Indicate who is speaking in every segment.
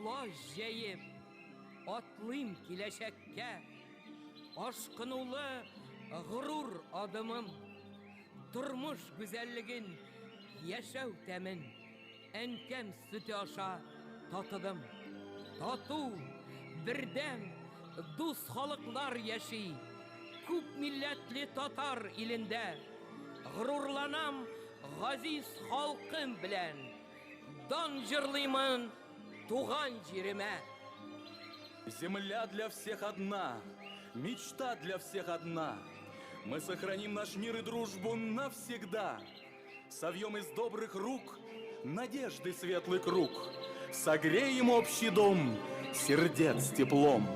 Speaker 1: Ала жайып, атлыйм киләчәккә, ашкынулы ғрур адымым, тормыш гүзәллеген, яшәү тәмен, әнкәм сөте аша татыдым. Тату, бердәм, дус халыклар яши, күп милләтле татар илендә. Ғрурланам газиз халкым белән, дан җырлыймын туган җиремә.
Speaker 2: Земля для всех одна, мечта для всех одна. Мы сохраним наш мир и дружбу навсегда. Совьем из добрых рук надежды светлый круг. Согреем общий дом сердец теплом.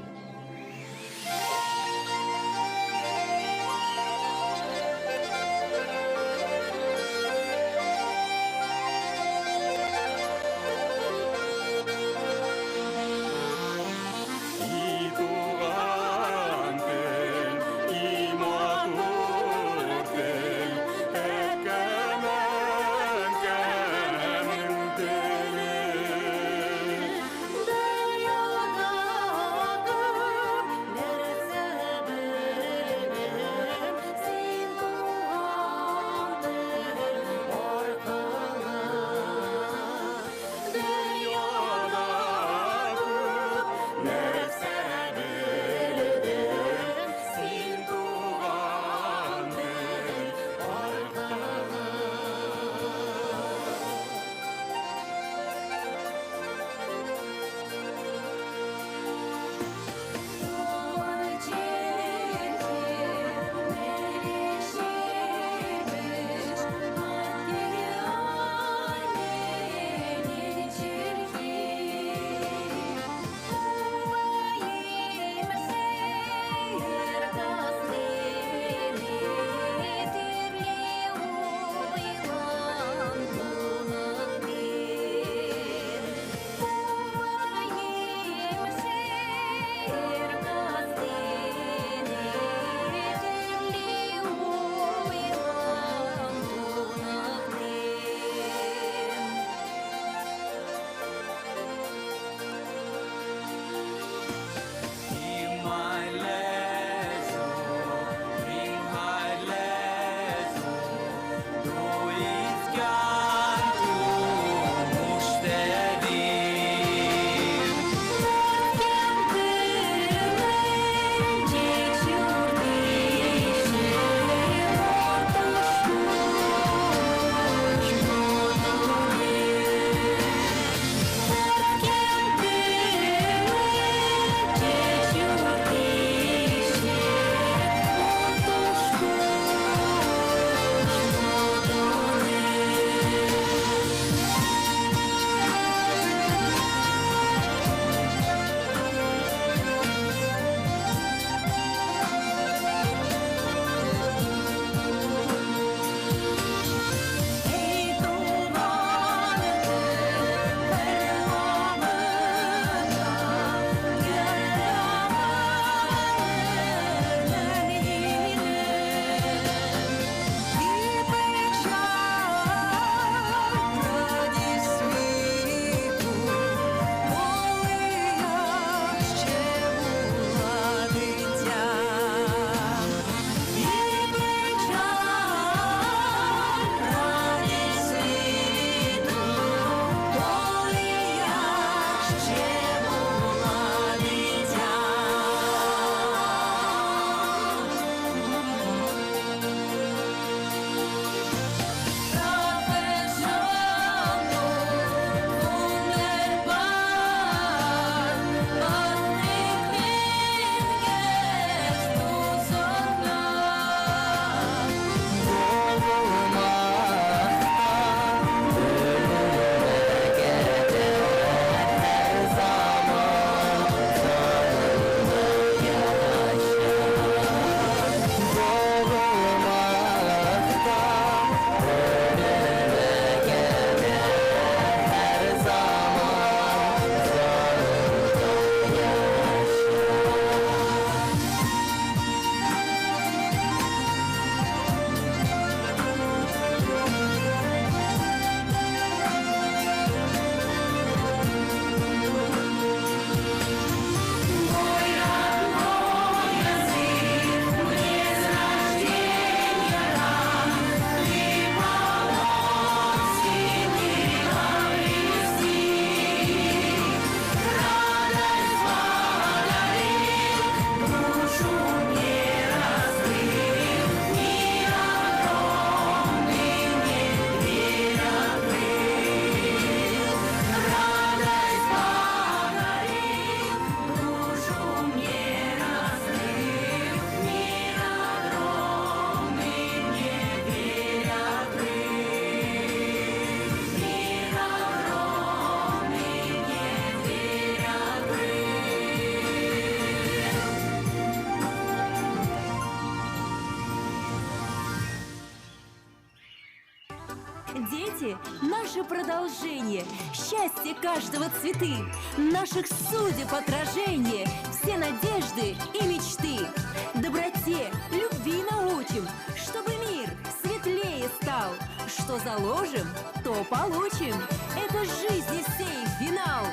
Speaker 3: Счастье – наше продолжение, счастье каждого цветы, наших судеб отражение, все надежды и мечты. Доброте, любви научим, чтобы мир светлее стал. Что заложим, то получим. Это жизни сей финал.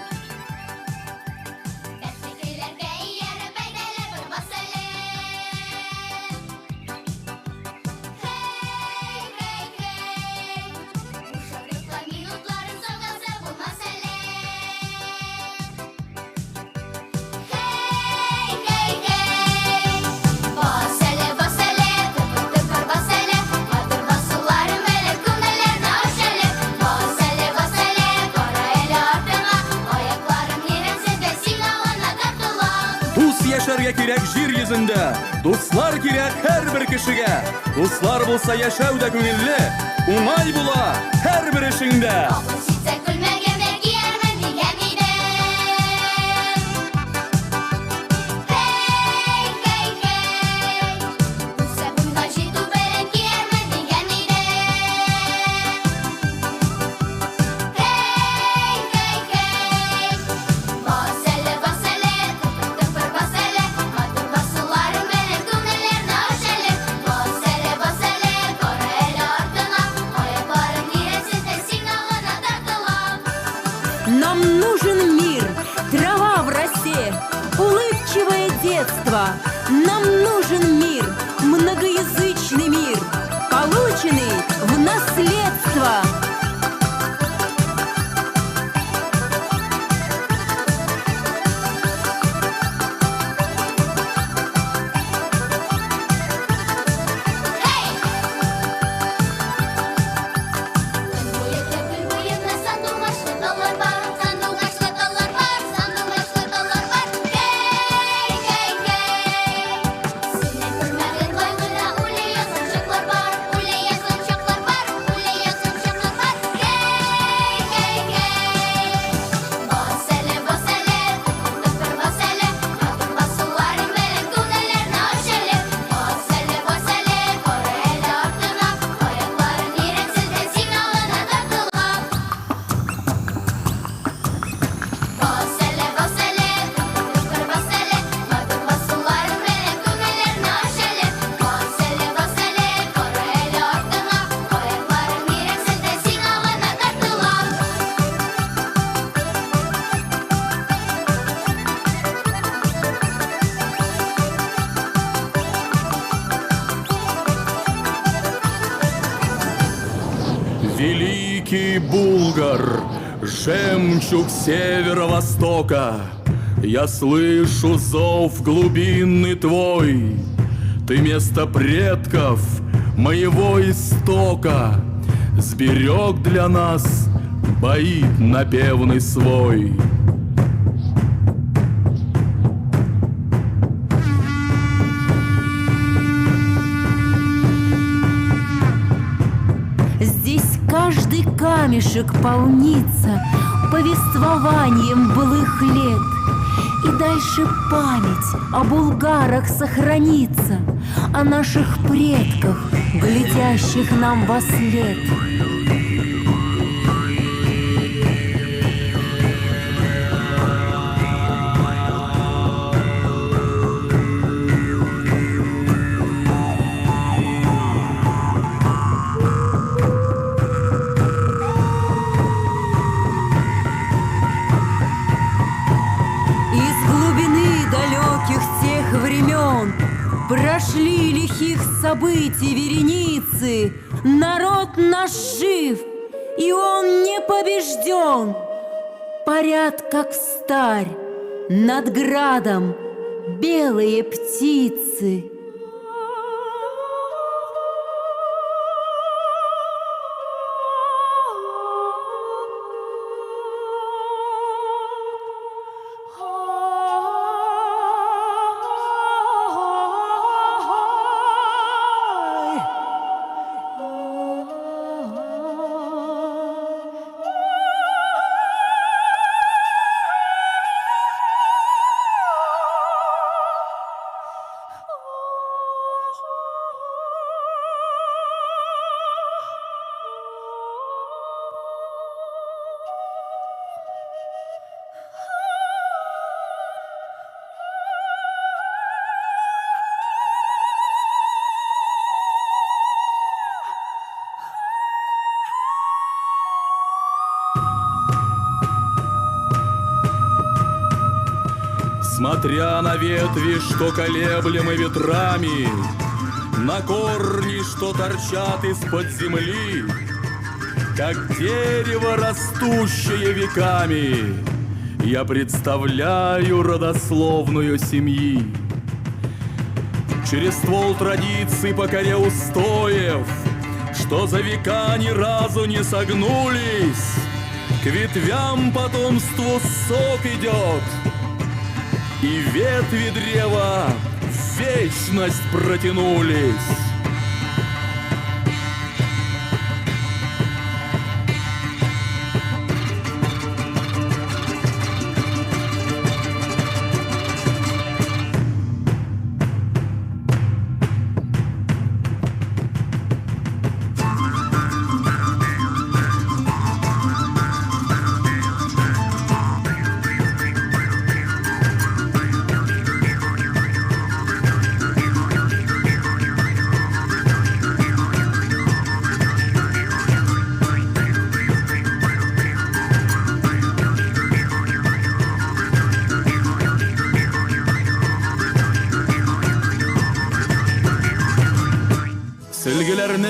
Speaker 2: Яшәргә кирәк җир йөзендә, дуслар кирәк һәрбер кешегә. Дуслар булса яшәү дә күңелле, уңай була һәрбер эшеңдә.
Speaker 3: Нам нужен мир, трава в росе, улыбчивое детство. Нам нужен мир, многоязычный мир, полученный в наследство.
Speaker 2: Великий Булгар, жемчуг северо-востока, я слышу зов глубинный твой. Ты место предков моего истока сберег для нас боит напевный свой.
Speaker 3: Каждый камешек полнится повествованием былых лет. И дальше память о булгарах сохранится, о наших предках, глядящих нам во след. Прошли лихих событий вереницы, народ наш жив, и он не побежден. Парят, как встарь, над градом белые птицы.
Speaker 2: Смотря на ветви, что колеблемы ветрами, на корни, что торчат из-под земли, как дерево, растущее веками, я представляю родословную семьи. Через ствол традиций по коре устоев, что за века ни разу не согнулись, к ветвям потомству сок идет, и ветви древа в вечность протянулись.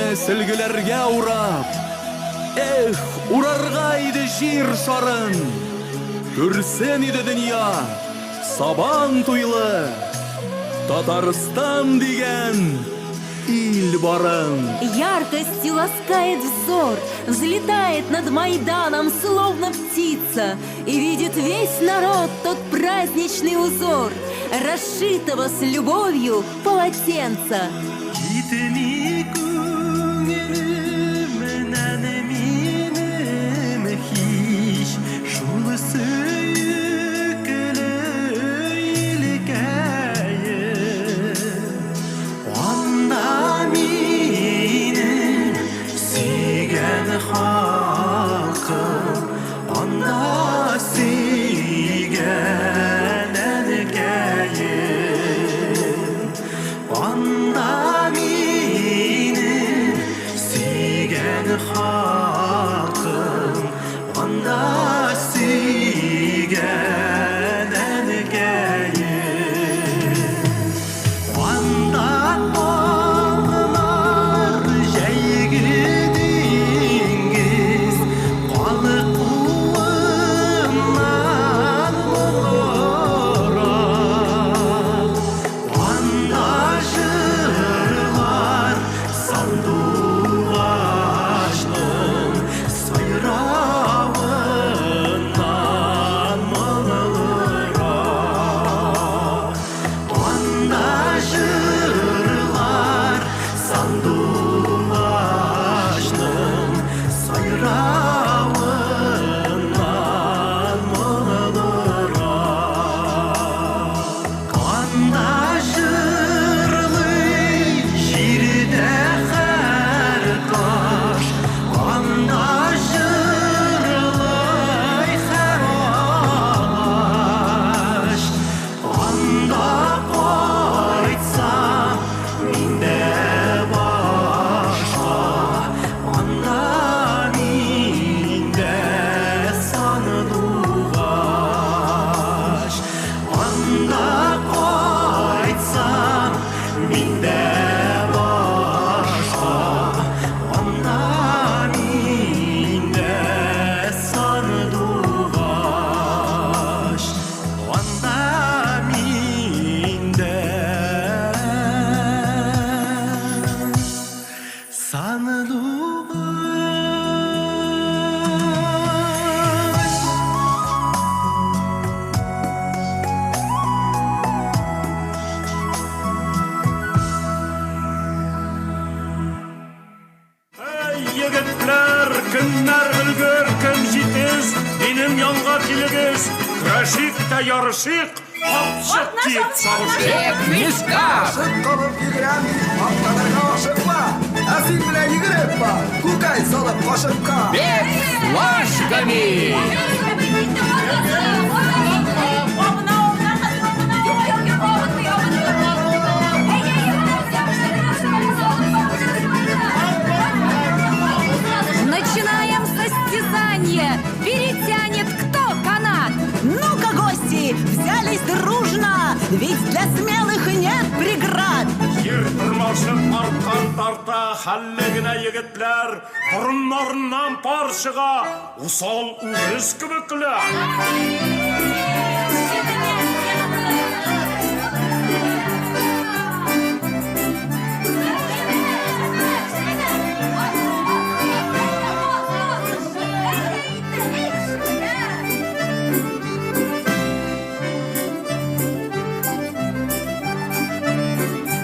Speaker 2: Сілгілерге урап, эх, урарғайды жер шарын, көрсен еді дүния, сабан туйлы, Татарстан деген ил барын.
Speaker 3: Яркостью ласкает взор, взлетает над Майданом, словно птица, и видит весь народ тот праздничный узор, расшитого с любовью полотенца.
Speaker 4: Ярышык, апшык киіп сауышык.
Speaker 5: Мишка!
Speaker 6: Ашық қылып егірен, апталарға ашықла. Әсін білән егіріп ба, көкай салып қашыққа.
Speaker 5: Бег флажками!
Speaker 3: Начинаем состязание. Перетянет кто канат? Ну-ка, гости!
Speaker 7: мы взялись дружно, ведь для смелых нет преград.
Speaker 4: Yer tırmaşıp arttan tarta hallegine yigitler burunlarından parçıga usal uruz kibikler.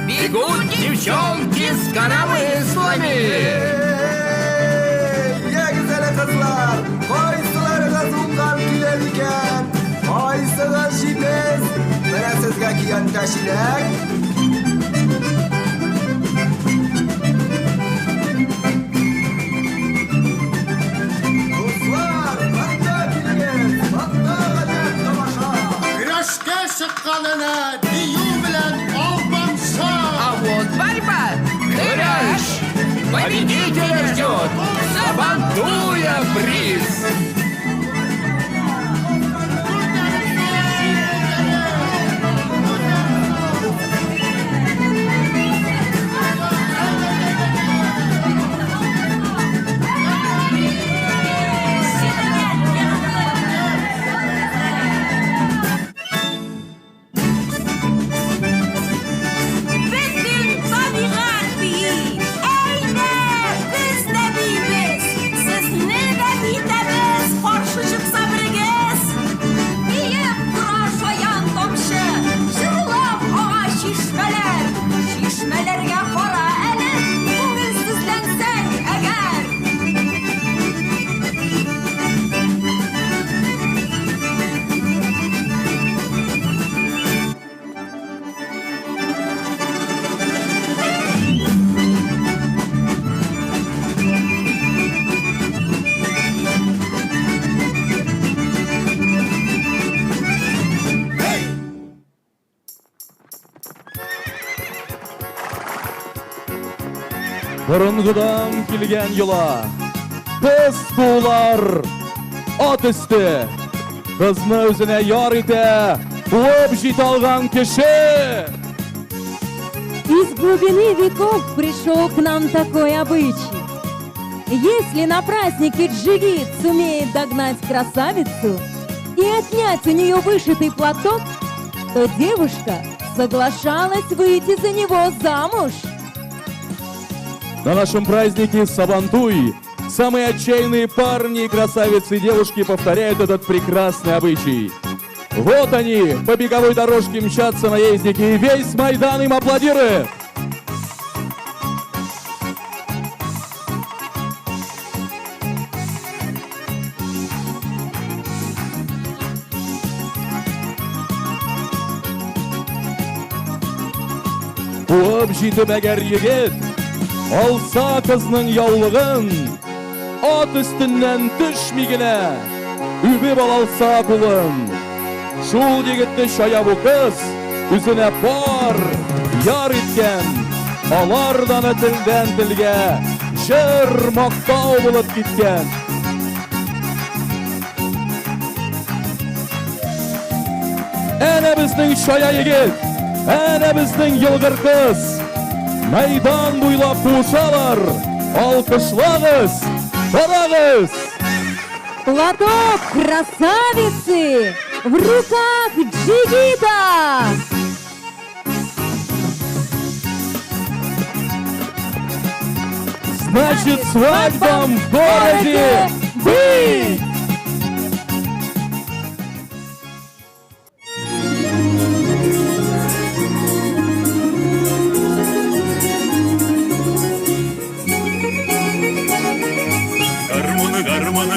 Speaker 5: Бегут девчонки с коромыслами.
Speaker 6: Ya güzel kızlar, koysularınız undan gülerken, koysunuz şiddet, bana sizga kiyan taşilek. Kızlar, hatta gülünüz, hatta gacak tamaşa.
Speaker 4: Güreşke çıkkalına diyu bilen albansa.
Speaker 5: А вот борьба, кыраш, победителя ждет Сабантуя приз.
Speaker 3: Bütün tabiat biyi, eyne biz de biyimiz. Siz neden yitemiz, karşı çıksa biriniz. Biyip durar şayan tomşı, jırlap ağa şişmeler. Şişmelerge kara elin, bugün sizlensen eğer.
Speaker 2: Bұрынғыдан келген йыла, қыз туылар, ат үсті, қызны өзіне яр ете, қуып жете алған кіші.
Speaker 3: Из глубины веков пришел к нам такой обычай. Если на празднике джигит сумеет догнать красавицу и отнять у нее вышитый платок, то девушка соглашалась выйти за него замуж.
Speaker 2: На нашем празднике Сабантуй самые отчаянные парни и красавицы и девушки повторяют этот прекрасный обычай. Вот они, по беговой дорожке мчатся наездники, и весь Майдан им аплодирует. Қуып жетіп әгер егет, алса қызның яулығын, ат үстінен түшмегіне, үбіп алса құлын. Шул егетті шая бұл қыз, үзіне бар, яр еткен, алардан тілден тілге, жыр мақтау болып кеткен. Әне біздің шая егет, әне біздің йылғыр қыз, Майдан буйлап қуышалар, алқышлагыз, барағыз.
Speaker 3: Платок красавицы в руках джигита.
Speaker 2: Значит, свадьбам в городе быть!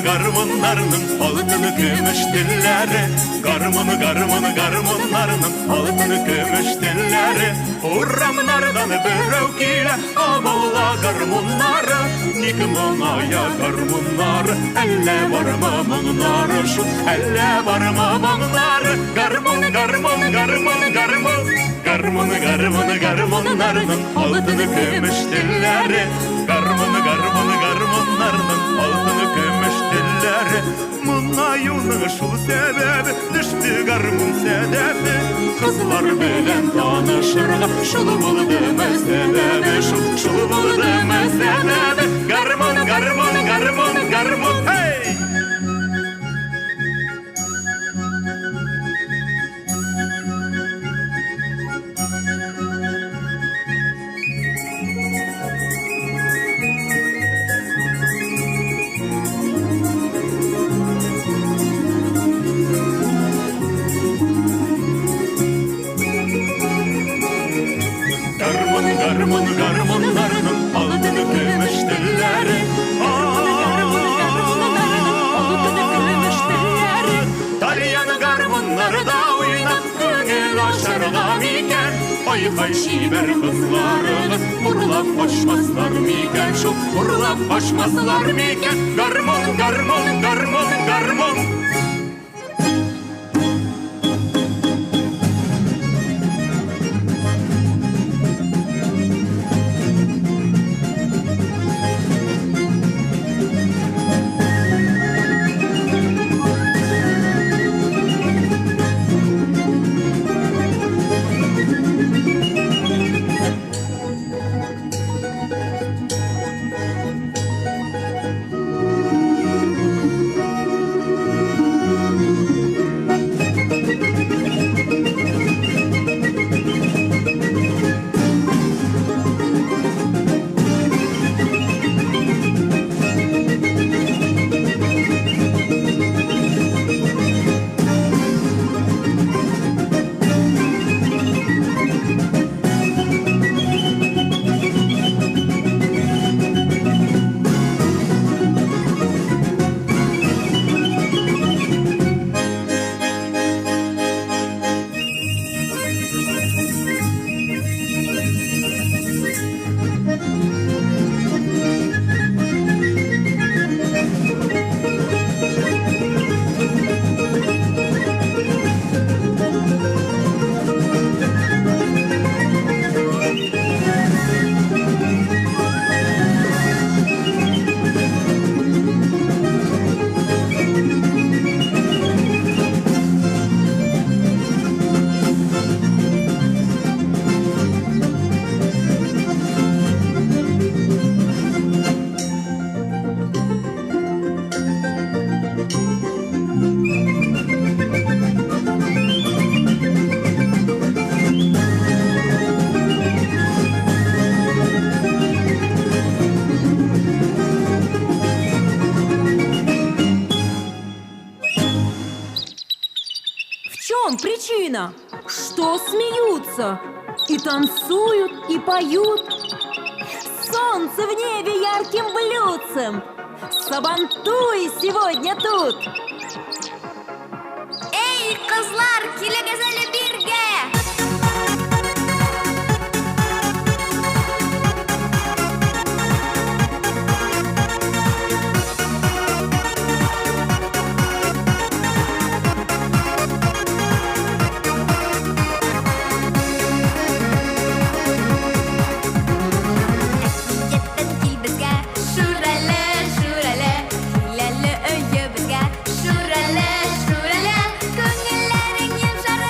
Speaker 4: Garmonlarının altını gümüş dilleri, garmonlarının altını gümüş dilleri. Uğramlardan büröv kile amalla garmonları, nikim onaya garmonları, elle varma bunları şu, elle varma bunları. Garmonlarının altını gümüş dilleri, garmonlarının altını gümüş dilleri. Munayının şul sebebi düştü гармун сәдәпі Қызлар белән танышырға Шул булдымы сәбәбі Шул булдымы сәбәбі Гармун, гармун, гармун, гармун Hey! Гармонларның алтын көмеш телләре Тальян гармоннарда уйнап күңел ашарга микән Айкай шибәр кызларыгыз урлап качмаслар микән Шул урлап качмаслар микән Гармон, гармон, гармон, гармон
Speaker 3: Причина, что смеются и танцуют, и поют. Солнце в небе ярким блюдцем Сабантуй сегодня тут.
Speaker 8: Эй, кызлар, килегез әле биргә!
Speaker 9: Күңелләрең йомшар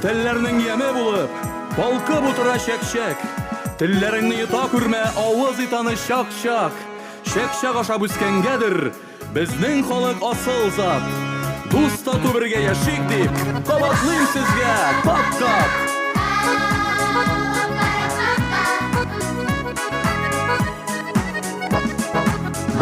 Speaker 2: Телләрнең яме булып, балкып утыра чәк-чәк. Телләреңне йота күрмә, авыз итаны чак-чак. Чәк-чак ашап үскәнгәдер, безнең халык асыл зат. Дус тату бергә яшик дип, кабатлыйм сезгә, тап-тап.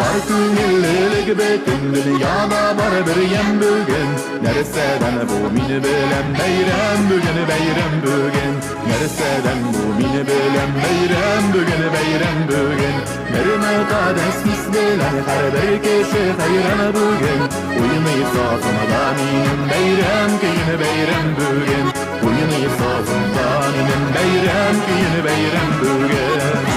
Speaker 4: Бар күңеллелек бөтен дөньяда бар бер ям бүген. Нәрсәдән бу мине белән бәйрәм бүген, бәйрәм бүген. Нәрсәдән бу мине белән бәйрәм бүген, бәйрәм бүген. Бер мөкаддәс хис белән һәрбер кеше хәйран бүген. Уйный сафында минем бәйрәм көйне, бәйрәм бүген. Уйный сафында минем бәйрәм көйне, бәйрәм бүген.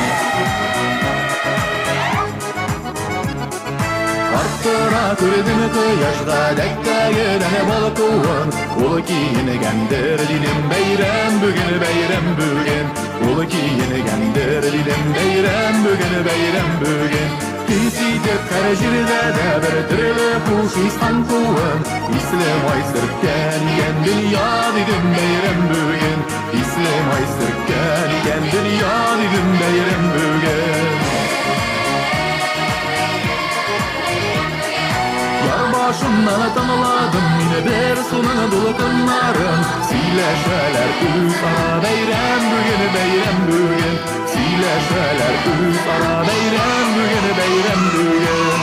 Speaker 4: Арттыра күрдем кояшка дәктәгедән балкуын. Ул киенгәндер дидем бәйрәм бүген, бәйрәм бүген. Ул киенгәндер дидем бәйрәм бүген, бәйрәм бүген. Хис итеп һәр җирдә дә бер төрле хуш хис куын. Ислем ай сөрткән икән дөнья дидем бәйрәм бүген. Ислем ай сөрткән икән дөнья дидем бәйрәм бүген. Başımdan tanıladım yine bir sunun dulkanların. Sileşeler üç ara beyram bugün, beyram bugün. Sileşeler üç ara beyram bugün, beyram bugün.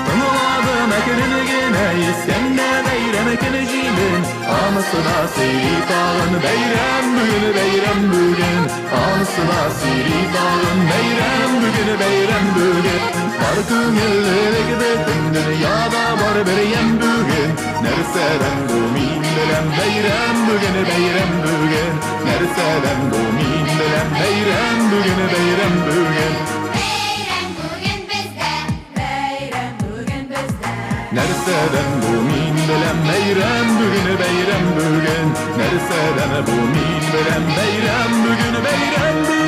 Speaker 4: Tanıladım ekini yine iskende beyram ekini jimin. Anısına seyri dağın beyram bugün, beyram bugün. Anısına seyri dağın beyram bugün, beyram bugün. Var күңеллелек бөтен дөньяда бар бер ям бүген. Нәрсәдән бу мин белән бәйрәм бүген, бәйрәм бүген. Нәрсәдән бу мин белән бәйрәм бүген, бәйрәм бүген.
Speaker 8: Бәйрәм бүген бездә, бәйрәм бүген бездә.
Speaker 4: Нәрсәдән бу мин белән бәйрәм бүген, бәйрәм бүген. Нәрсәдән бу мин белән бәйрәм бүген, бәйрәм бүген.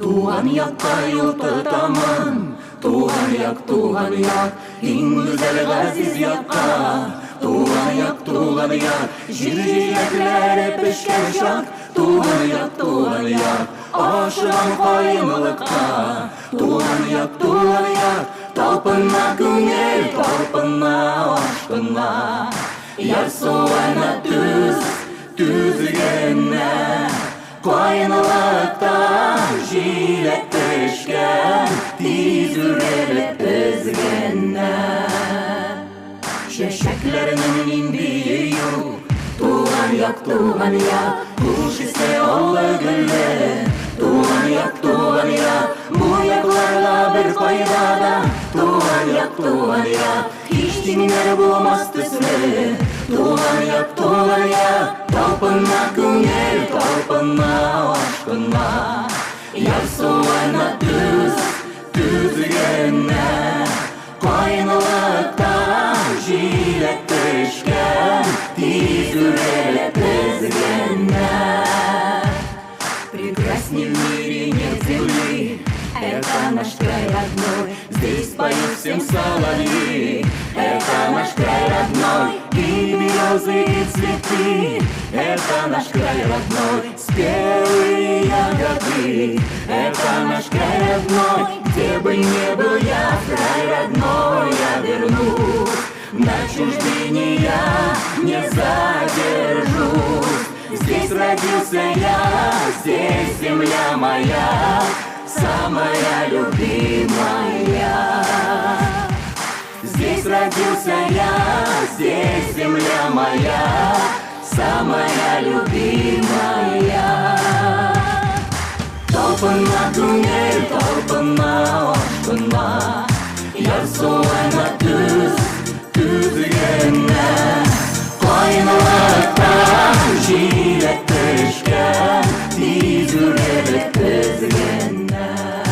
Speaker 7: Туган якка юл тотамын, туган як, иң гүзәл газиз якка. Туган як, җир җиләкләре пешкән чак. Туган як, ашыган каенлыкка. Туган як, талпына күңел, талпына ашкына. Ярсуына түзгәннә. Кайнылыкта җиләк пешкән, тиз үрелеп өзгәннәр. Чәчәкләрнең нинди юк, туган як, хуш исле олы гөлле. Туган як, бу якларга бер кайда да. Туган як, һич тиңнәр булмас төсле. Туган як, талпына күңел, талпына ашкына. Ярсуына түзгәннәр. Кайнылыкта җиләк пешкән, тиз үрелеп өзгәннәр. Прекрасней в мире нет земли, это наш край родной. Здесь поют всем соловьи, это наш край родной. И березы, и цветы, это наш край родной. Спелые ягоды, это наш край родной. Где бы ни был я, в край родной я вернусь. На чужбине я не задержусь. Здесь родился я, здесь земля моя, самая любимая. Здесь родился я, здесь земля моя, самая любимая. Талпына күңел, талпына ашкына. Ярсуына түзгәннәр. Кайнылыкта җиләк пешкән, тиз үрелеп өзгәннәр.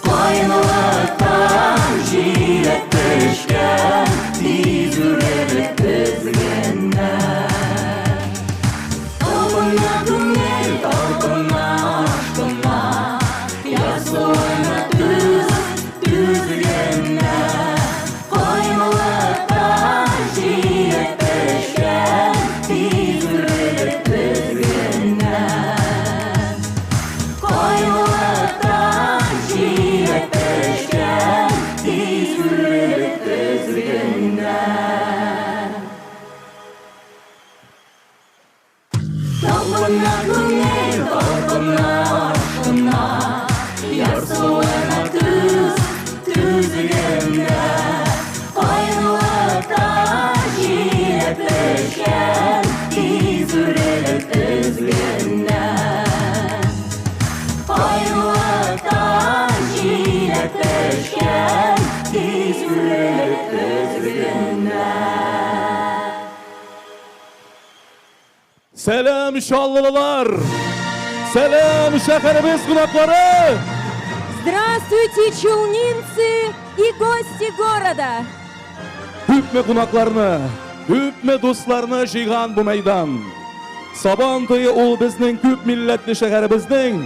Speaker 7: Кайнылыкта җиләк пешкән, тиз үрелеп өзгәннәр. Талпына күңел, pişken İzmir'lik üzgünler Ayvalıktan çilek pişken İzmir'lik üzgünler
Speaker 4: Selam Şallılar! Selam şehrimiz konakları!
Speaker 3: Здравствуйте, челнинцы и гости города!
Speaker 4: Hüpme konaklarını, hüpme dostlarını jıyğan bu meydan. Sabantoyu ol bizning köp milletli şehrimizning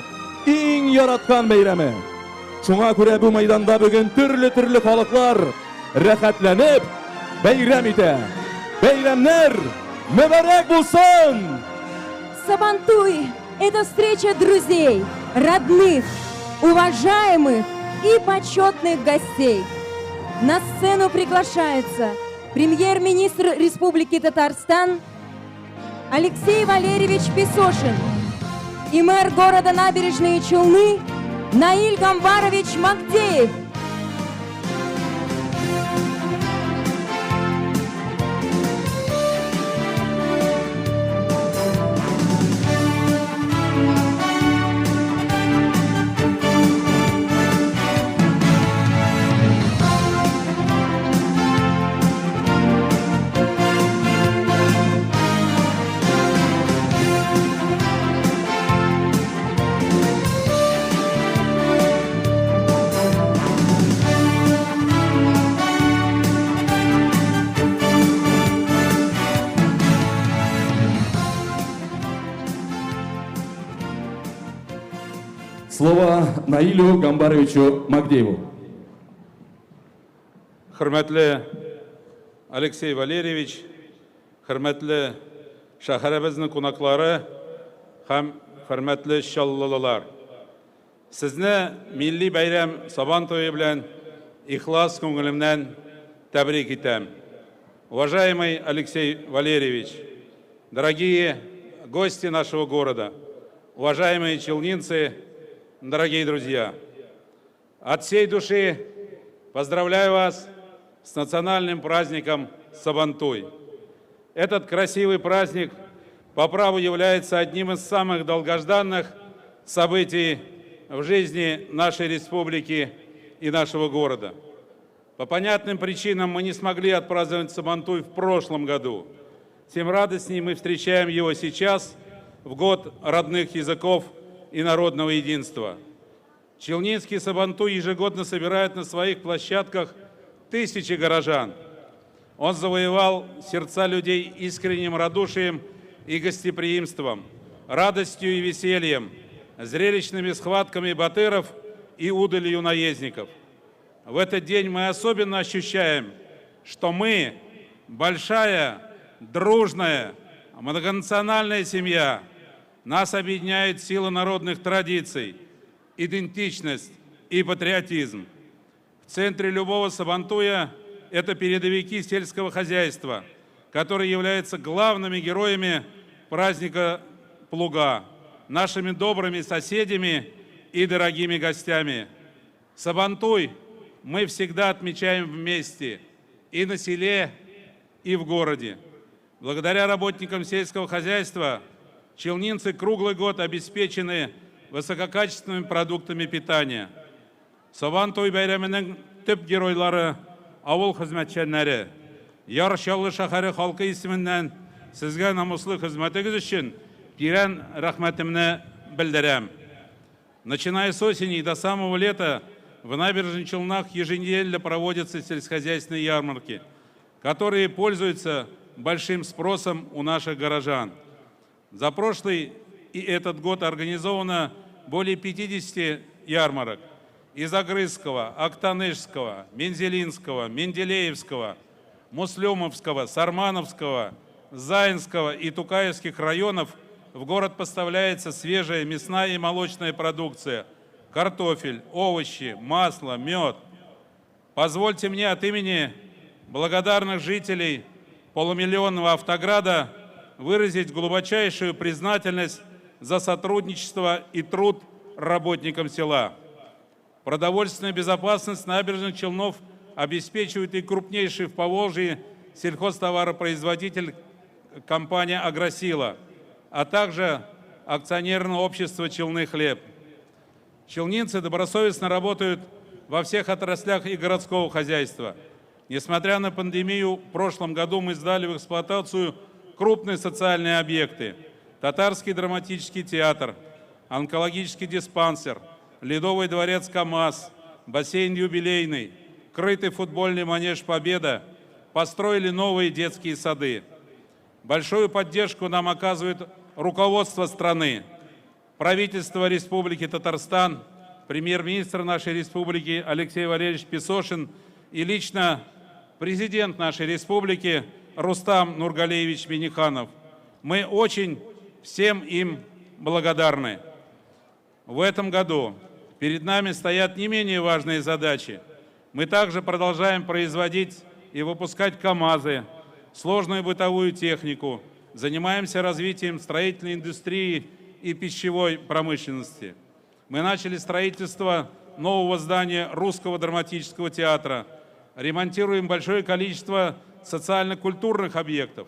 Speaker 4: eng yaratgan bayrami. Şuna göre bu meydanda bugün türlü halklar rahatlanıp bayram ete. Bayramlar mübarek olsun!
Speaker 3: Сабантуй – это встреча друзей, родных, уважаемых и почетных гостей. На сцену приглашается премьер-министр Республики Татарстан Алексей Валерьевич Песошин и мэр города Набережные Челны Наиль Гамбарович Магдеев.
Speaker 4: Слово Наилю Гамбаровичу Магдееву.
Speaker 9: Hürmetli Алексей Валерьевич, hürmetli şəhərimizin qonaqları, həm hürmetli Şallılılar. Sizni milli bayram Sabantoyu bilan ixlas ko'nglimdan tabrik etam. Уважаемый Алексей Валерьевич, дорогие гости нашего города, уважаемые челнинцы, дорогие друзья, от всей души поздравляю вас с национальным праздником Сабантуй. Этот красивый праздник по праву является одним из самых долгожданных событий в жизни нашей республики и нашего города. По понятным причинам мы не смогли отпраздновать Сабантуй в прошлом году. Тем радостнее мы встречаем его сейчас, в год родных языков и народного единства. Челнинский Сабантуй ежегодно собирает на своих площадках тысячи горожан. Он завоевал сердца людей искренним радушием и гостеприимством, радостью и весельем, зрелищными схватками батыров и удалью наездников. В этот день мы особенно ощущаем, что мы большая, дружная, многонациональная семья. Нас объединяет сила народных традиций, идентичность и патриотизм. В центре любого Сабантуя это передовики сельского хозяйства, которые являются главными героями праздника Плуга, нашими добрыми соседями и дорогими гостями. Сабантуй мы всегда отмечаем вместе и на селе, и в городе. Благодаря работникам сельского хозяйства челнинцы круглый год обеспечены высококачественными продуктами питания. Сабантуй байрамының төп геройлары ауыл хезмәтчәннәре. Яр Чаллы шәһәре халкы исеменнән сезгә намуслы хезмәтегез өчен тирән рәхмәтемне белдерәм. Начиная с осени и до самого лета в Набережных Челнах еженедельно проводятся сельскохозяйственные ярмарки, которые пользуются большим спросом у наших горожан. За прошлый и этот год организовано более 50 ярмарок из Агрызского, Актанышского, Мензелинского, Менделеевского, Муслюмовского, Сармановского, Заинского и Тукаевских районов. В город поставляется свежая мясная и молочная продукция, картофель, овощи, масло, мед. Позвольте мне от имени благодарных жителей полумиллионного Автограда выразить глубочайшую признательность за сотрудничество и труд работникам села. Продовольственная безопасность набережных Челнов обеспечивает и крупнейший в Поволжье сельхозтоваропроизводитель компания «Агросила», а также акционерное общество «Челны хлеб». Челнинцы добросовестно работают во всех отраслях и городского хозяйства. Несмотря на пандемию, в прошлом году мы сдали в эксплуатацию крупные социальные объекты: Татарский драматический театр, онкологический диспансер, Ледовый дворец КАМАЗ, бассейн юбилейный, крытый футбольный манеж «Победа», построили новые детские сады. Большую поддержку нам оказывает руководство страны, правительство Республики Татарстан, премьер-министр нашей республики Алексей Валерьевич Песошин и лично президент нашей республики Рустам Нургалиевич Минниханов. Мы очень всем им благодарны. В этом году перед нами стоят не менее важные задачи. Мы также продолжаем производить и выпускать КАМАЗы, сложную бытовую технику, занимаемся развитием строительной индустрии и пищевой промышленности. Мы начали строительство нового здания Русского драматического театра, ремонтируем большое количество социально-культурных объектов.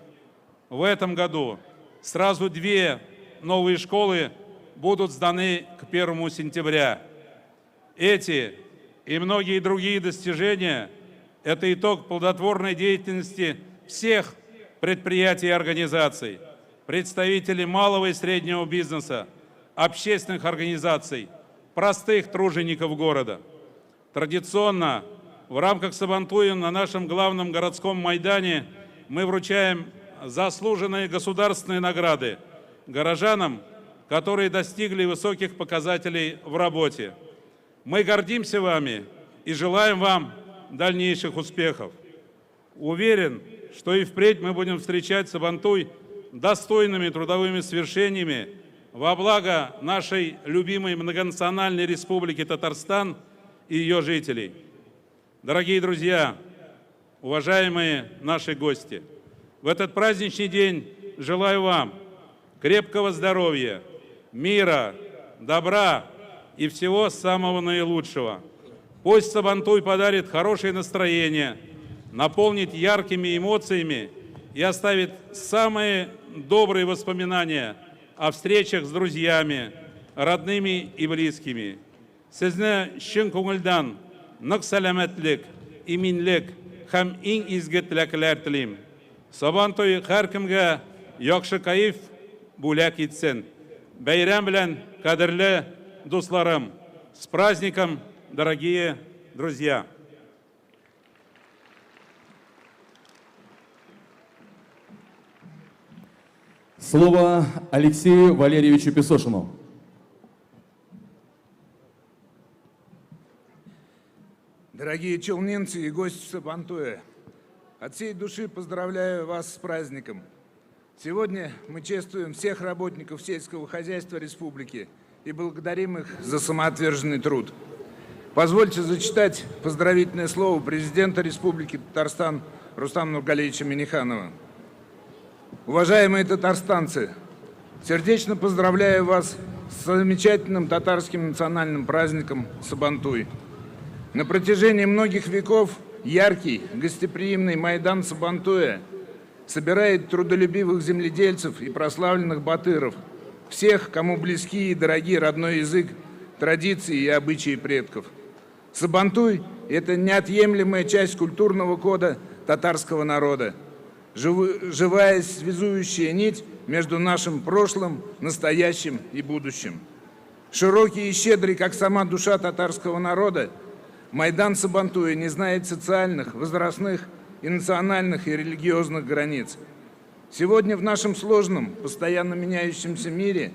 Speaker 9: В этом году сразу 2 новые школы будут сданы к 1 сентября. Эти и многие другие достижения – это итог плодотворной деятельности всех предприятий и организаций, представителей малого и среднего бизнеса, общественных организаций, простых тружеников города. Традиционно в рамках Сабантуя на нашем главном городском майдане мы вручаем заслуженные государственные награды горожанам, которые достигли высоких показателей в работе. Мы гордимся вами и желаем вам дальнейших успехов. Уверен, что и впредь мы будем встречать Сабантуй достойными трудовыми свершениями во благо нашей любимой многонациональной республики Татарстан и ее жителей. Дорогие друзья, уважаемые наши гости, в этот праздничный день желаю вам крепкого здоровья, мира, добра и всего самого наилучшего. Пусть Сабантуй подарит хорошее настроение, наполнит яркими эмоциями и оставит самые добрые воспоминания о встречах с друзьями, родными и близкими. Сезне шын көңілден нык сәламәтлек, иминлек һәм иң изге теләкләр телим. Сабантуй һәркемгә яхшы кайф бүләк итсен. Бәйрәм белән, кадерле дусларым, с праздником, дорогие друзья!
Speaker 10: Слово Алексею Валерьевичу Песошину.
Speaker 11: Дорогие челнинцы и гости Сабантуя, от всей души поздравляю вас с праздником. Сегодня мы чествуем всех работников сельского хозяйства республики и благодарим их за самоотверженный труд. Позвольте зачитать поздравительное слово президента Республики Татарстан Рустама Нургалиевича Минниханова. Уважаемые татарстанцы, сердечно поздравляю вас с замечательным татарским национальным праздником Сабантуй. На протяжении многих веков яркий, гостеприимный майдан Сабантуя собирает трудолюбивых земледельцев и прославленных батыров, всех, кому близки и дороги родной язык, традиции и обычаи предков. Сабантуй – это неотъемлемая часть культурного кода татарского народа, живая связующая нить между нашим прошлым, настоящим и будущим. Широкий и щедрый, как сама душа татарского народа, майдан Сабантуя не знает социальных, возрастных и национальных и религиозных границ. Сегодня в нашем сложном, постоянно меняющемся мире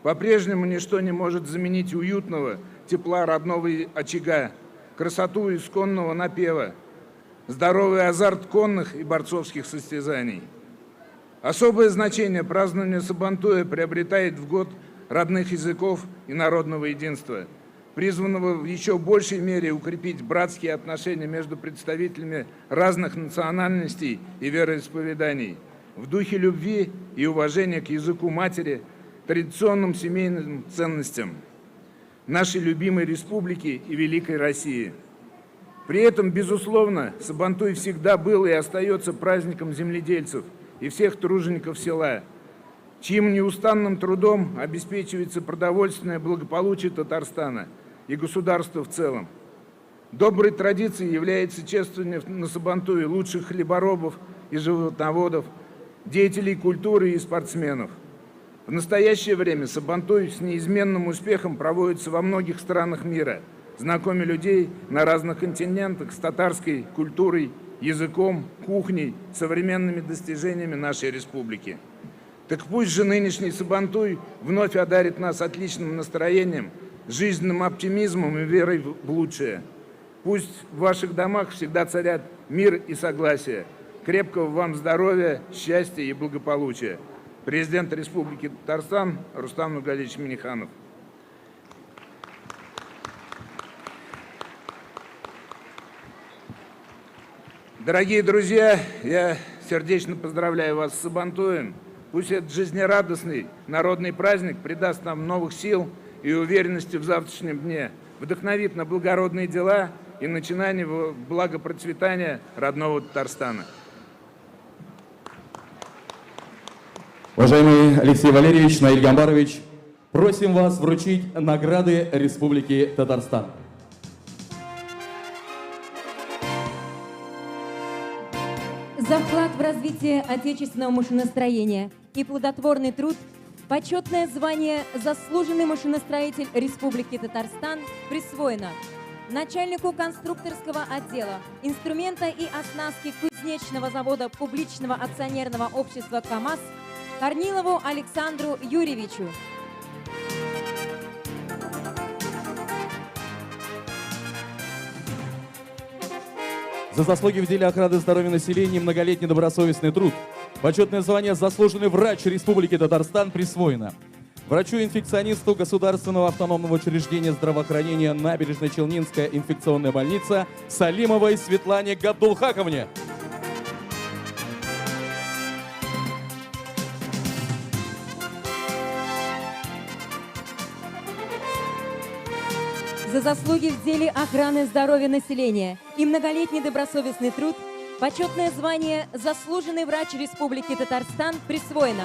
Speaker 11: по-прежнему ничто не может заменить уютного тепла родного очага, красоту исконного напева, здоровый азарт конных и борцовских состязаний. Особое значение празднование Сабантуя приобретает в год родных языков и народного единства, призванного в еще большей мере укрепить братские отношения между представителями разных национальностей и вероисповеданий, в духе любви и уважения к языку матери, традиционным семейным ценностям нашей любимой республики и великой России. При этом, безусловно, Сабантуй всегда был и остается праздником земледельцев, и всех тружеников села, чьим неустанным трудом обеспечивается продовольственное благополучие Татарстана и государства в целом. Доброй традицией является чествование на Сабантуе лучших хлеборобов и животноводов, деятелей культуры и спортсменов. В настоящее время Сабантуй с неизменным успехом проводится во многих странах мира, знакомя людей на разных континентах с татарской культурой, языком, кухней, современными достижениями нашей республики. Так пусть же нынешний Сабантуй вновь одарит нас отличным настроением, жизненным оптимизмом и верой в лучшее. Пусть в ваших домах всегда царят мир и согласие. Крепкого вам здоровья, счастья и благополучия. Президент Республики Татарстан Рустам Нургалиевич Минниханов. Дорогие друзья, я сердечно поздравляю вас с Сабантуем. Пусть этот жизнерадостный народный праздник придаст нам новых сил и уверенности в завтрашнем дне, вдохновит на благородные дела и начинание в благо процветания родного Татарстана.
Speaker 10: Уважаемый Алексей Валерьевич, Наиль Гамбарович, просим вас вручить награды Республики Татарстан.
Speaker 3: За вклад в развитие отечественного машиностроения и плодотворный труд почетное звание «Заслуженный машиностроитель Республики Татарстан» присвоено начальнику конструкторского отдела инструмента и оснастки кузнечного завода публичного акционерного общества «КамАЗ» Корнилову Александру Юрьевичу.
Speaker 10: За заслуги в деле охраны здоровья населения и многолетний добросовестный труд почетное звание «Заслуженный врач Республики Татарстан» присвоено врачу-инфекционисту Государственного автономного учреждения здравоохранения Набережно-Челнинская инфекционная больница Салимовой Светлане Габдулхаковне.
Speaker 3: За заслуги в деле охраны здоровья населения и многолетний добросовестный труд почетное звание «Заслуженный врач Республики Татарстан» присвоено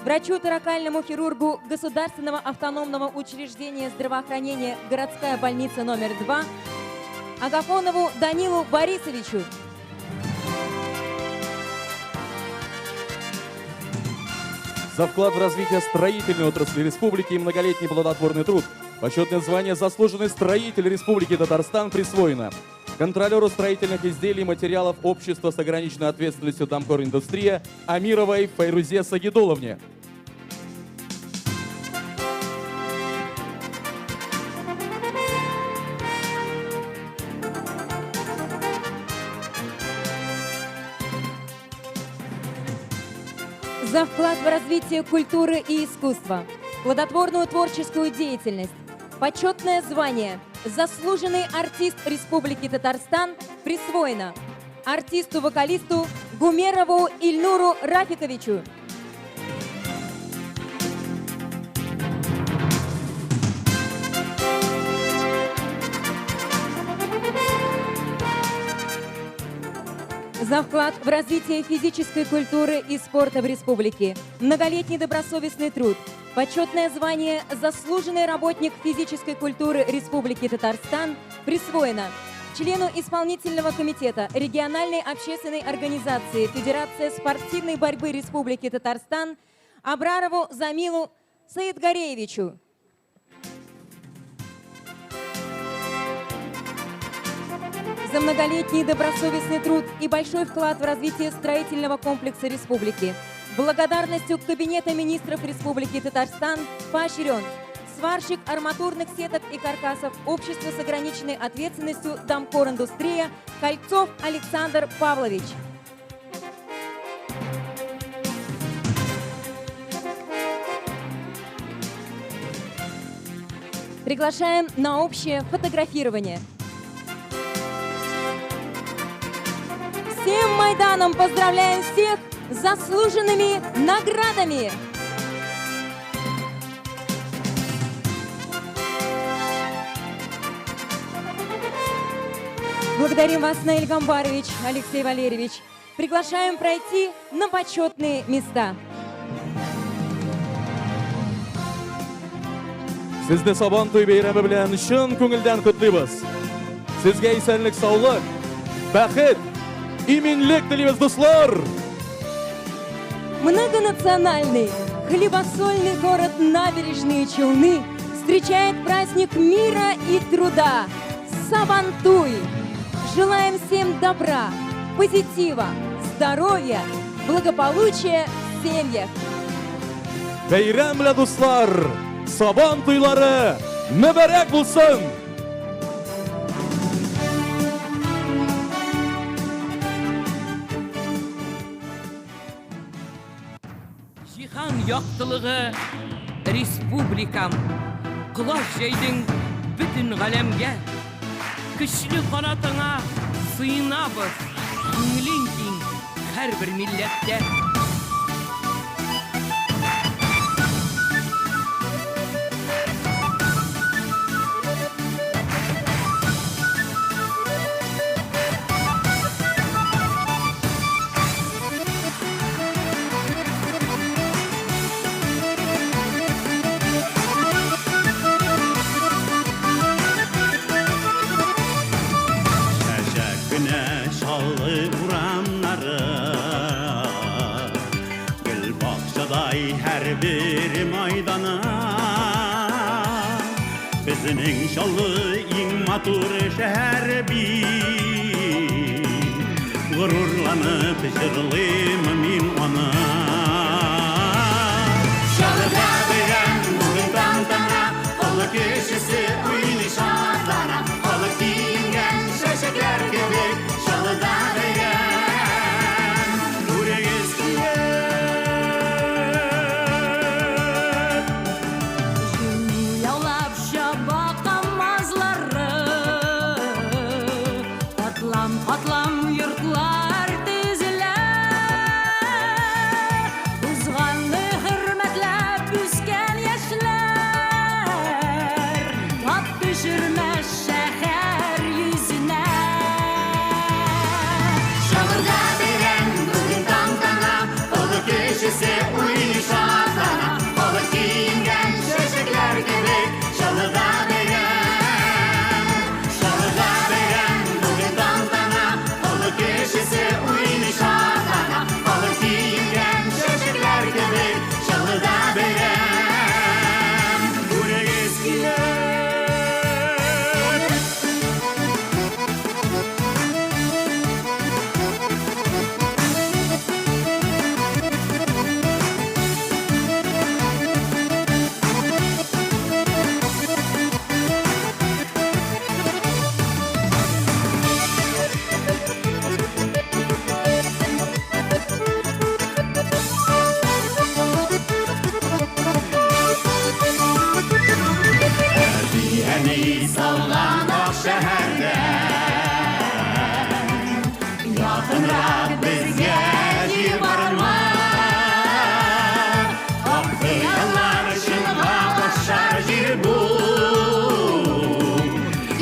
Speaker 3: врачу-торакальному хирургу Государственного автономного учреждения здравоохранения городская больница номер 2 Агафонову Данилу Борисовичу.
Speaker 10: За вклад в развитие строительной отрасли республики и многолетний плодотворный труд почетное звание «Заслуженный строитель Республики Татарстан» присвоено контролеру строительных изделий и материалов общества с ограниченной ответственностью «Дамкор Индустрия» Амировой Файрузе Сагидуловне.
Speaker 3: За вклад в развитие культуры и искусства, плодотворную творческую деятельность, почетное звание «Заслуженный артист Республики Татарстан» присвоено артисту-вокалисту Гумерову Ильнуру Рафиковичу. За вклад в развитие физической культуры и спорта в республике, многолетний добросовестный труд, почетное звание «Заслуженный работник физической культуры Республики Татарстан» присвоено члену исполнительного комитета региональной общественной организации Федерация спортивной борьбы Республики Татарстан Абрарову Замилу Саидгареевичу. За многолетний добросовестный труд и большой вклад в развитие строительного комплекса республики. Благодарностью Кабинета министров Республики Татарстан поощрен сварщик арматурных сеток и каркасов Общества с ограниченной ответственностью «Дамкор Индустрия» Кольцов Александр Павлович. Приглашаем на общее фотографирование. Всем Майданом поздравляем всех с заслуженными наградами! Благодарим вас, Наиль Гамбарович, Алексей Валерьевич. приглашаем пройти на почетные места.
Speaker 10: Сізді Сабантуй бейрамы белән шын күңелдән котлыйбыз. Сезгә исәнлек, саулык, бәхет, иминлек телибез, дуслар!
Speaker 3: Многонациональный хлебосольный город Набережные Челны встречает праздник мира и труда – Сабантуй. Желаем всем добра, позитива, здоровья, благополучия в семьях.
Speaker 10: Бәйрәм белән, дуслар! Сабан туйлары мөбарәк булсын!
Speaker 1: Җиһан яктылыгы республикам, Құлаш җәйдең бөтен галәмгә, көчле канатыңа сыйынабыз, күңелең киң һәрбер милләттә.
Speaker 12: Her bir maydana Bizning şallı in matur şehir bir Gururlanıp şırlıyım min ona Şalıda veren bugün tantana Kolu kişisi uyni şadlana Kolu giyingen şeşekler gibi Şalıda veren
Speaker 3: Atlam yurtlar diziler Uzganlı hürmetlep üsken yaşlar Tat düşürmez şehir yüzüne
Speaker 12: Şalırda veren bugün tantana Kolu kişisi uyni şadlana Kolu giyingen şeşekler gibi Şalırda Kişisi uyni şadlana Balık giyingen şeşekler gibi Şalıda verem Buraya eskiler Sallan o şehirden Yakınrak bizge civarma Ok hıyallar şılga koşar jir bu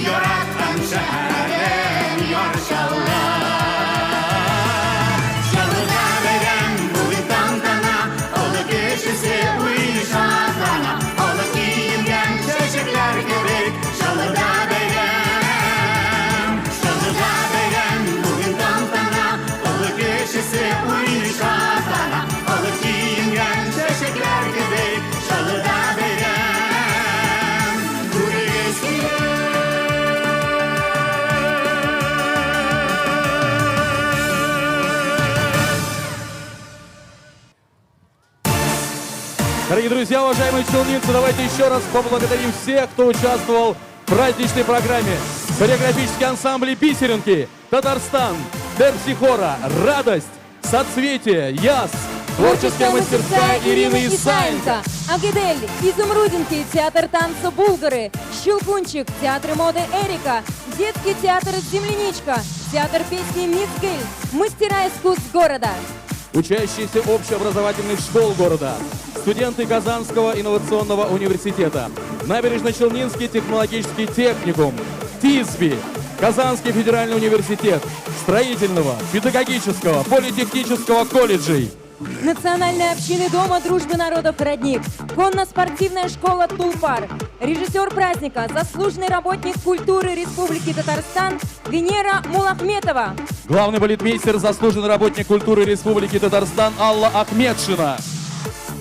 Speaker 12: Yoratkan şehirden yor şallar Şalıda veren bugün tantana Olu kişisi uyni şadlana Olu giyingen şeşekler gibi Şalıda veren bugün tantana Olu kişisi uyni şadlana Olu giyingen şeşekler gibi Şalıda veren Buraya eskiler
Speaker 10: Дорогие друзья, уважаемые челнинцы, давайте еще раз поблагодарим всех, кто участвовал в праздничной программе. Хореографические ансамбли «Бисеринки», «Татарстан», «Терпсихора», «Радость», «Соцветие», «Яс», творческая мастерская Ирины Исаенко,
Speaker 3: Агидель, Изумрудинки, театр танца «Булгары», Щелкунчик, театр моды «Эрика», детский театр «Земляничка», театр песни «Мисгель», мастера искусств города.
Speaker 10: Учащиеся общеобразовательных школ города, студенты Казанского инновационного университета, Набережно-Челнинский технологический техникум, ТИСБИ, Казанский федеральный университет, строительного, педагогического, политехнического колледжей.
Speaker 13: Национальной общины Дома дружбы народов «Родник», конно-спортивная школа «Тулпар», режиссер праздника, заслуженный работник культуры Республики Татарстан Венера Мулахметова.
Speaker 10: Главный балетмейстер, заслуженный работник культуры Республики Татарстан Алла Ахмедшина.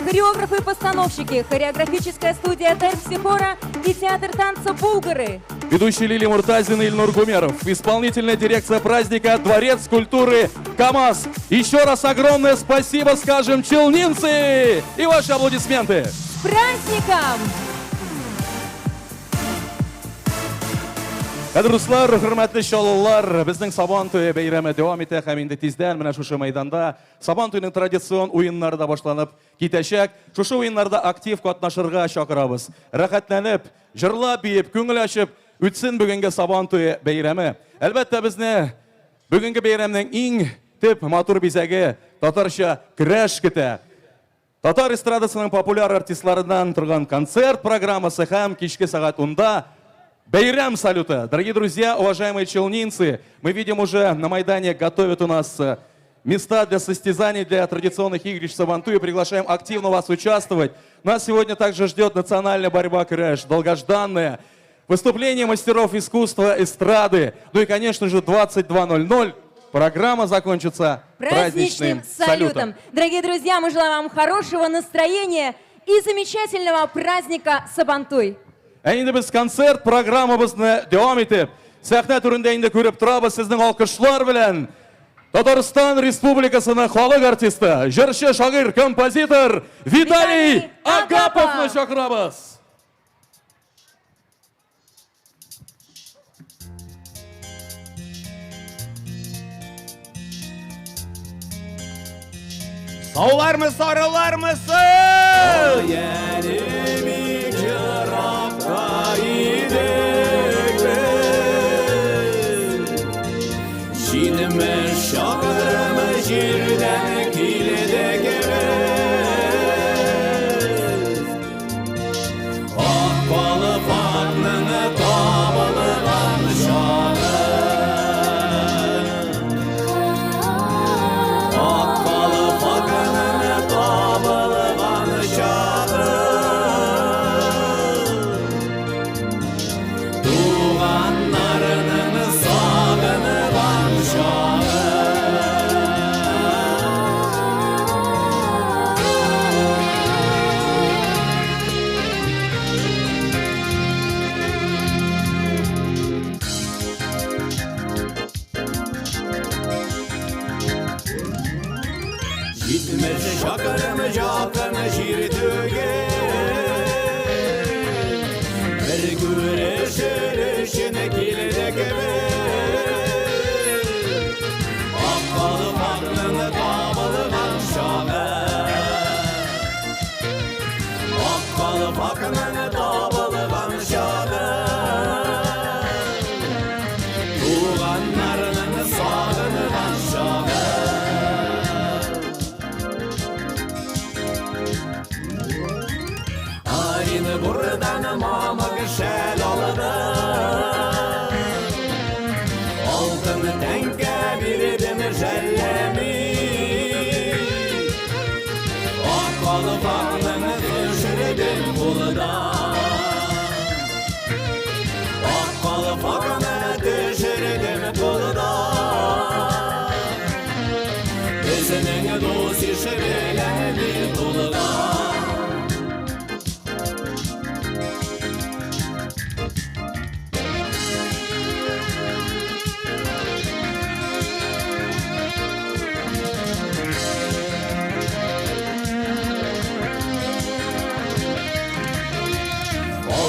Speaker 13: Хореографы-постановщики, хореографическая студия Терпсихора и театр танца «Булгары».
Speaker 10: Ведущий Лилия Муртазина и Ильнур Гумеров. Исполнительная дирекция праздника Дворец культуры КамАЗ. Еще раз огромное спасибо скажем челнинцы! И ваши аплодисменты!
Speaker 13: С праздником!
Speaker 10: Кадрлар, хөрмәтле чаллылар, безнең Сабан туе бәйрәме дәвам итә һәм инде тиздән менә шушы мәйданда Сабан туеның традицион уеннары да башланып китәчәк. Шушы уеннарда актив катнашырга чакырабыз. Рәхәтләнеп, җырлап, биеп, күңел ачып үтсен бүгенге Сабан туе бәйрәме. Әлбәттә безне бүгенге бәйрәмнең иң төп матур бизәге татарча көрәш көтә. Татар эстрадасының популяр артистларыннан торган концерт программасы һәм кичке сәгать 10-да Бейрам салюта! Дорогие друзья, уважаемые челнинцы, мы видим уже на Майдане готовят у нас места для состязаний, для традиционных игрищ Сабантуя. Приглашаем активно вас участвовать. Нас сегодня также ждет национальная борьба «Краш», долгожданная. Выступление мастеров искусства, эстрады. Ну и, конечно же, 22:00 программа закончится праздничным салютом.
Speaker 13: Дорогие друзья, мы желаем вам хорошего настроения и замечательного праздника Сабантуй.
Speaker 10: Әйінді біз концерт программабызны девам етіп, сәхнә түрінде енді көріп тұрабыз сіздің алқышлар білән. Татарстан Республикасының халық артисті, жыршы, шағир, композитор Виталий Агаповны шақырабыз.
Speaker 5: Саулармыз, сарылармыз!
Speaker 12: Yerimi cırapta idekle Şidme şakırımı jirden kilide gevez Akbalı faknını tabılıgan şağı Akbalı faknını tabılıgan şağı Tuğanlarının sağınıgan şağı Gitmesi şakarımı capını jirtüge Bir güreşirişine kilide gibi Akbalı faklını kabılıgan şağı Akbalı faklını kabılıgan şağı Tuğanlarının sağınıgan şağı Aynı buradan mamık şel alıdı Altını tenke birdim jellemi Akbalı faklını düşürdüm kuluda Akbalı faklını düşürdüm kuluda Bizinin dost işi bilen bir kuluda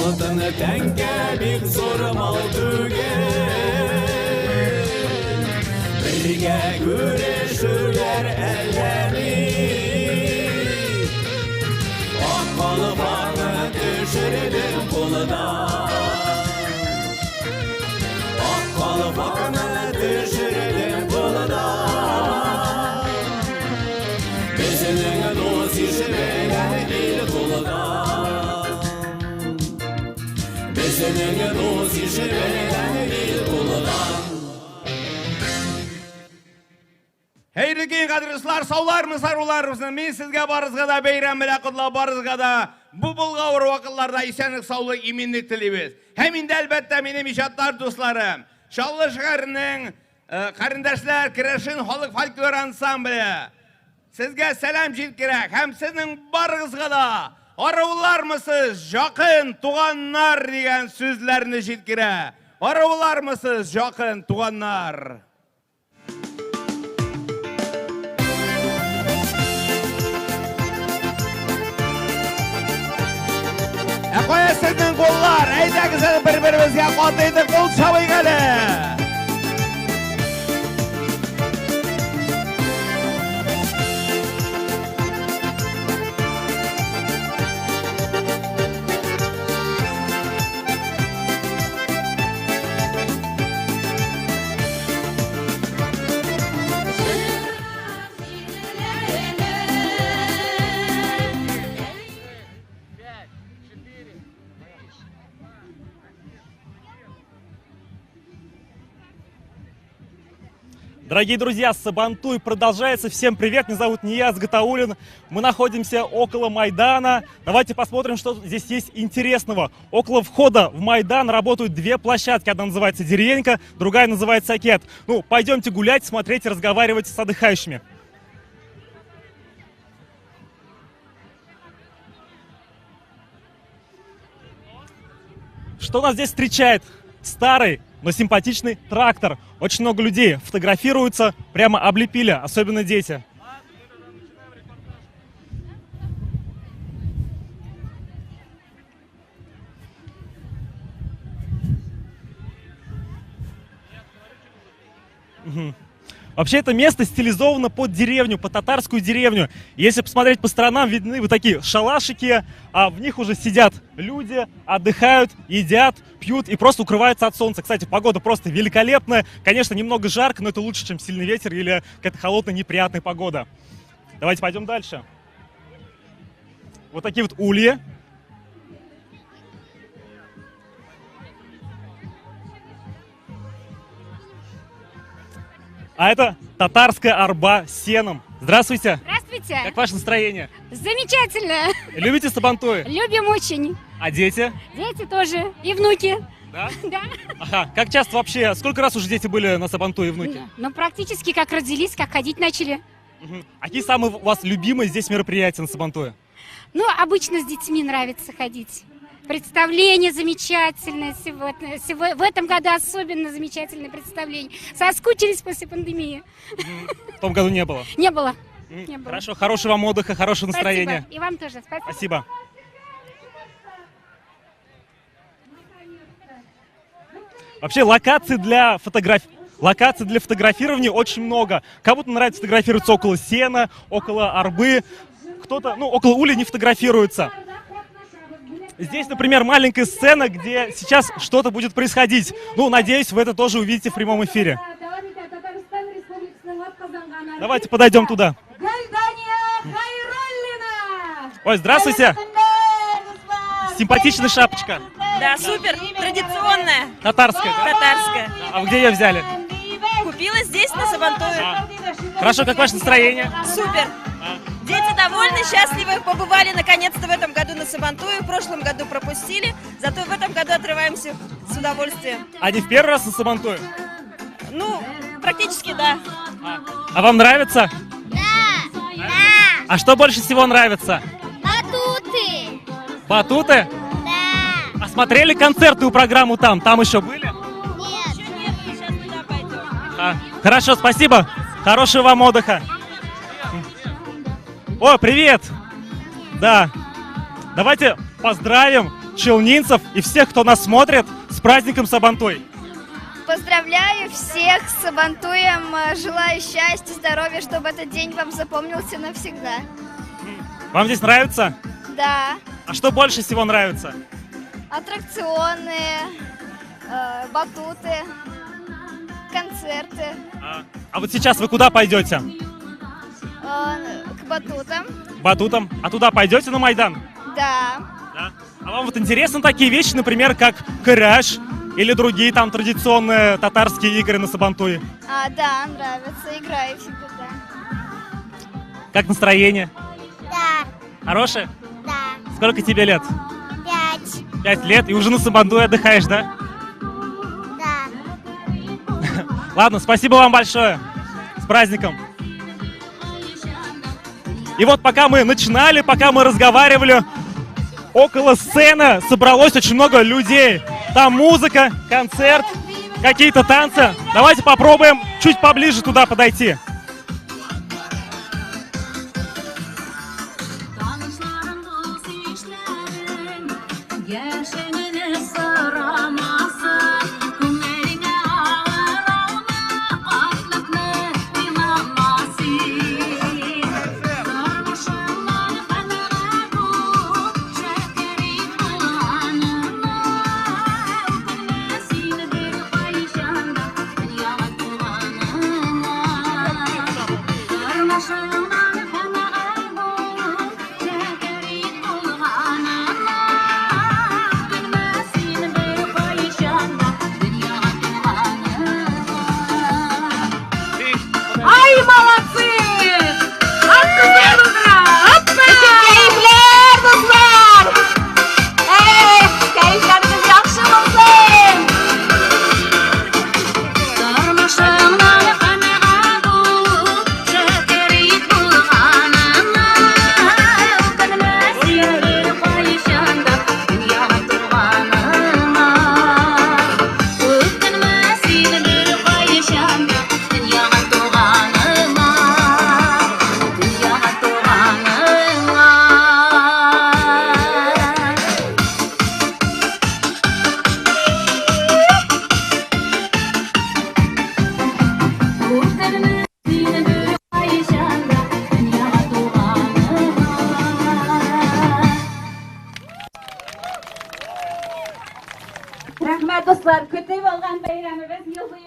Speaker 12: Altını tenke bir zorum aldıge Birge güreşürler elleri Akbalı faklını düşürdüm kuluda Akbalı faklını düşürdüm kuluda Bizinin dost işi bilen il kuluda Bizinin dost işi bilen il kuluda
Speaker 5: Хейрлі кең қадірлісілер, саулармыз, аруларымыз. Мен сізге барызға да, бейрам білі құдла барызға да, бұлға ұры вақылларда исәнік саулы именлік тілейбіз. Хәмінде әлбәтті менің ишаттар достарым. Шаллы шығарының қарындашлар кірішін халық фольклор ансамблі. Сізге сәлем жел керек, һәм сіздің барыңызға да арулармысыз, жақын туғаннар деген сөзлеріні жел керек. Арулармысыз, жақын туғаннар. Қоя сіздің қоллар, әйдәгізі бір-бірімізге қотайды қол шабай кәлі.
Speaker 14: Дорогие друзья, Сабантуй продолжается. Всем привет, меня зовут Нияз Гатауллин. Мы находимся около Майдана. Давайте посмотрим, что здесь есть интересного. Около входа в Майдан работают две площадки. Одна называется «Деревенька», другая называется «Акет». Ну, пойдемте гулять, смотреть и разговаривать с отдыхающими. Что нас здесь встречает? Старый, но симпатичный трактор. Очень много людей фотографируются, прямо облепили, особенно дети. Вообще это место стилизовано под деревню, под татарскую деревню. Если посмотреть по сторонам, видны вот такие шалашики, а в них уже сидят люди, отдыхают, едят, пьют и просто укрываются от солнца. Кстати, погода просто великолепная. Конечно, немного жарко, но это лучше, чем сильный ветер или какая-то холодная, неприятная погода. Давайте пойдем дальше. Вот такие вот ульи. А это татарская арба с сеном. Здравствуйте.
Speaker 15: Здравствуйте.
Speaker 14: Как ваше настроение?
Speaker 15: Замечательно.
Speaker 14: Любите Сабантуй?
Speaker 15: Любим очень.
Speaker 14: А дети?
Speaker 15: Дети тоже. И внуки.
Speaker 14: Да?
Speaker 15: Да.
Speaker 14: Ага. Как часто вообще, сколько раз уже дети были на Сабантуе и внуки?
Speaker 15: Ну, практически как родились, как ходить начали.
Speaker 14: А какие самые у вас любимые здесь мероприятия на Сабантуе?
Speaker 15: Ну, обычно с детьми нравится ходить. Представление замечательное сегодня. В этом году особенно замечательное представление. Соскучились после пандемии.
Speaker 14: В том году не было?
Speaker 15: Не было. Не было.
Speaker 14: Хорошо, хорошего вам отдыха, хорошего настроения.
Speaker 15: Спасибо. И вам тоже. Спасибо.
Speaker 14: Спасибо. Вообще локаций для фотографирования очень много. Кому-то нравится фотографироваться около сена, около арбы. Кто-то, ну, около ули не фотографируется. Здесь, например, маленькая сцена, где сейчас что-то будет происходить. Ну, надеюсь, вы это тоже увидите в прямом эфире. Давайте подойдем туда. Ой, здравствуйте. Симпатичная шапочка.
Speaker 16: Да, супер, традиционная.
Speaker 14: Татарская, да?
Speaker 16: Татарская.
Speaker 14: А вы где ее взяли?
Speaker 16: Купила здесь, на Сабантуе.
Speaker 14: Хорошо, как ваше настроение?
Speaker 16: Супер. Дети довольны, счастливы, побывали наконец-то в этом году на Сабантуе, в прошлом году пропустили, зато в этом году отрываемся с удовольствием.
Speaker 14: А не в первый раз на Сабантуе?
Speaker 16: Ну, практически да.
Speaker 14: А вам нравится?
Speaker 8: Да.
Speaker 14: А что больше всего нравится?
Speaker 8: Батуты.
Speaker 14: Батуты?
Speaker 8: Да.
Speaker 14: А смотрели концертную программу там? Там еще были?
Speaker 8: Нет.
Speaker 16: Еще нет, мы сейчас туда пойдем.
Speaker 14: Хорошо, спасибо. Хорошего вам отдыха. О, привет! Да. Давайте поздравим челнинцев и всех, кто нас смотрит, с праздником Сабантуй.
Speaker 17: Поздравляю всех с Сабантуем, желаю счастья, здоровья, чтобы этот день вам запомнился навсегда.
Speaker 14: Вам здесь нравится?
Speaker 17: Да.
Speaker 14: А что больше всего нравится?
Speaker 17: Аттракционы, батуты, концерты.
Speaker 14: А вот сейчас вы куда пойдете?
Speaker 17: К батутам.
Speaker 14: Батутам? А туда пойдете на Майдан?
Speaker 17: Да.
Speaker 14: Да. А вам вот интересны такие вещи, например, как кыраш, Или другие там традиционные татарские игры на Сабантуе?
Speaker 17: Да, нравится, играю всегда.
Speaker 14: Как настроение?
Speaker 17: Да.
Speaker 14: Хорошее?
Speaker 17: Да.
Speaker 14: Сколько тебе лет?
Speaker 17: 5.
Speaker 14: 5 лет? И уже на Сабантуе отдыхаешь, да?
Speaker 17: Да.
Speaker 14: Ладно, спасибо вам большое. С праздником. И вот пока мы начинали, пока мы разговаривали, около сцены собралось очень много людей. Там музыка, концерт, какие-то танцы. Давайте попробуем чуть поближе туда подойти.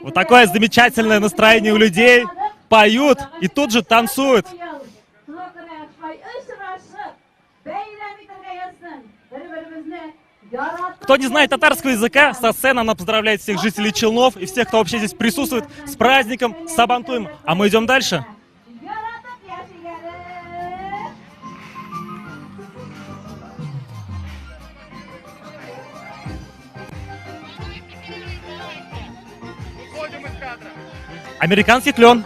Speaker 14: Вот такое замечательное настроение у людей. Поют и тут же танцуют. Кто не знает татарского языка, со сцены она поздравляет всех жителей Челнов и всех, кто вообще здесь присутствует, с праздником, с Сабантуем. А мы идем дальше. Американский клен.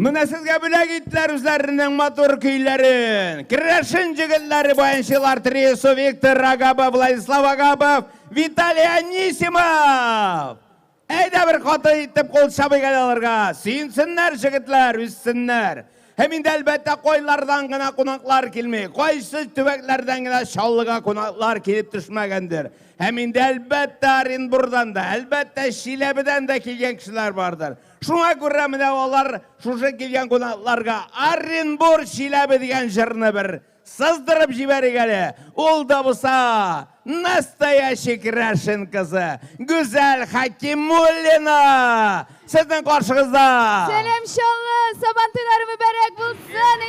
Speaker 5: Мына сезгә бүләк иттеләр үзләренең матур көйләрен. Керәшен җегетләре баянчылар триосы Виктор Агабов, Владислав Агабов, Виталий Анисимов. Әйдә бер каты итеп кул чабый алырга. Сөенсеннәр җегетләр, үссеннәр. Һәм инде әлбәттә кайлардан гына кунаклар килми. Кайсы төбәкләрдән генә чаллыга кунаклар килеп төшмәгәндер. Һәм инде әлбәттә Оренбургдан да, әлбәттә Чиләбедән дә килгән кешеләр бардыр. Шуңа күрә менә алар шушы килгән кунакларга Оренбург Чиләбе дигән җырны бер сыздырып җибәрик әле. Ул да булса настоящий Керәшен кызы, Гүзәл Хакимуллина. Сезнең каршыгызда.
Speaker 18: Сәлам шаллы, Сабантуйлар мүбәрәк булсын.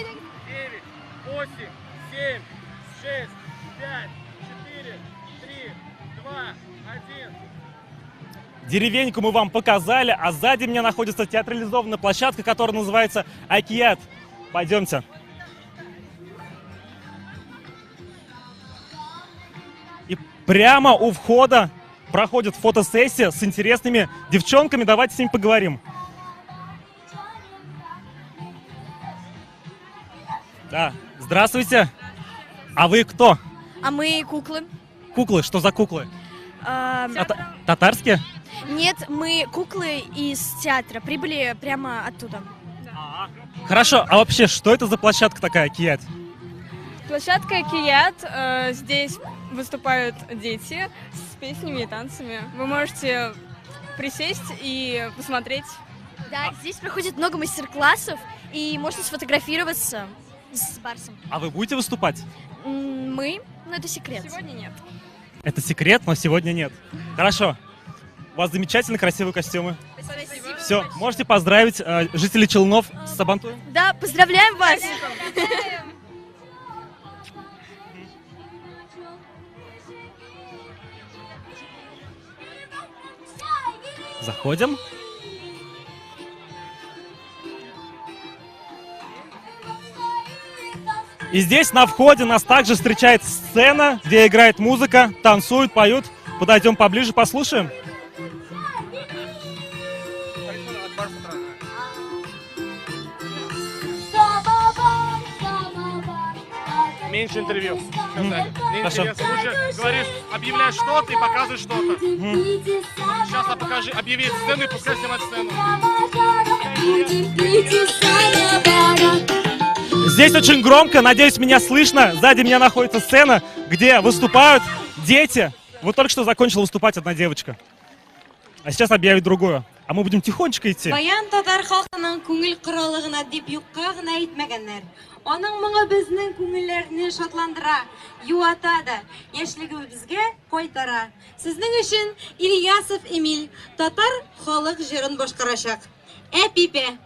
Speaker 19: 9, 8, 7, 6, 5, 4, 3, 2, 1.
Speaker 14: Деревеньку мы вам показали, а сзади меня находится театрализованная площадка, которая называется Акият. Пойдемте. И прямо у входа проходит фотосессия с интересными девчонками. Давайте с ними поговорим. Да, здравствуйте. А вы кто?
Speaker 20: А мы куклы.
Speaker 14: Куклы? Что за куклы? Татарские?
Speaker 20: Нет, мы куклы из театра. Прибыли прямо оттуда.
Speaker 14: Хорошо, а вообще, что это за площадка такая, Кият?
Speaker 20: Площадка Кият. Здесь выступают дети с песнями и танцами. Вы можете присесть и посмотреть.
Speaker 21: Да, здесь проходит много мастер-классов, и можно сфотографироваться с Барсом.
Speaker 14: А вы будете выступать?
Speaker 21: Мы? Но это секрет.
Speaker 20: Сегодня нет.
Speaker 14: Это секрет, но сегодня нет. Хорошо. У вас замечательно красивые костюмы.
Speaker 21: Спасибо.
Speaker 14: Все, можете поздравить жителей Челнов с Сабантуем?
Speaker 21: Да, поздравляем вас!
Speaker 14: Заходим. И здесь на входе нас также встречает сцена, где играет музыка, танцуют, поют. Подойдем поближе, послушаем.
Speaker 19: Меньше интервью. Сказали.
Speaker 14: Хорошо.
Speaker 19: Неинтересно. Лучше говоришь, объявляешь что-то и показываешь что-то. Сейчас покажи, объяви сцену и пускай снимать сцену.
Speaker 14: Здесь очень громко, надеюсь, меня слышно. Сзади меня находится сцена, где выступают дети. Вот только что закончила выступать одна девочка. А сейчас объявит другую. А мы будем тихонечко идти.
Speaker 13: Баян татар халкының күңел кораллыгына дип юкка гына әйтмәгәннәр. Аның моңы безнең күңелләрне шатландыра, юата да, яшьлегебезгә кайтара. Сезнең өчен Ильясов Эмиль татар халык җырын башкарачак. Әпипе.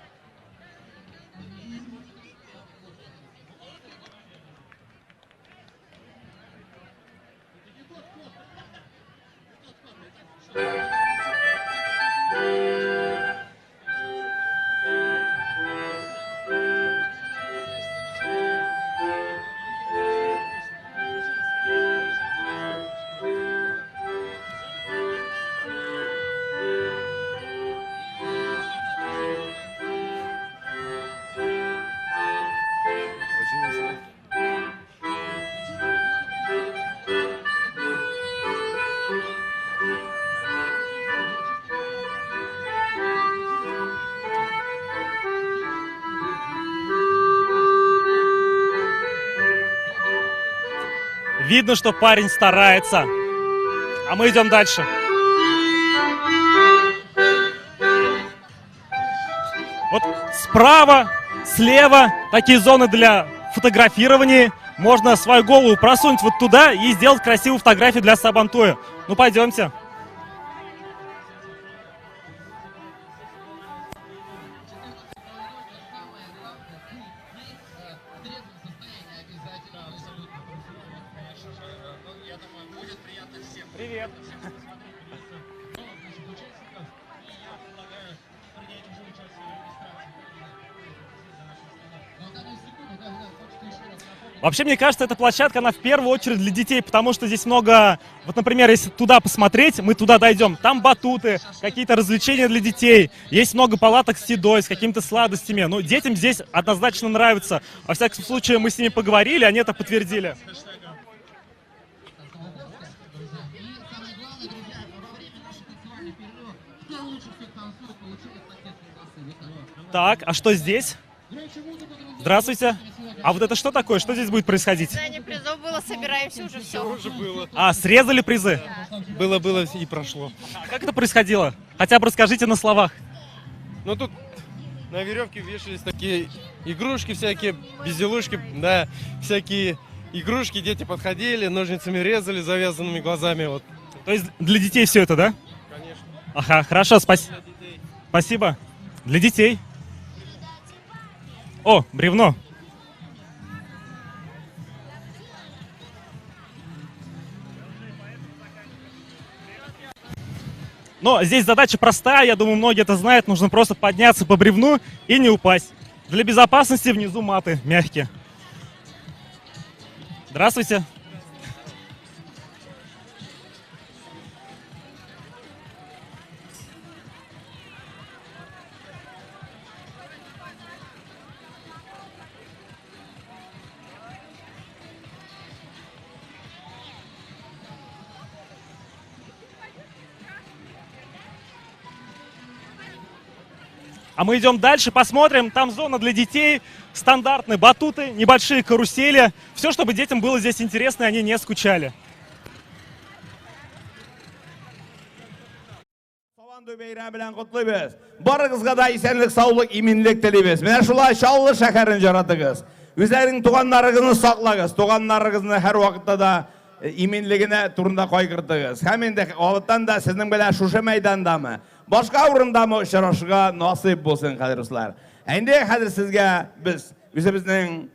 Speaker 14: Видно, что парень старается. А мы идем дальше. Вот справа, слева такие зоны для фотографирования. Можно свою голову просунуть вот туда и сделать красивую фотографию для Сабантуя. Ну, пойдемте. Привет. Вообще, мне кажется, эта площадка, она в первую очередь для детей, потому что здесь много, вот, например, если туда посмотреть, мы туда дойдем, там батуты, какие-то развлечения для детей, есть много палаток с едой, с какими-то сладостями. Ну, детям здесь однозначно нравится. Во всяком случае, мы с ними поговорили, они это подтвердили. Так, а что здесь? Здравствуйте. А вот это что такое? Что здесь будет происходить?
Speaker 22: Раздание призов было, собираемся уже все.
Speaker 19: Уже было.
Speaker 14: А, срезали призы?
Speaker 19: Было и прошло.
Speaker 14: А как это происходило? Хотя бы расскажите на словах.
Speaker 19: Ну тут на веревке вешались такие игрушки всякие, безделушки, да, всякие игрушки, дети подходили, ножницами резали, завязанными глазами, вот.
Speaker 14: То есть для детей все это, да?
Speaker 19: Конечно.
Speaker 14: Ага, хорошо, спасибо. Для детей. О, бревно. Но здесь задача простая, я думаю, многие это знают. Нужно просто подняться по бревну и не упасть. Для безопасности внизу маты мягкие. Здравствуйте. А мы идем дальше, посмотрим. Там зона для детей, стандартные батуты, небольшие карусели. Все, чтобы детям было здесь интересно, и они не скучали.
Speaker 5: Beyram bilen kutlayız. Barınızga da isenlik, sağlık, iminlik dileybiz. Mene şulay şallı şekerin jaradıgız. Üzerinin tuğanlarınızı saklagız. Tuğanlarınızı her vakitte da iminligine turunda koygırdınız. Hemen de oğluttan da sizin böyle şuşa meydanda mı? Başka uğrunda mı şıraşıga nasip olsun kadiruslar. Şimdi kadir sizge biz bizimizin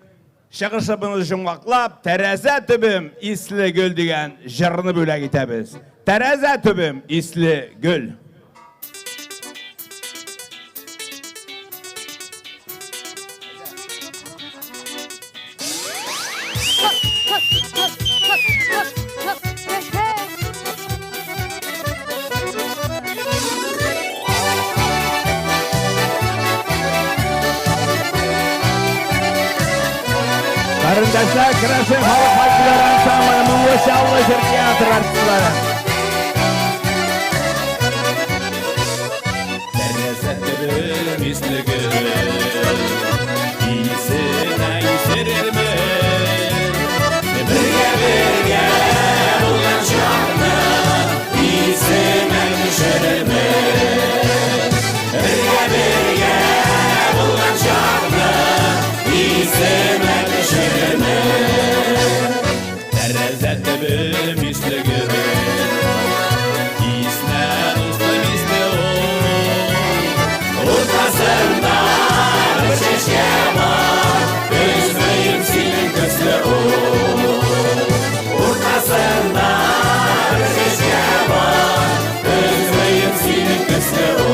Speaker 5: şıkışıbınız için vaklap Tereze tübüm isli gül diyen jırını böyle gitebiz. Tereze tübüm isli gül. Karındaşlar, Kıraşın Halk Halkçılar Ansamblı, Muğla Şallı Tiyatro artistleri. Terese misli gül, iyisine yiserirme. Birge ulan çağını, iyisine düşerirme. Birge ulan çağını, iyisine düşerirme. Tereze tebim misli gül, iyisine uslu misli o. Ortasında bir çeşke var, üzmeyim senin gözlü o. Ortasında bir çeşke var, üzmeyim senin gözlü o.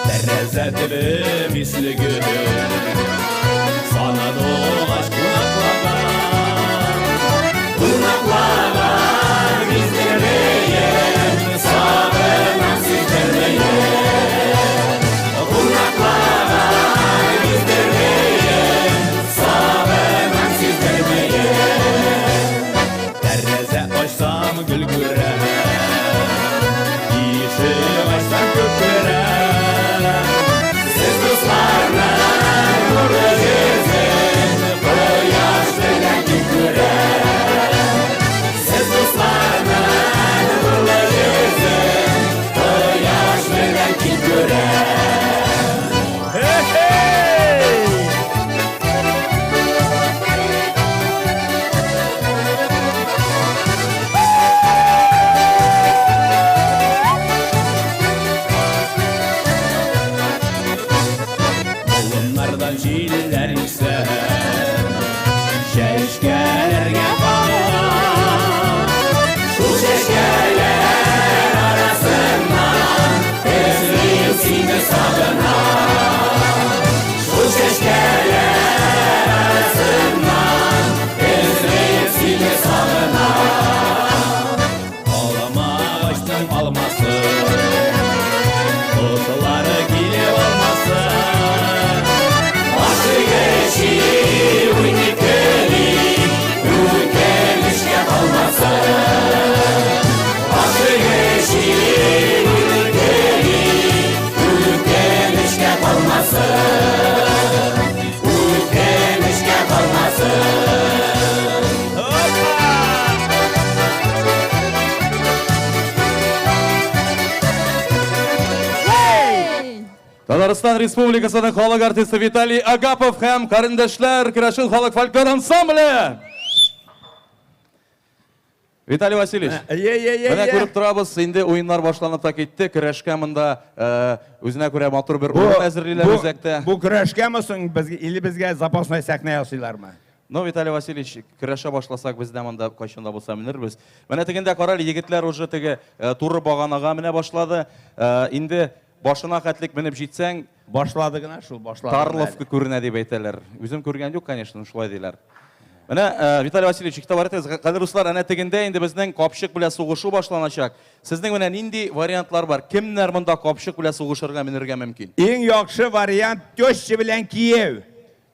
Speaker 5: Tereze misli gül, sana dolaş kulaklara. Kulaklara bizlermeyen, sağlanan sizlermeyen. Kulaklara bizlermeyen, sağlanan sizlermeyen. Tereze açsam gül gürer, işi açsam gül gürer. Çiller ise şeşkelerge bağlar. Şu şeşkeler arasından ezreyim seni sağınar. Şu şeşkeler arasından ezreyim seni sağınar. Ağlamaçtım almasın, kutuları gelip almasın.
Speaker 10: Татарстан Республикасының халық артисті Виталий Агапов һәм қарындашлар Кырашыл халық фольклор ансамблі. Виталий Васильевич, міне көріп тұрабыз, енді ойындар башланып та кетті. Күрәшкә мында өзіне күрә матур бір ойын әзірлейлер өзәкті.
Speaker 5: Бұл күрәшкә мөсің или бізге запасной сәхнә ясыйлар ма?
Speaker 10: Ну, Виталий Васильевич, күрәшә башласак бізде мында кайчанда булса менербез. Менә тегендә карале, егетләр уже теге туры баганага менә башлады. Инде башына хәтлек менеп җитсәң,
Speaker 5: башлады гына шул, башлады.
Speaker 10: Тарловка күренә дип әйтәләр. Үзем күргән юк, конечно, шулай диләр. Менә Виталий Васильевич, kitap айтыңыз, кадерле дуслар, әнә тегендә инде безнең капчык белән сугышу башланачак. Сезнең менә нинди вариантлар бар? Кемнәр монда капчык белән сугышырга менергә мөмкин?
Speaker 5: Иң яхшы вариант теща белән кияү.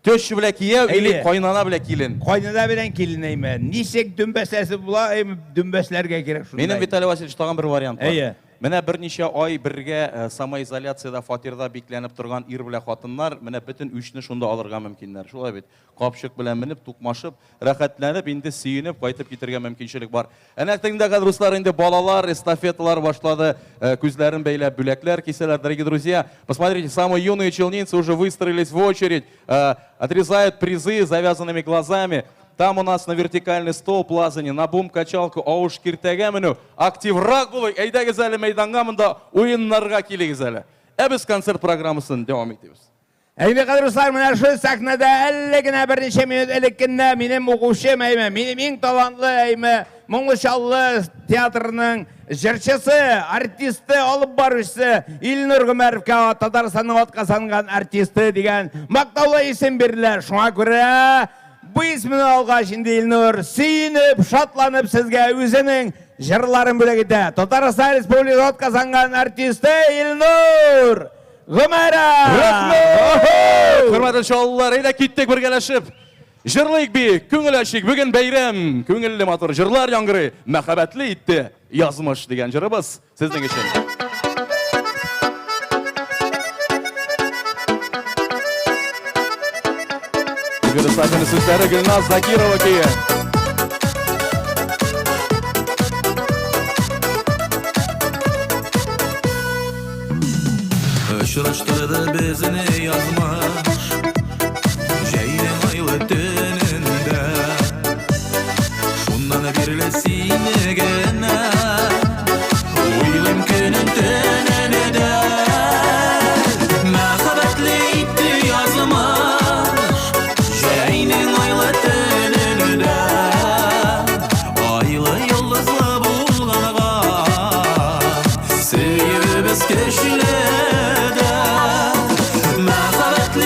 Speaker 10: Теща белән кияү или кайнана белән килен?
Speaker 5: Кайнана белән килен әйме. Ничек дөмбәсләсе була, дөмбәсләргә кирәк шунда.
Speaker 10: Минем Виталий Васильевич тагын бер вариант бар.
Speaker 5: Әйе.
Speaker 10: Менә берничә ай бергә самоизоляциядә фатирда бикләнеп торган ир белән хатыннар менә бөтен үчне шунда алырга мөмкиннәр. Шулай бит. Капчык белән менеп, тукмашып, рәхәтләнеп, инде сөенеп кайтып китергә мөмкинчелек бар. Әнә тегендә дуслар, инде балалар эстафеталар башлады, күзләрен бәйләп бүләкләр киселәр, дорогие друзья. Посмотрите, самые юные челнинцы уже выстроились в очередь, отрезают призы завязанными глазами. Там у нас на вертикальный стол плазание, на бум-качалку, ауыш киртәгә менү. Активрак булыйк, әйдәгез әле мәйданга монда уеннарга килегез әле. Без концерт программасын дәвам итәбез.
Speaker 5: Әйбе кадрлар, менә шул сәхнәдә әллә генә берничә минут элеккәндә минем укучым әйме, минем иң талантлы әйме, Моңлычаллы театрының җырчысы, артисты, алып баручысы Илнур Гомәровка Татарстанның атка санган артисты дигән мактаулы исем бирделәр. Шуңа күрә bu ismini alгач инде Илнур сөенеп, шатланып сезгә үзенең җырларын бүләк итә. Татарстан Республикасы казанган артисты Илнур Гомәров.
Speaker 10: Рәхмәт! Хөрмәтле чаллар, әйдә киттек бергәләшеп. Җырлыйк бик, күңел ачык. Бүген бәйрәм, күңелле матур җырлар яңгырый. Мәхәббәтле итте язмыш дигән җырыбыз сезнең өчен. Гөрсәтен сүзләре Гөлназ Закирова кие.
Speaker 2: Очраштырды безне язмыш Җәйнең айлы төнендә Шуннан бирле сине генә Уйлым көнем төнендә Мәхәббәтле итте язмыш Җәйнең айлы төнендә Айлы йолдызлы булганга Сөебез көчле Мәхәббәтле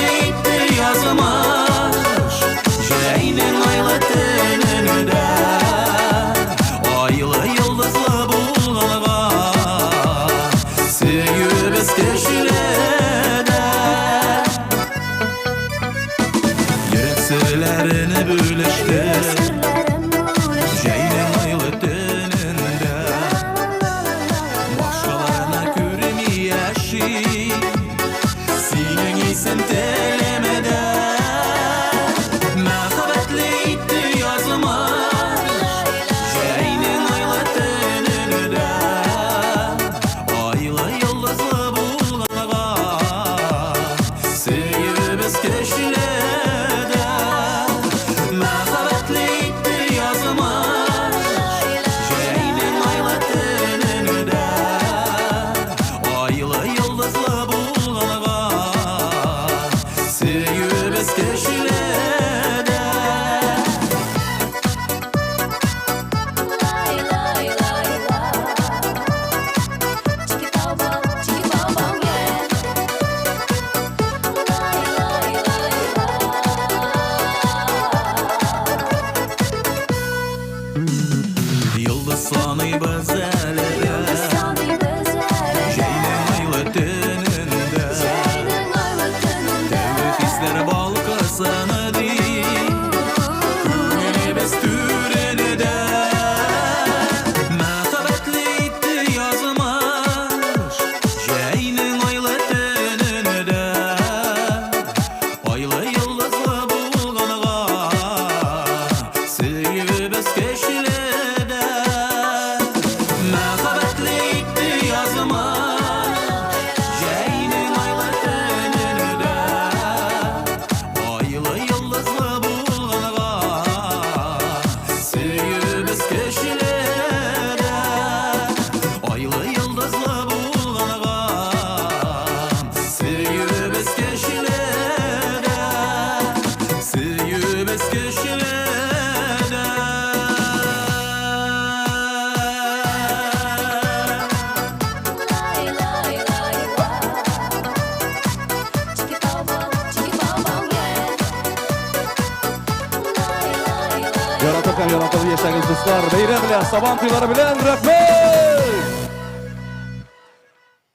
Speaker 10: һәм яратып яшәгез дуслар. Бәйрәм белән, Сабан туйлары белән рәхмәт!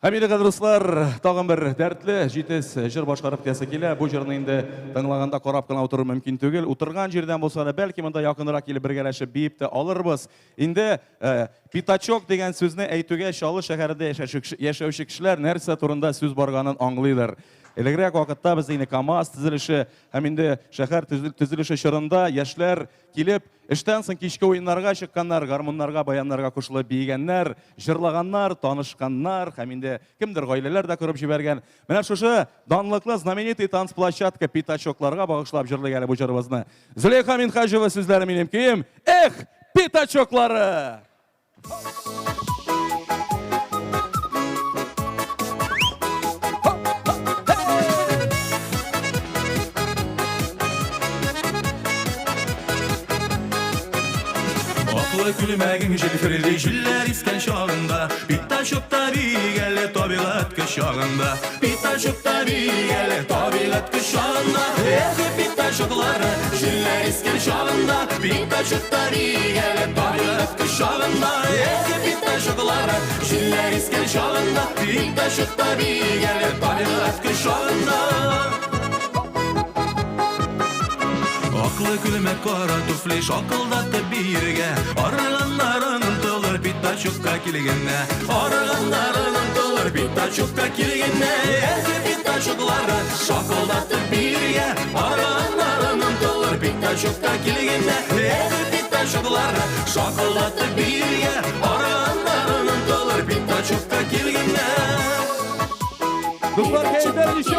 Speaker 10: Хәмиде кадерле дуслар, тагын бер дәртле, җитез җыр башкарып киләсе килә. Бу җырны инде тыңлаганда карап кына утыру мөмкин түгел. Утырган җирдән булса да, бәлки монда якынрак килеп бергәләшеп биеп тә алырбыз. Инде питачок дигән сүзне әйтүгә Чаллы шәһәрендә яшәүче кешеләр нәрсә турында сүз барганын аңлыйлар. Элегрәк вакытта без инде КАМАЗ төзелеше һәм инде шәһәр төзелеше чорында яшьләр килеп, эштән соң кичке уеннарга чыкканнар, гармуннарга, баяннарга кушылып биегәннәр, җырлаганнар, танышканнар, һәм инде кемдер гаиләләр дә күреп җибәргән. Менә шушы данлыклы знаменитый танцплощадка питачокларга багышлап җырлый әле бу җырыбызны. Зөләйха Минхаҗева сүзләре минем көем. Эх, питачоклары!
Speaker 2: Күлмәгің җилферли җилләр искән чагында, питачокта бигәле табигать кочагында, питачокта бигәле табигать кочагында. Эх, питачоклары җилләр искән чагында, питачокта бигәле табигать кочагында. Эх, питачоклары җилләр искән чагында, питачокта бигәле табигать кочагында. Аклы күлмәк кара туфли шакылдатып биргә, арыганнарын тылыр питачокка килгәннә, арыганнарын тылыр питачокка килгәннә. Эх, питачоклары шакылдатып биргә, арыганнарын тылыр питачокка килгәннә. Эх, питачоклары шакылдатып биргә, арыганнарын тылыр питачокка килгәннә.
Speaker 10: Дуслар, кәйфләр ничек?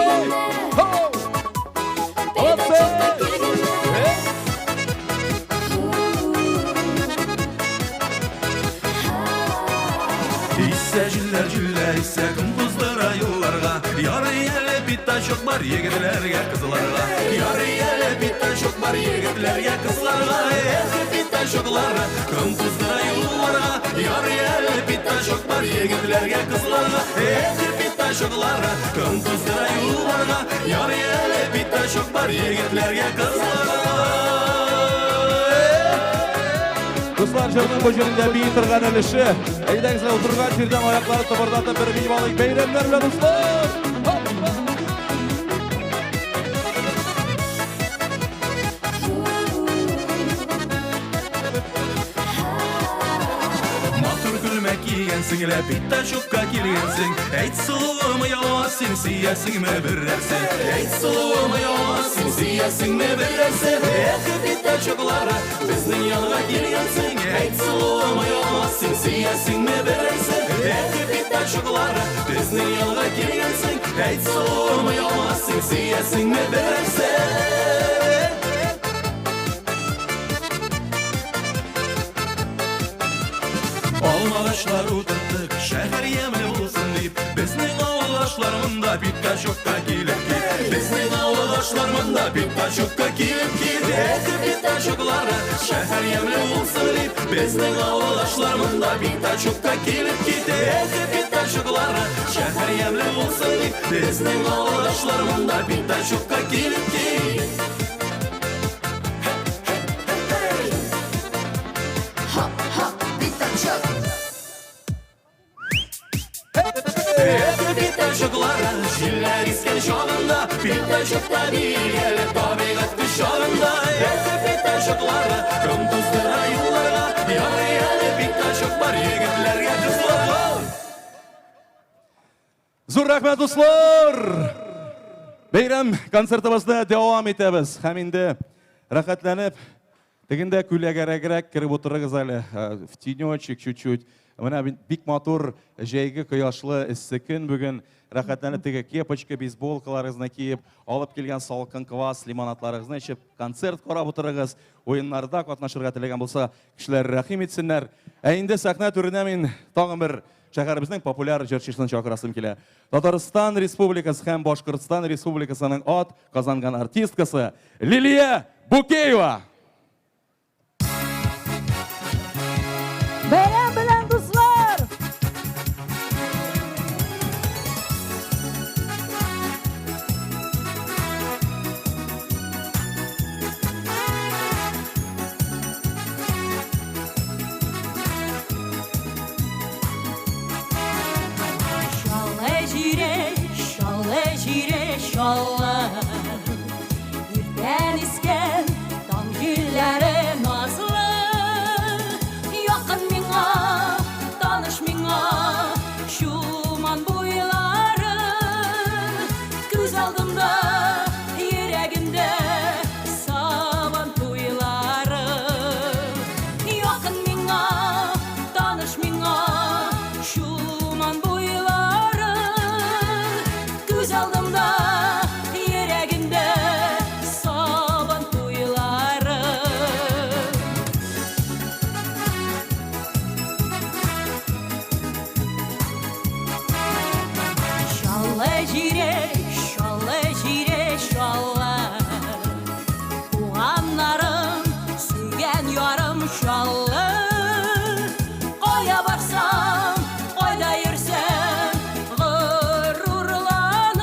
Speaker 2: Җилләр җилләр исә көндезләр юлларга, ярый әле питачок бар егетләргә кызларга, ярый әле питачок бар егетләргә кызларга. Эх, питачоклары көндезләр юлларга, ярый әле питачок бар егетләргә кызларга. Эх, питачоклары көндезләр юлларга, ярый әле питачок бар егетләргә кызларга.
Speaker 10: Дуслар, җырның бу җирендә бии торган өлеше. Әйдәгез, утырган җирдән аяклары тыпырдатып бер биеп алыйк. Бәйрәмнәр белән, дуслар!
Speaker 2: Матур күлмәк кигәнсең, питачокка килгәнсең. Әйт сылуым яла, син сөясеңме берәрсе? Әйт сылуым яла, син сөясеңме берәрсе? Эх, питачоклары безнең янга килгәнсең. Әйт сылуым яла, син сөясеңме берәрсе? Эх, питачоклары безнең янга килгәнсең. Әйт сылуым яла, син сөясеңме берәрсе? Алмагачлар утыртып, шәһәр ямьле булсын дип, безнең авылдашлар монда питачокка килеп кит. Безнең авылдашлар монда питачокка килеп кит. Эх, питачоклары шәһәр ямьле булсын дип, безнең авылдашлар монда питачокка килеп кит. Эх, питачоклары шәһәр ямьле булсын дип, безнең авылдашлар монда питачокка килеп кит. Питачоклары җилләр искән чагында, питачокта бигәле табигать кочагында. Эх, питачоклары көндезләр юлларга, ярый әле питачок бар егетләргә кызларга.
Speaker 10: Зур рәхмәт, дуслар! Бәйрәм концертыбызны дәвам итәбез. Һәм инде рәхәтләнеп, тегендә күләгәрәгрәк киреп утырыгыз әле. В тенечек чуть-чуть. Менә бик матур җәйге кояшлы эссе көн бүген. Рәхәтләнеп теге кепочка, бейсболкаларыгызны киеп, алып килгән салкын квас, лимонатларыгызны эчеп, концерт карап утырыгыз. Уеннарда катнашырга теләгән булса, кешеләр рәхим итсеннәр. Ә инде сәхнә түренә мин тагын бер шәһәребезнең популяр җырчысын чакырасым килә. Татарстан Республикасы һәм Башкортстан Республикасының ат казанган артисткасы Лилия Букеева.
Speaker 13: Бәйрәм белән, дуслар!
Speaker 3: şallı Oya barsam, oyda yürüsem Gururlanam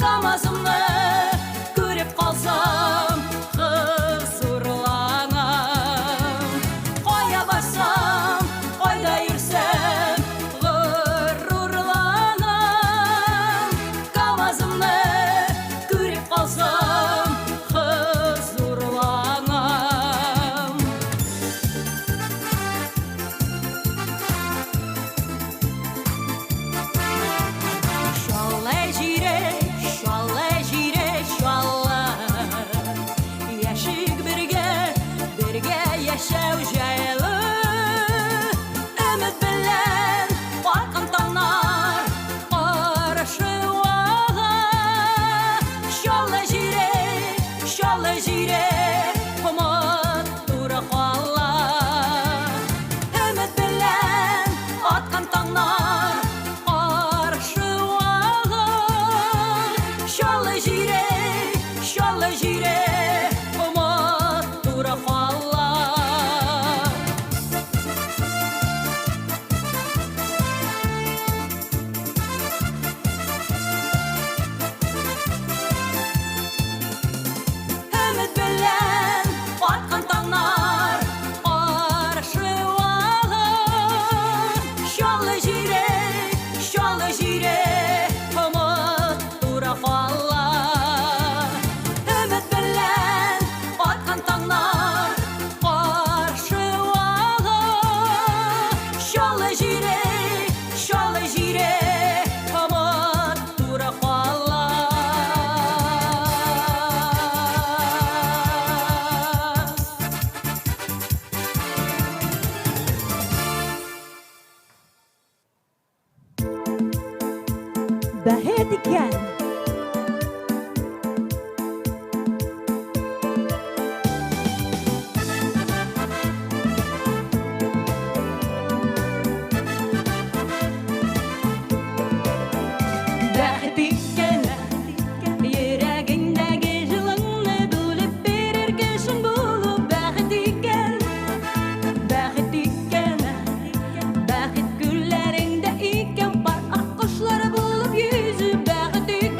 Speaker 3: Kamazımı görüp kalsam Hızurlanam Oya barsam, oyda yürüsem Gururlanam Kamazımı görüp kalsam Hızurlanam Şalla jire, şalla Yaşık birge yaşav jaylı Ümit bilen Orkan tağlar Qarışıvağa Şalla jire Umut dura qalla Ümit bilen Orkan tağlar Qarışıvağa Şalla jire Umut dura qalla Ümit bilen Orkan tağlar Qarışıvağa Şalla jire Umut dura qalla Ümit bilen Orkan tağlar Qarışıvağa Şalla jire Umut dura qalla
Speaker 13: Бәхет икән.
Speaker 3: Бәхет икән, йөрәгеңдәге җылыңны бүлеп бирер кешең булу. Бәхет икән, бәхет күлләреңдә икән пар ак кошлары булып йөзү. Бәхет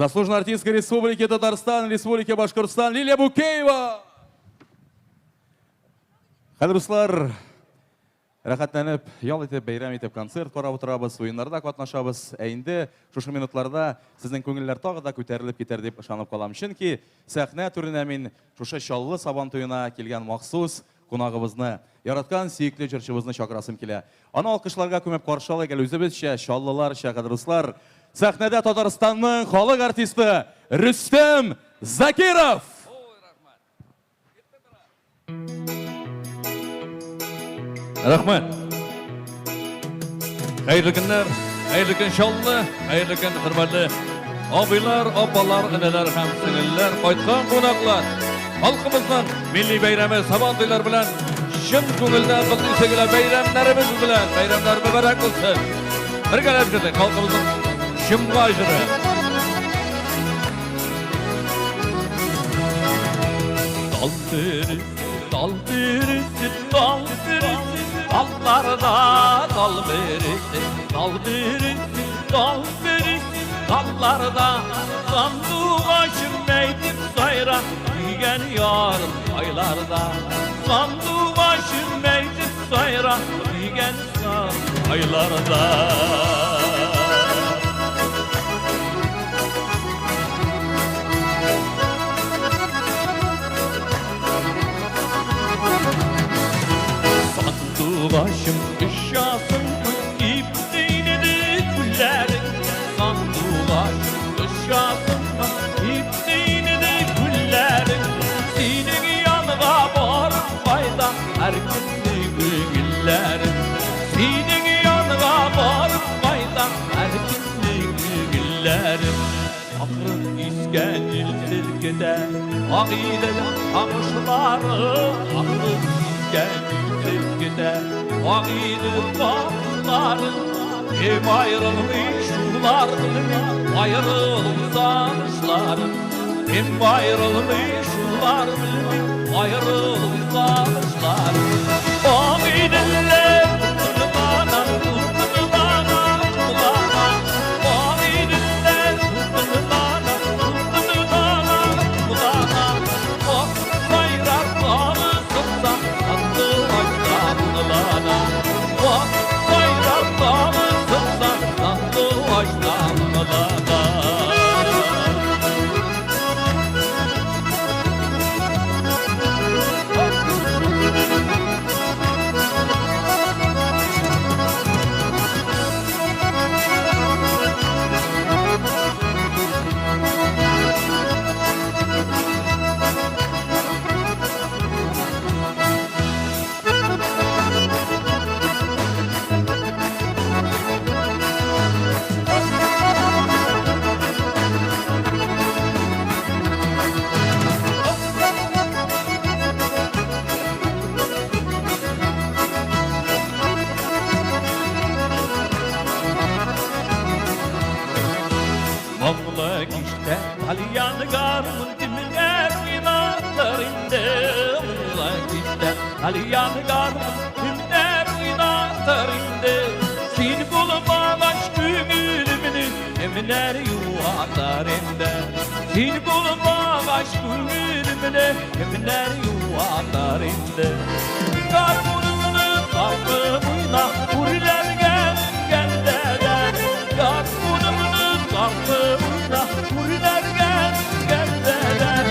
Speaker 10: Заслуженная артистка Республики Татарстан, Республики Башкортостан Лилия Букеева. Хәдруслар, рәхәтләнеп, ял итеп, бәйрәм итеп, концерт карап утырабыз, уеннарда катнашабыз. Ә инде шушы минутларда сезнең күңелләр тагы да күтәрелеп китәр дип ышанып калам. Чөнки сәхнә түренә мин шушы чаллы Сабан туена килгән махсус кунагыбызны, яраткан сөекле җырчыбызны чакырасым килә. Аны алкышларга күмеп каршылык гел үзебезчә, чаллыларча, хәдруслар. Сәхнәдә Татарстанның халык артисты Рөстәм Закиров.
Speaker 6: Рәхмәт. Хәерле көннәр, хәерле көн чаллы, хәерле көн хөрмәтле абыйлар, апалар, энәләр һәм сеңелләр, кайткан кунаклар. Халкыбызның милли бәйрәме Сабан туйлар белән чын күңелдән котлый сәгелә бәйрәмнәребез белән бәйрәмнәр мөбарәк булсын. Бергәләп җырлыйк халкыбызның чымга җыры. Dal birisi, dallarda dal birisi, dallarda sandık açıp meydip sayra büyüyen yarım aylarda. Sandık açıp meydip sayra büyüyen aylarda. Başım ışasın ipteynidir küllerin. Sandığı başım ışasın ipteynidir küllerin. Senin yanına var fayda her günlü güllerin. Senin yanına var fayda her günlü güllerin. Akıl iskenil silkide akidede akışlarım. Akıl iskenil silkide akidede bakışlarım. Hem ayrılmış şularım, ayrılmış sanışlarım. Hem ayrılmış şularım, ayrılmış sanışlarım. Akideler kutulana, kutulana, kutulana. Akideler kutulana, kutulana, kutulana. O sayrar bağlı sıksa, tatlı açlanılana. O sayrar bağlı sıksa, tatlı açlanılana. Mağla işte Talyanı garmın dimler inatlarında. Mağla işte Talyanı garmın dimler inatlarında. Seni bulup ağaç gülümünü eminer yuvalarında. Seni bulup ağaç gülümünü eminer yuvalarında. Garmını kalbimine vurlar geldiler. Garmını kalbimine vurlar geldiler.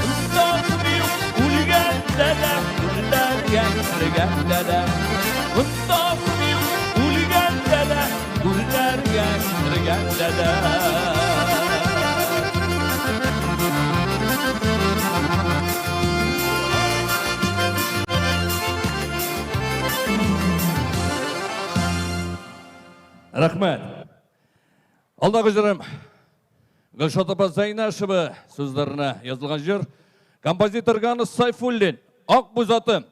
Speaker 6: Ustazmıyım ul geldiler. Vurlar geldiler. Ustazmıyım ul geldiler. Vurlar geldiler. Рахмет. Алдағы жырым Гүлшат апа Зайнашева сөздеріне yazılған жыр. Композитор Ганыс Сайфуллин, Ақ бұз атым.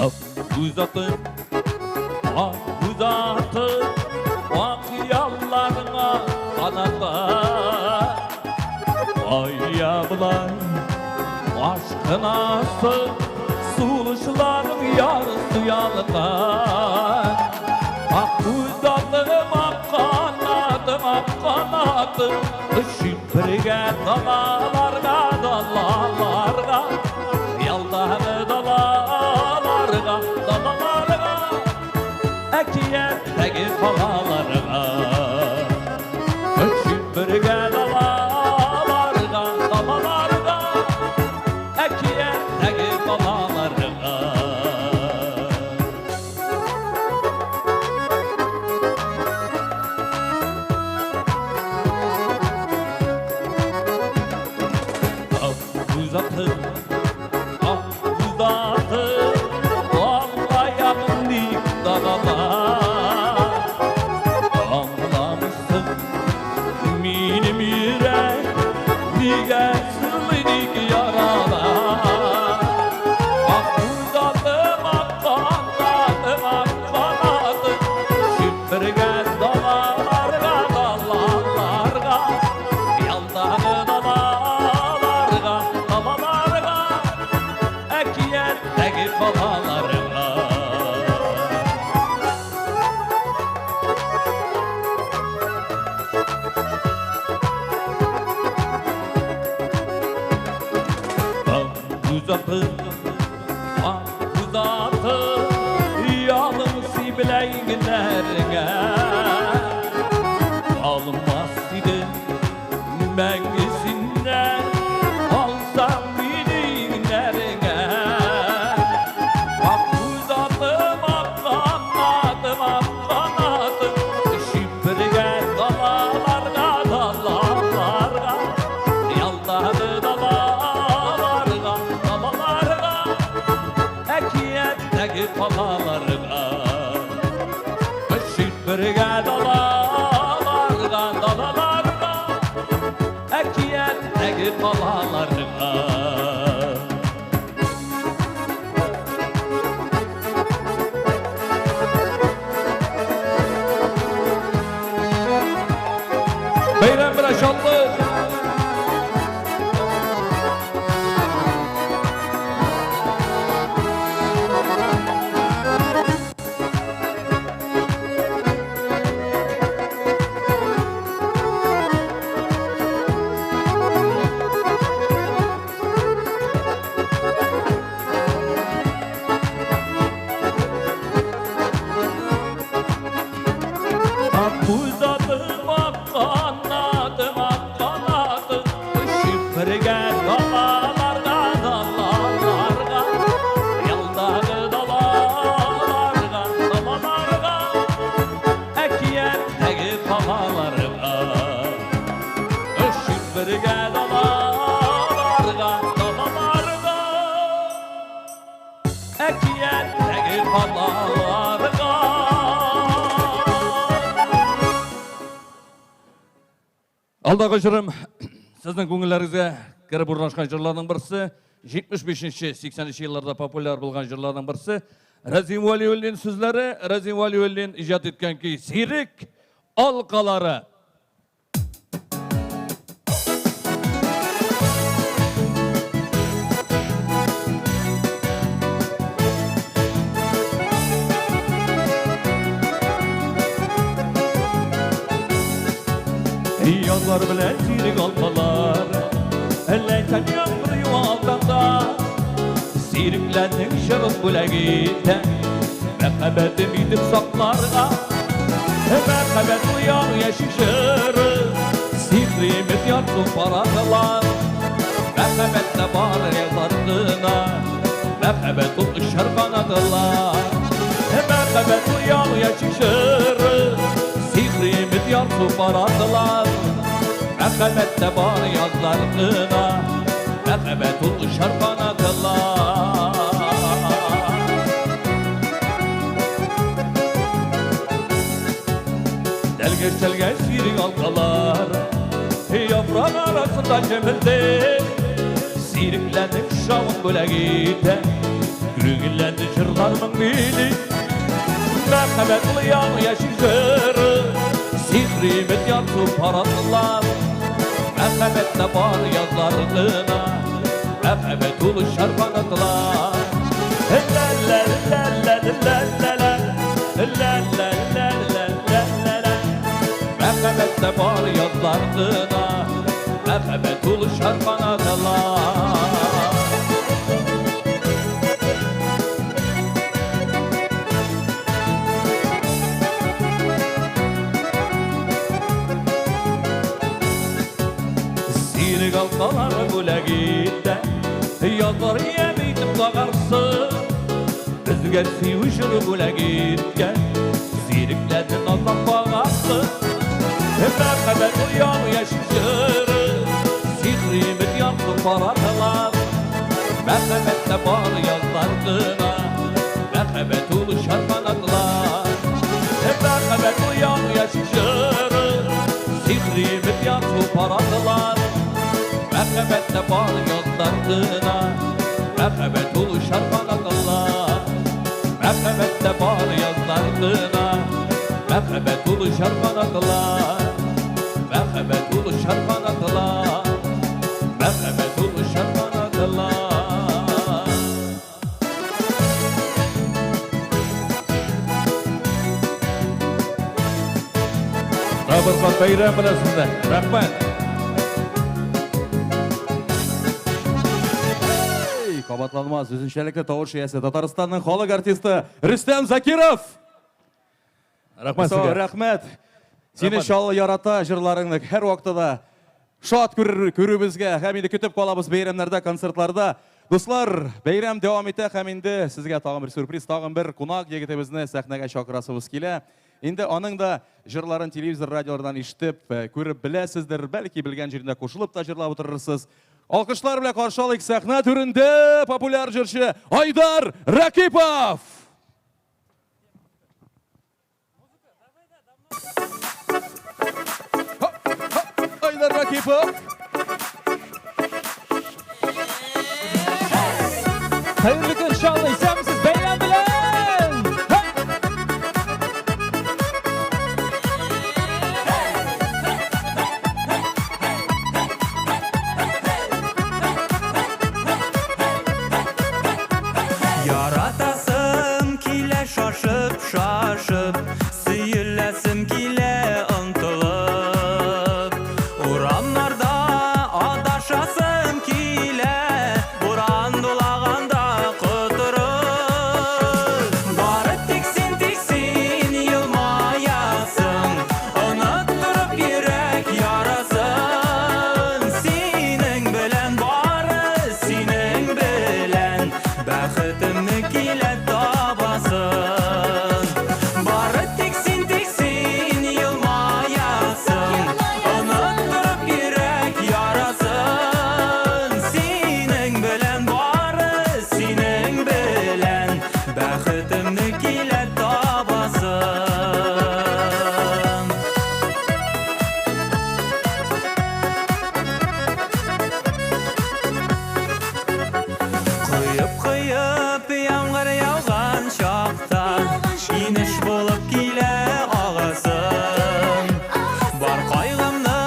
Speaker 6: Ақ бұз атым, ақ бұз атым, ақ bulay Aşkın ası Suluşların yarısı yalgan Ak güzelliğim ak kanadım Şüpürge dalalarga Yaldanı dalalarga Ekiyetteki palalarga Şüpürge dalalarga Ekiyetteki palalarga Uzatı, uzatı Allah yakınlık dağlar Anlamışsın benim yürek Niye sığlık yaralar Uzatım kanadım Şüpürge dağlarga Yaldanı dağlarga Ekiyetteki balalarga Uzatı Yalın sibleğinlerine Almaz idi Mengisinden Alsam bilinlerine Uzatım kanadım Şüpürge dalalarga Yaldanı dalalarga Ekiyetteki palalarga Şüpürge dalalarga Ekiyetteki palalarga Beyran Bıraşanlı Uzatım kanadım Şüpürge dalalarga Yaldanı dalalarga Ekiyetteki palalarga Şüpürge dalalarga Ekiyetteki palalarga Alдағы жырым, сіздің көңіллеріңізге кіріп орнашқан жырлардың бірісі, 75-80 жылдарда популяр болған жырлардың бірісі, Разим Валиуллин сөздері, Разим Валиуллин ижад еткен кей сирек алқалары. Yazlar bilen sirik almalar Elleyten yağmur yuvaldan Siriklendik şarıl bülagide Mekhabetim idip saklarga Mekhabet uyan yaşışırı Sihrimiz yansın parakalar Mekhabette var yazardına Mekhabet ulaşır kanadılar Mekhabet uyan yaşışırı Sihrimiz yansın parakalar Mekhabette var yazlarına Mekhabet ulaşır kanadılar Delgeç sirik halkalar Yaprak arasında cemildi Siriklendik şavun böleğinde Gülgünlendi çırlarımın bili Mekhabet uyan yaşışırı Sihrimiz yansın paradılar Merhamette var yazlarına Merhamet ulu şarpanatlar La la la la la la la La la la la la la la Merhamette var yazlarına Merhamet ulu şarpanatlar Kalkalar gülegitte Yazlar yemeydip dağarsın Rüzgar sivuşur gülegitke Zirikledin azap bağarsın Merhamet uyan yaşışır Sihrimiz yansın paratılar Merhamette var yazlardına Merhamet ulu şarpanatlar Merhamet uyan yaşışır Sihrimiz yansın paratılar Merhamette var yazlarına Merhamet ulu şarpanatlar Merhamette var yazlarına Merhamet ulu şarpanatlar Merhamet ulu şarpanatlar Merhamet ulu şarpanatlar Rabırma bayram bilasizlar rahmat
Speaker 10: Qobotlanmaz o'zinchalik tovush egasi Tataristonning xalq artisti Rustam Zakirov.
Speaker 6: Rahmat sizga.
Speaker 10: Rahmat. Seni inshaalloh yarata jurlaringni har vaqtida shod ko'ribizga, ham endi kutib qolamiz bayramlarda, konsertlarda. Do'stlar, bayram davom etadi, ham endi sizga tag'in bir surpriz, tag'in bir qo'noq yigitimizni sahnaga chaqirasimiz kelar. Endi oning da jurlarini televizor, radiolardan eshitib, ko'rib bilasizdir, balki bilgan yerda qo'shilib tajribelab o'tirursiz. Alkışlar bilan qarshi olaylik sahna turida populyar jurchi Haydar Rakipov. Haydar Rakipov.
Speaker 4: Hayırlı gün inşallah istemsiz bayram bilen.
Speaker 12: Yaratasım kile şaşıp şaşıp Sıyırlasım kile ıntılıp Uranlarda adaşasım kile Uran dolağanda kuturup Barı tiksin tiksin yılmayasın Unutturup yürek yarasın Senin bilen barı senin bilen Bəxtimni kile tabasın Barı tiksin tiksin yılmayasın Unutturup yürek yarasın Senin bilen barı senin bilen Bəxtimni kile tabasın Kıyıp yağmur yağan şaqta İniş bulup kile ağasın Bar qaygımны,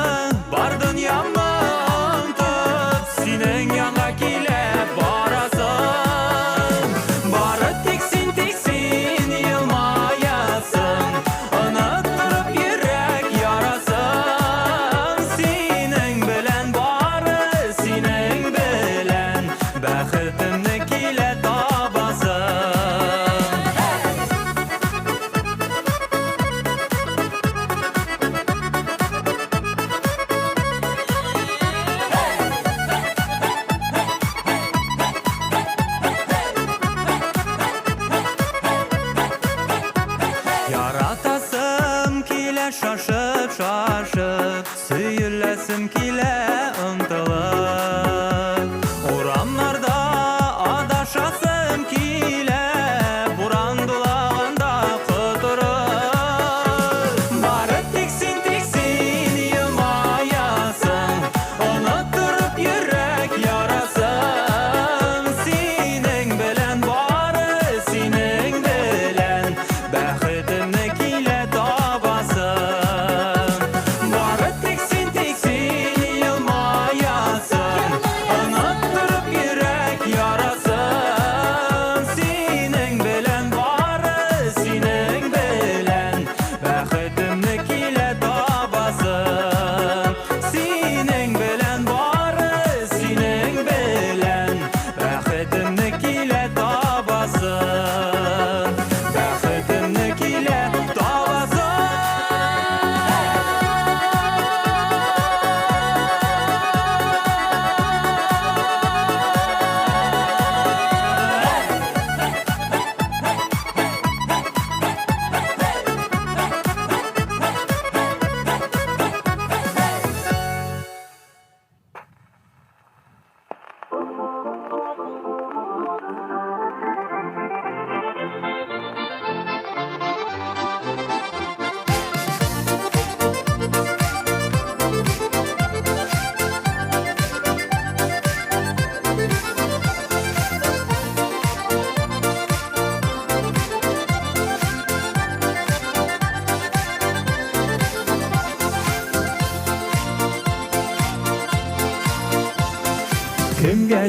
Speaker 12: bar dünyamı unutup Senin yanına kile barasın Barı tiksin tiksin yılmayasın Unutturup yürek yarasın Senin bilen barı senin bilen Bəxtimni kile tabasın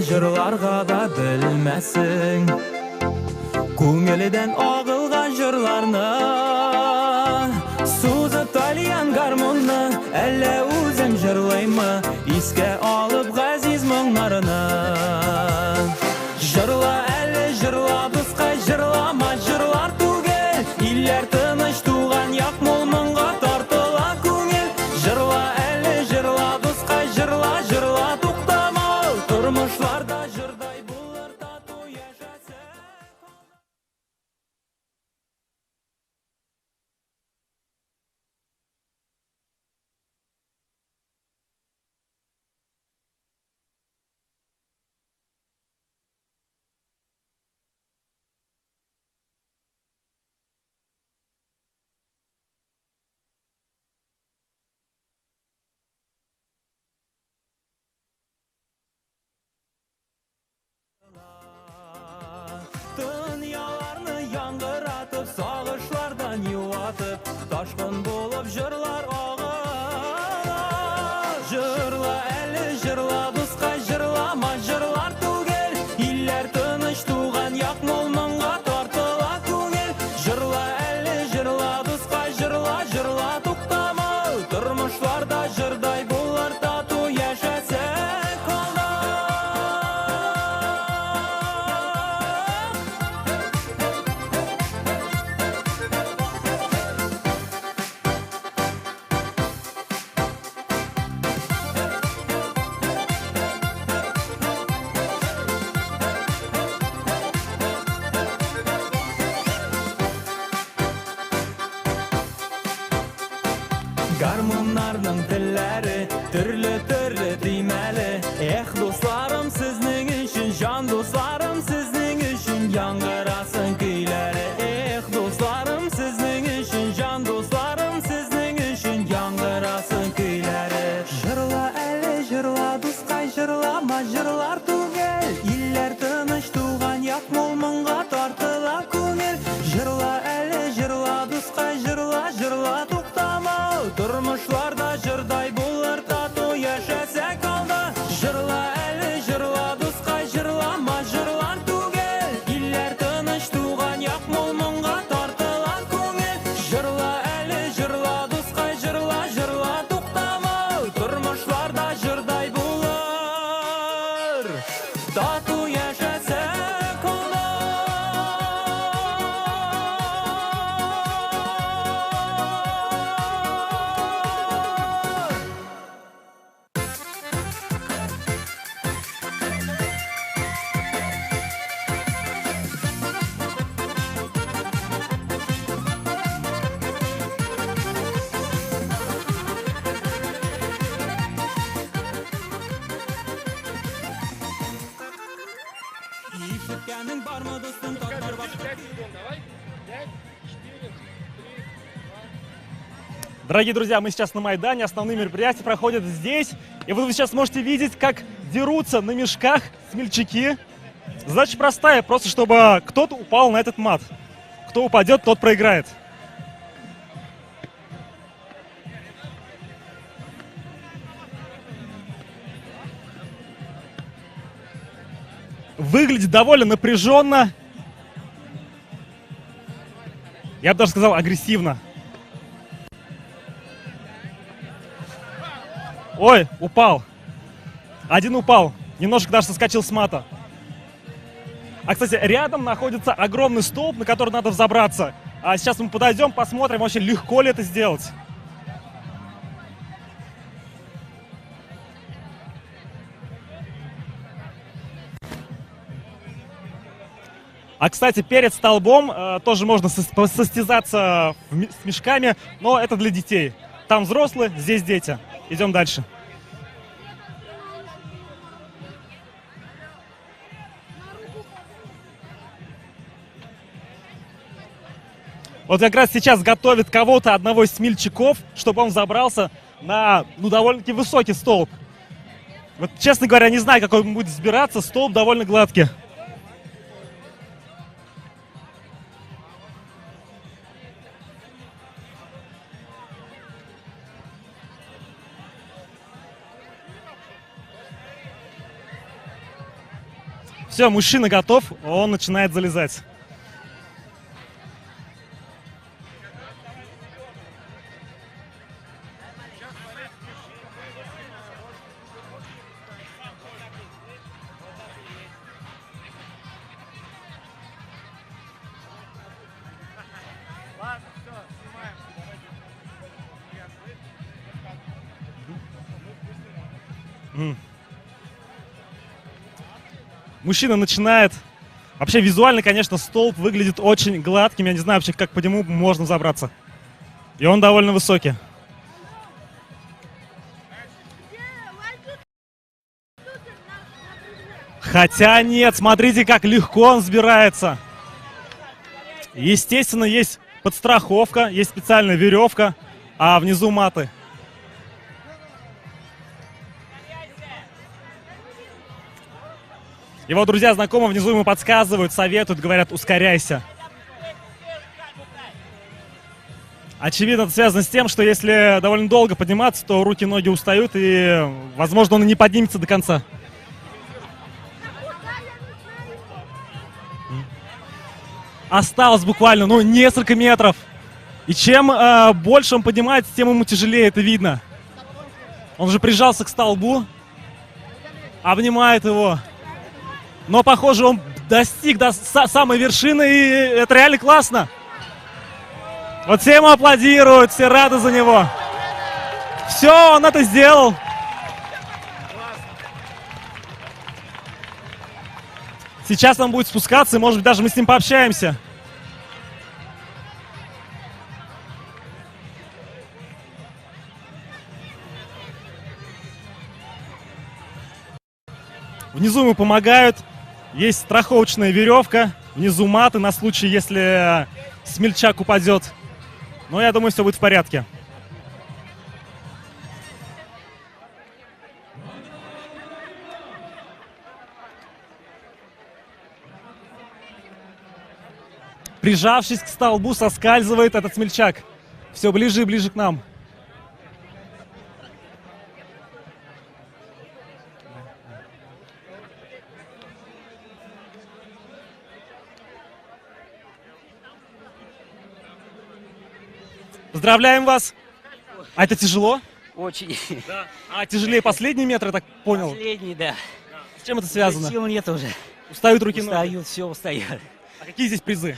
Speaker 7: jırlarga da bilmesin. Көңелден ағылған жырларны Сузып талиян гармонны Әлі өзім жырлаймы Иске алып ғазиз мұңларыны Жырла әлі жырла дұсқай жырлама жырлар түгел Иллер тыныш туған яқ мол мұңға тартыла көңел Жырла әлі жырла дұсқай жырла жырла тоқтамау Тұрмышларда жырдай болыр тату яшасы Dünyalarını yangıratıp sağışlardan yuvatıp Taşkın bulup jırlar ağına Jırla eli jırla dusqay jırlama jırlar tugel İller tыныш tuğan yak molmınğa tartıla көңел Jırla eli jırla dusqay jırla jırla tuqtama Turmuşlarda jırday bulur tatu yaşasak kolda Гармонларның тілләре түрлі тимәлі Эх, достарым, сезнең үшін жан достарым, сезнең үшін яңғырасын көйләре Эх, достарым, сезнең үшін жан достарым, сезнең үшін яңғырасын көйләре Жырла әлі жырла дұсқай жырлама жырлар түгел Иллер тыныш туған яқ мол мұңға тартыла көңел Жырла әлі жырла дұсқай жырла жырла тоқтамау Тұрмышларда жырдай болыр тату яшаса қалда Жырла әлі жырла дұсқай жырлама жырлар түгел Иллер тыныш туған яқ мол мұңға тартыла көңел Жырла әлі жырла дұсқай жырла жырла тоқтамау Тұрмышларда жырдай болыр тату яшаса қалда Ишеткәнең бармы достым татар бақыт
Speaker 14: Дорогие друзья, мы сейчас на Майдане, основные мероприятия проходят здесь. И вот вы сейчас можете видеть, как дерутся на мешках смельчаки. Задача простая, просто чтобы кто-то упал на этот мат. Кто упадет, тот проиграет. Выглядит довольно напряженно. Я бы даже сказал агрессивно. Ой, упал. Один упал. Немножко даже соскочил с мата. А, кстати, рядом находится огромный столб, на который надо взобраться. А сейчас мы подойдем, посмотрим, вообще легко ли это сделать. А, кстати, перед столбом тоже можно состязаться с мешками, но это для детей. Там взрослые, здесь дети. Идем дальше. Вот как раз сейчас готовят кого-то, одного из смельчаков, чтобы он забрался на, довольно-таки высокий столб. Вот, честно говоря, не знаю, как он будет взбираться, столб довольно гладкий. Все, мужчина готов, он начинает залезать. Мужчина начинает. Вообще визуально, конечно, столб выглядит очень гладким. Я не знаю вообще, как по нему можно забраться. И он довольно высокий. Хотя нет, смотрите, как легко он взбирается. Естественно, есть подстраховка, есть специальная веревка, а внизу маты. Его друзья, знакомые внизу ему подсказывают, советуют, говорят, ускоряйся. Очевидно, это связано с тем, что если довольно долго подниматься, то руки и ноги устают, и, возможно, он и не поднимется до конца. Осталось буквально, несколько метров. И чем больше он поднимается, тем ему тяжелее, это видно. Он уже прижался к столбу, обнимает его. Но, похоже, он достиг до самой вершины, и это реально классно. Вот все ему аплодируют, все рады за него. Все, он это сделал. Сейчас он будет спускаться, и, может быть, даже мы с ним пообщаемся. Внизу ему помогают. Есть страховочная веревка. Внизу маты на случай, если смельчак упадет. Но я думаю, все будет в порядке. Прижавшись к столбу, соскальзывает этот смельчак. Все ближе и ближе к нам. Поздравляем вас! А это тяжело?
Speaker 9: Очень.
Speaker 14: Да. А тяжелее последний метр, я так понял?
Speaker 9: Последний, да.
Speaker 14: С чем это связано?
Speaker 9: Сил нет уже.
Speaker 14: Устают руки, ноги?
Speaker 9: Устают, все устают.
Speaker 14: А какие здесь призы?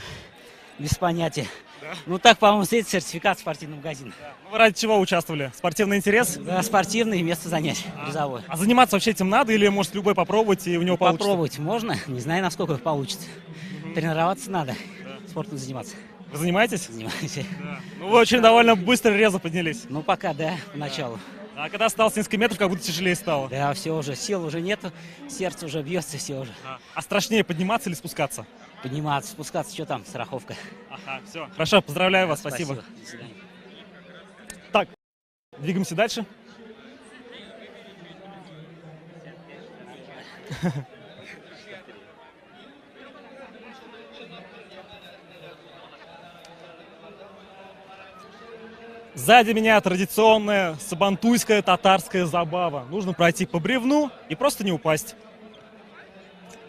Speaker 9: Без понятия.
Speaker 14: Да?
Speaker 9: Ну так, по-моему, стоит сертификат в спортивном магазине.
Speaker 14: Да. Ну, вы ради чего участвовали? Спортивный интерес?
Speaker 9: Да, спортивный, место занятий, призовое.
Speaker 14: А заниматься вообще этим надо или может любой попробовать и у него получится?
Speaker 9: Попробовать можно, не знаю, насколько получится. Тренироваться надо, спортом заниматься.
Speaker 14: Вы занимаетесь?
Speaker 9: Занимаюсь.
Speaker 14: Да. Ну, вы очень довольно быстро резво поднялись.
Speaker 9: Ну, пока, да, поначалу.
Speaker 14: Да. А когда осталось несколько метров, как будто тяжелее стало.
Speaker 9: Да, все уже, сил уже нету, сердце уже бьется, все уже.
Speaker 14: А страшнее подниматься или спускаться?
Speaker 9: Подниматься, спускаться, что там, страховка.
Speaker 14: Ага, все. Хорошо, поздравляю вас, спасибо.
Speaker 9: До свидания.
Speaker 14: Так, двигаемся дальше. Сзади меня традиционная сабантуйская татарская забава. Нужно пройти по бревну и просто не упасть.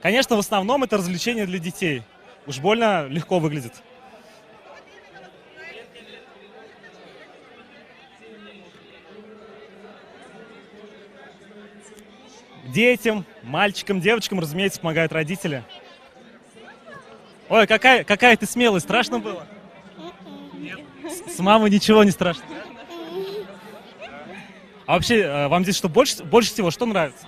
Speaker 14: Конечно, в основном это развлечение для детей. Уж больно легко выглядит. Детям, мальчикам, девочкам, разумеется, помогают родители. Ой, какая ты смелая, страшно было? Нет. С мамой ничего не страшно. А вообще, вам здесь что больше всего, что нравится?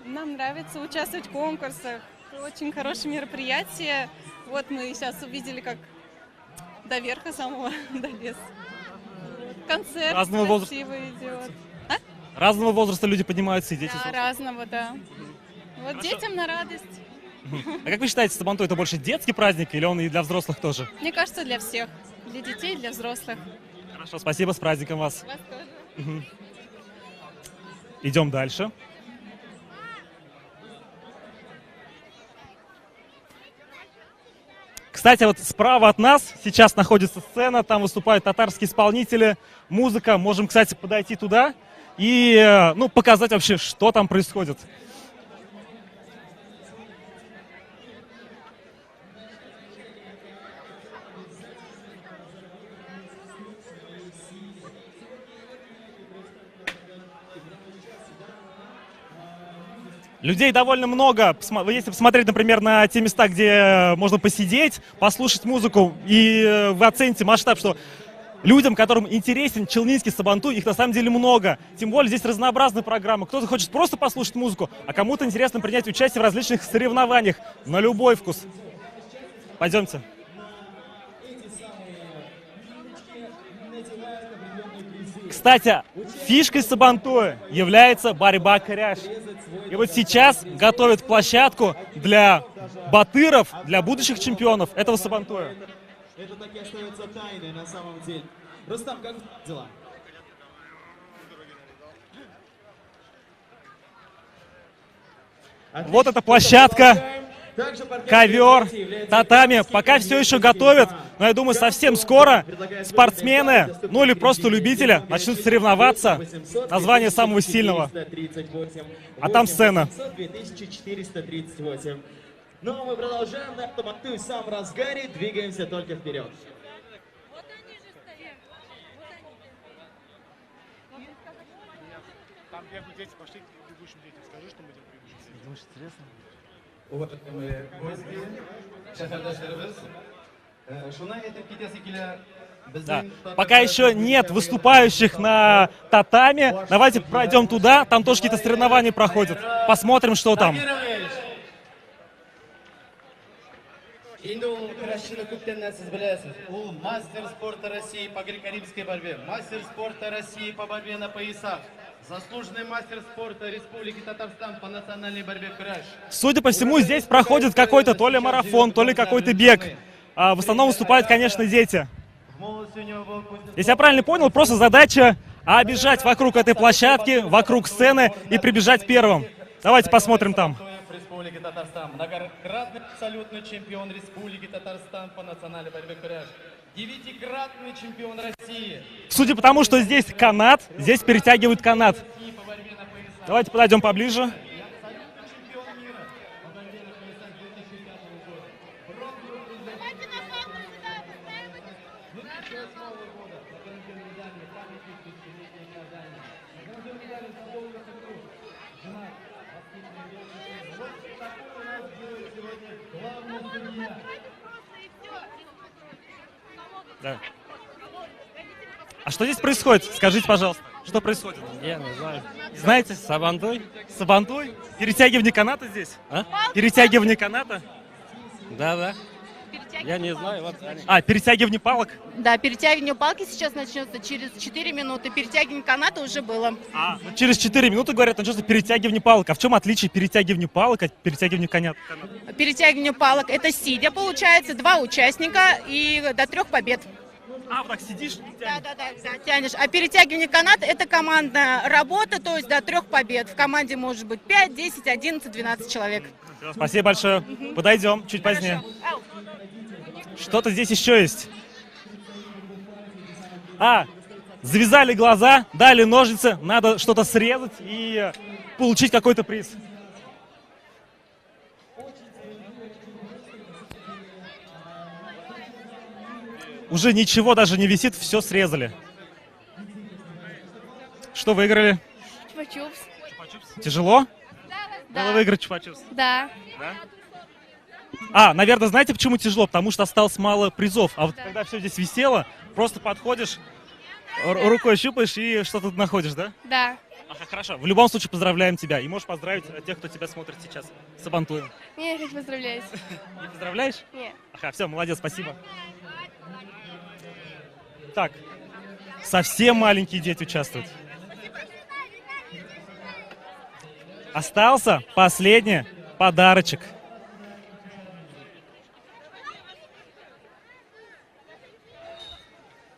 Speaker 20: Нам нравится участвовать в конкурсах. Очень хорошее мероприятие. Вот мы сейчас увидели, как до верха самого долез. Концерт
Speaker 14: Разного
Speaker 20: красивый идет.
Speaker 14: Разного возраста люди поднимаются, и дети.
Speaker 20: Да, разного, да. Вот хорошо. Детям на радость.
Speaker 14: А как вы считаете, Сабантуй это больше детский праздник или он и для взрослых тоже?
Speaker 20: Мне кажется, для всех. Для детей, для взрослых.
Speaker 14: Хорошо, спасибо, с праздником вас.
Speaker 20: Вас тоже.
Speaker 14: Угу. Идем дальше. Кстати, вот справа от нас сейчас находится сцена, там выступают татарские исполнители, музыка. Можем, кстати, подойти туда и показать вообще, что там происходит. Людей довольно много. Если посмотреть, например, на те места, где можно посидеть, послушать музыку, и вы оцените масштаб, что людям, которым интересен челнинский сабантуй, их на самом деле много. Тем более здесь разнообразная программа. Кто-то хочет просто послушать музыку, а кому-то интересно принять участие в различных соревнованиях на любой вкус. Пойдемте. Кстати, фишкой сабантуя является борьба кряж. И вот сейчас готовят площадку для батыров, для будущих чемпионов этого сабантуя.
Speaker 1: Это так и остается тайной на самом деле. Рустам, как дела?
Speaker 14: Вот эта площадка, ковер, татами. Пока все еще готовят, но я думаю, совсем скоро спортсмены, ну или просто любители, начнут соревноваться. Название самого сильного. А там сцена.
Speaker 1: 2438. Но мы продолжаем на сабантуй в самом разгаре, двигаемся только вперед.
Speaker 11: Там бегают дети, пошли к бегущим детям. Скажи, что мы идем к бегущим детям.
Speaker 1: Думаешь, интересно?
Speaker 11: Уважаемые гости, шахардашларыбыз, шуна этеп кетесі келе.
Speaker 14: Да. Пока еще нет выступающих на татами. Давайте пройдем туда, там тоже какие-то соревнования проходят. Посмотрим, что там.
Speaker 11: Енді ол күрәшшіні көптен сіз білесіз. Ол мастер спорта России по греко-римской борьбе, мастер спорта России по борьбе на поясах, заслуженный мастер спорта Республики Татарстан по национальной борьбе кураж.
Speaker 14: Судя по всему, здесь проходит какой-то то ли марафон, то ли какой-то бег. А в основном выступают, конечно, дети. Если я правильно понял, просто задача оббежать вокруг этой площадки, вокруг сцены и прибежать первым. Давайте посмотрим там.
Speaker 11: Республики Татарстан, многократный абсолютный чемпион Республики Татарстан по национальной борьбе кураж, 9-кратный чемпион России.
Speaker 14: Судя по тому, что здесь канат, здесь перетягивают канат. Давайте подойдем поближе. Да. А что здесь происходит? Скажите, пожалуйста, что происходит?
Speaker 23: Я не знаю.
Speaker 14: Знаете?
Speaker 23: Сабантуй.
Speaker 14: Сабантуй? Перетягивание каната здесь? А? Перетягивание каната?
Speaker 23: Да. Я не знаю. Вот они.
Speaker 14: А, перетягивание палок?
Speaker 22: Да, перетягивание палки сейчас начнется через 4 минуты. Перетягивание каната уже было.
Speaker 14: Вот через 4 минуты, говорят, начнется перетягивание палок. А в чем отличие перетягивания палок от перетягивания каната?
Speaker 22: Перетягивание палок — это сидя, получается, 2 участника и до 3 побед.
Speaker 14: А, вот так сидишь?
Speaker 22: Да, тянешь. А перетягивание каната — это командная работа, то есть до 3 побед. В команде может быть 5, 10, 11, 12 человек.
Speaker 14: Спасибо большое. Подойдем чуть позднее. Что-то здесь еще есть. А, завязали глаза, дали ножницы, надо что-то срезать и получить какой-то приз. Уже ничего даже не висит, все срезали. Что выиграли?
Speaker 22: Чупа-чупс.
Speaker 14: Тяжело?
Speaker 22: Да.
Speaker 14: Было выиграть чупа-чупс?
Speaker 22: Да.
Speaker 14: А, наверное, знаете, почему тяжело? Потому что осталось мало призов. А вот когда все здесь висело, просто подходишь, рукой щупаешь и что-то находишь, да?
Speaker 22: Да.
Speaker 14: Ага, хорошо. В любом случае поздравляем тебя. И можешь поздравить тех, кто тебя смотрит сейчас с Сабантуем.
Speaker 22: Не, я поздравляюсь.
Speaker 14: Не поздравляешь?
Speaker 22: Нет.
Speaker 14: Ага, все, молодец, спасибо. Так, совсем маленькие дети участвуют. Остался последний подарочек.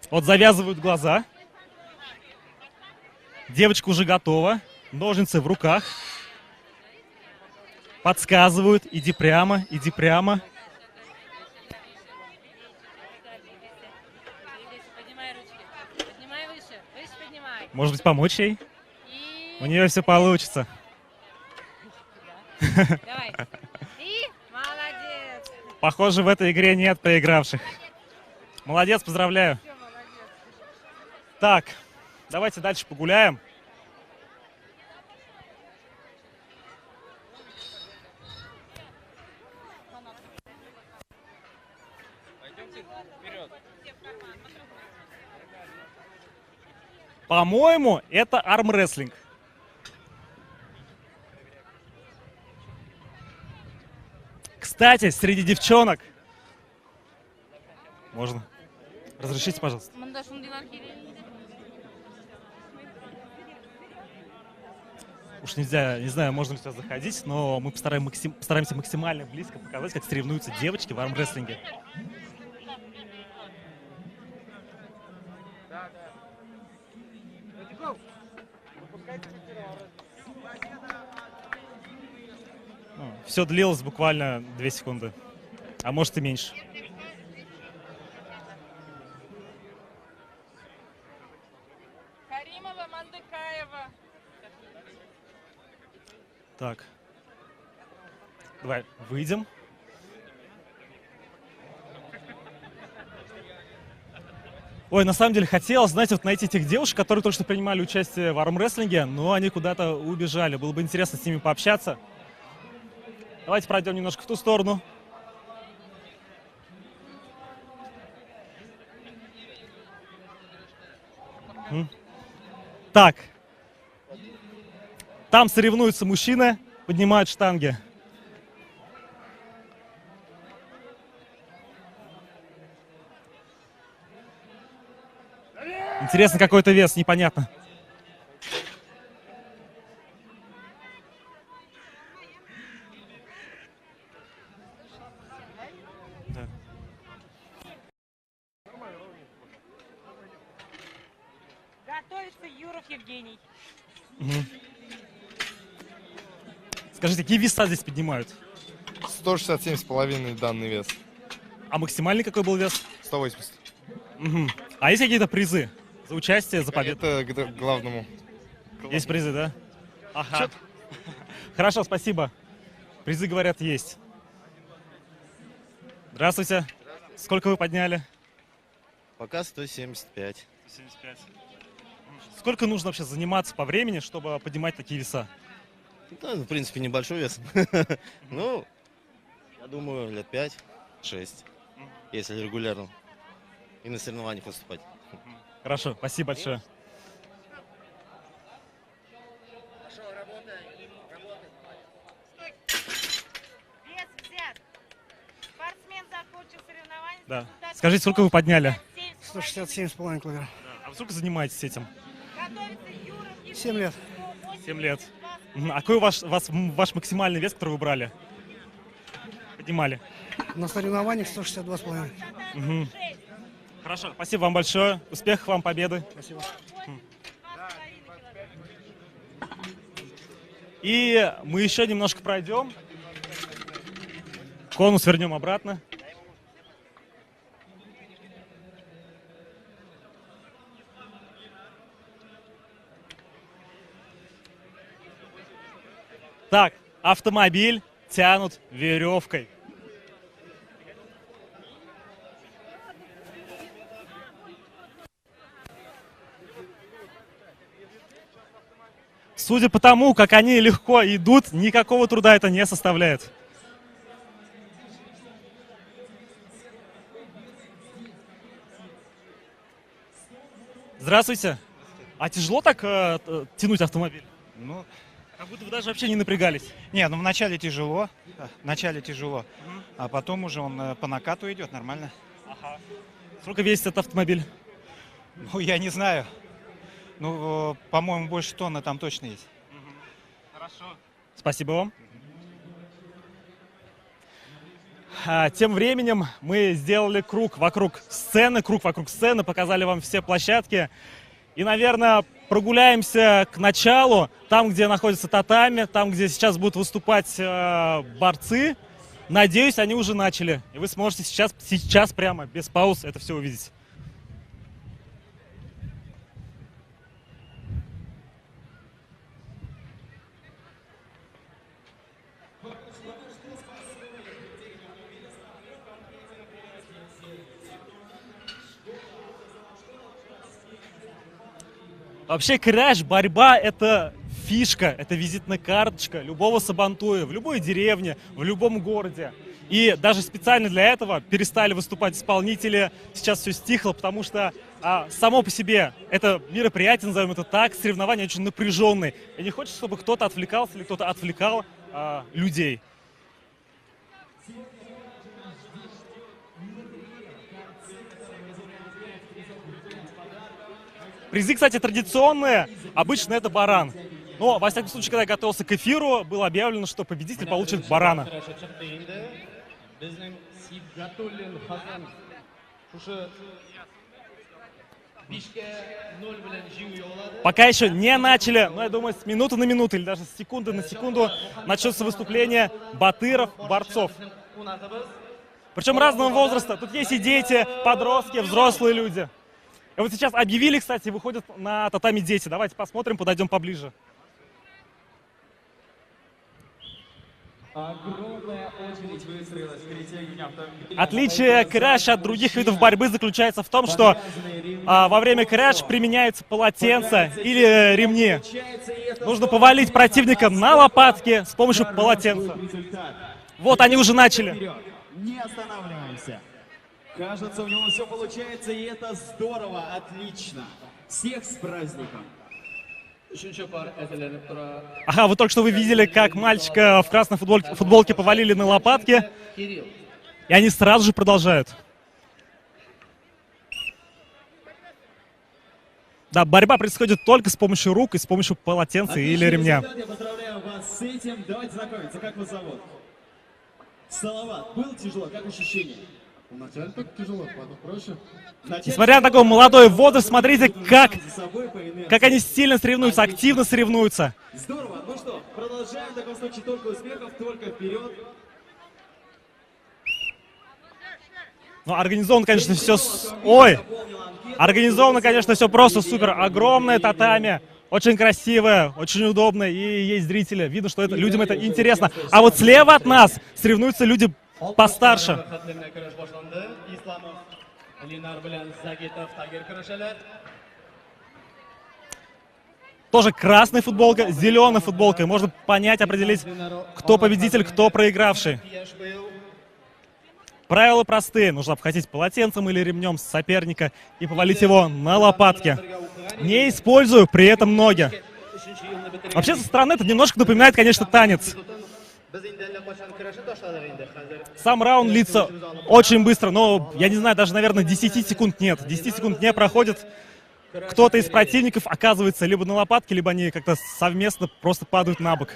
Speaker 14: Вот завязывают глаза. Девочка уже готова. Ножницы в руках. Подсказывают. Иди прямо, иди прямо. Может быть, помочь ей? У нее все получится.
Speaker 22: Давай. И молодец.
Speaker 14: Похоже, в этой игре нет проигравших. Молодец, поздравляю. Так, давайте дальше погуляем. По-моему, это армрестлинг. Кстати, среди девчонок... Можно? Разрешите, пожалуйста. Уж нельзя, не знаю, можно ли сюда заходить, но мы постараемся максимально близко показать, как соревнуются девочки в армрестлинге. Все длилось буквально 2 секунды, а может и меньше.
Speaker 20: Каримова, Мандыкаева.
Speaker 14: Так, давай выйдем. Ой, на самом деле хотелось, знаете, вот найти тех девушек, которые только что принимали участие в армрестлинге, но они куда-то убежали. Было бы интересно с ними пообщаться. Давайте пройдем немножко в ту сторону. Так. Там соревнуются мужчины, поднимают штанги. Интересно, какой-то вес, непонятно.
Speaker 22: Готовится Юров Евгений.
Speaker 14: Скажите, какие веса здесь поднимают?
Speaker 19: 167,5 данный вес.
Speaker 14: А максимальный какой был вес?
Speaker 19: 180.
Speaker 14: А есть какие-то призы за участие, за победу?
Speaker 19: Это к главному.
Speaker 14: Есть призы, да? Ага. Хорошо, спасибо. Призы, говорят, есть. Здравствуйте. Сколько вы подняли?
Speaker 8: Пока 175.
Speaker 14: 175. Сколько нужно вообще заниматься по времени, чтобы поднимать такие веса?
Speaker 8: Да, в принципе, небольшой вес. Ну, я думаю, лет 5-6, если регулярно. И на соревнованиях выступать.
Speaker 14: Хорошо, спасибо большое.
Speaker 22: Вес взят. Спортсмен закончил соревнования.
Speaker 14: Да. Скажите, сколько вы подняли?
Speaker 15: 167,5 килограмм.
Speaker 14: А вы сколько занимаетесь этим?
Speaker 15: 7 лет.
Speaker 14: 7 лет. А какой ваш максимальный вес, который вы брали? Поднимали?
Speaker 15: На соревнованиях 162,5.
Speaker 14: Хорошо, спасибо вам большое. Успехов вам, победы.
Speaker 15: Спасибо.
Speaker 14: И мы еще немножко пройдем. Конус вернем обратно. Так, автомобиль тянут веревкой. Судя по тому, как они легко идут, никакого труда это не составляет. Здравствуйте. А тяжело так тянуть автомобиль?
Speaker 16: Ну,
Speaker 14: как будто вы даже вообще не напрягались.
Speaker 16: Не, ну вначале тяжело, а потом уже он по накату идет нормально.
Speaker 14: Ага. Сколько весит этот автомобиль?
Speaker 16: Ну, я не знаю. Ну, по-моему, больше тонны там точно есть.
Speaker 14: Хорошо. Спасибо вам. Тем временем мы сделали круг вокруг сцены, показали вам все площадки. И, наверное, прогуляемся к началу, там, где находится татами, там, где сейчас будут выступать борцы. Надеюсь, они уже начали. И вы сможете сейчас прямо, без пауз, это все увидеть. Вообще краш, борьба — это фишка, это визитная карточка любого сабантуя, в любой деревне, в любом городе. И даже специально для этого перестали выступать исполнители. Сейчас все стихло, потому что само по себе это мероприятие, назовем это так, соревнования очень напряженные. И не хочется, чтобы кто-то отвлекался или кто-то отвлекал людей. Призы, кстати, традиционные. Обычно это баран. Но, во всяком случае, когда я готовился к эфиру, было объявлено, что победитель получит барана. Пока еще не начали, но я думаю, с минуты на минуту или даже с секунды на секунду начнется выступление батыров, борцов. Причем разного возраста. Тут есть и дети, подростки, взрослые люди. И вот сейчас объявили, кстати, выходят на татами дети. Давайте посмотрим, подойдем поближе.
Speaker 1: Огромная очередь выстроилась перед тем автомобилем.
Speaker 14: Отличие крэш от других видов борьбы заключается в том, что во время крэш применяются полотенца или ремни. Нужно повалить противника на лопатки с помощью полотенца. Вот они уже начали.
Speaker 1: Не останавливаемся. Кажется, у него все получается, и это здорово, отлично. Всех с праздником.
Speaker 14: Ага, вы только что вы видели, как мальчика в красной футболке повалили на лопатки, и они сразу же продолжают. Да, борьба происходит только с помощью рук и с помощью полотенца или ремня.
Speaker 1: Я поздравляю вас с этим. Давайте знакомиться. Как вас зовут? Салават. Было тяжело? Как ощущения?
Speaker 17: Вначале так тяжело, потом проще.
Speaker 14: Несмотря на такой молодой возраст, смотрите, как они сильно соревнуются, активно соревнуются.
Speaker 1: Здорово. Ну что, продолжаем. В таком случае только успехов, только вперед.
Speaker 14: Ну, организовано, конечно, все... Ой! Организовано, конечно, все просто супер. Огромное татами. Очень красивое, очень удобное. И есть зрители. Видно, что людям это интересно. А вот слева от нас соревнуются люди постарше. Тоже красная футболка, зеленая футболка. Можно понять, определить, кто победитель, кто проигравший. Правила простые. Нужно обхватить полотенцем или ремнем соперника и повалить его на лопатки. Не использую при этом ноги. Вообще, со стороны это немножко напоминает, конечно, танец. Сам раунд длится очень быстро, но, я не знаю, даже, наверное, 10 секунд нет. 10 секунд не проходит. Кто-то из противников оказывается либо на лопатке, либо они как-то совместно просто падают на бок.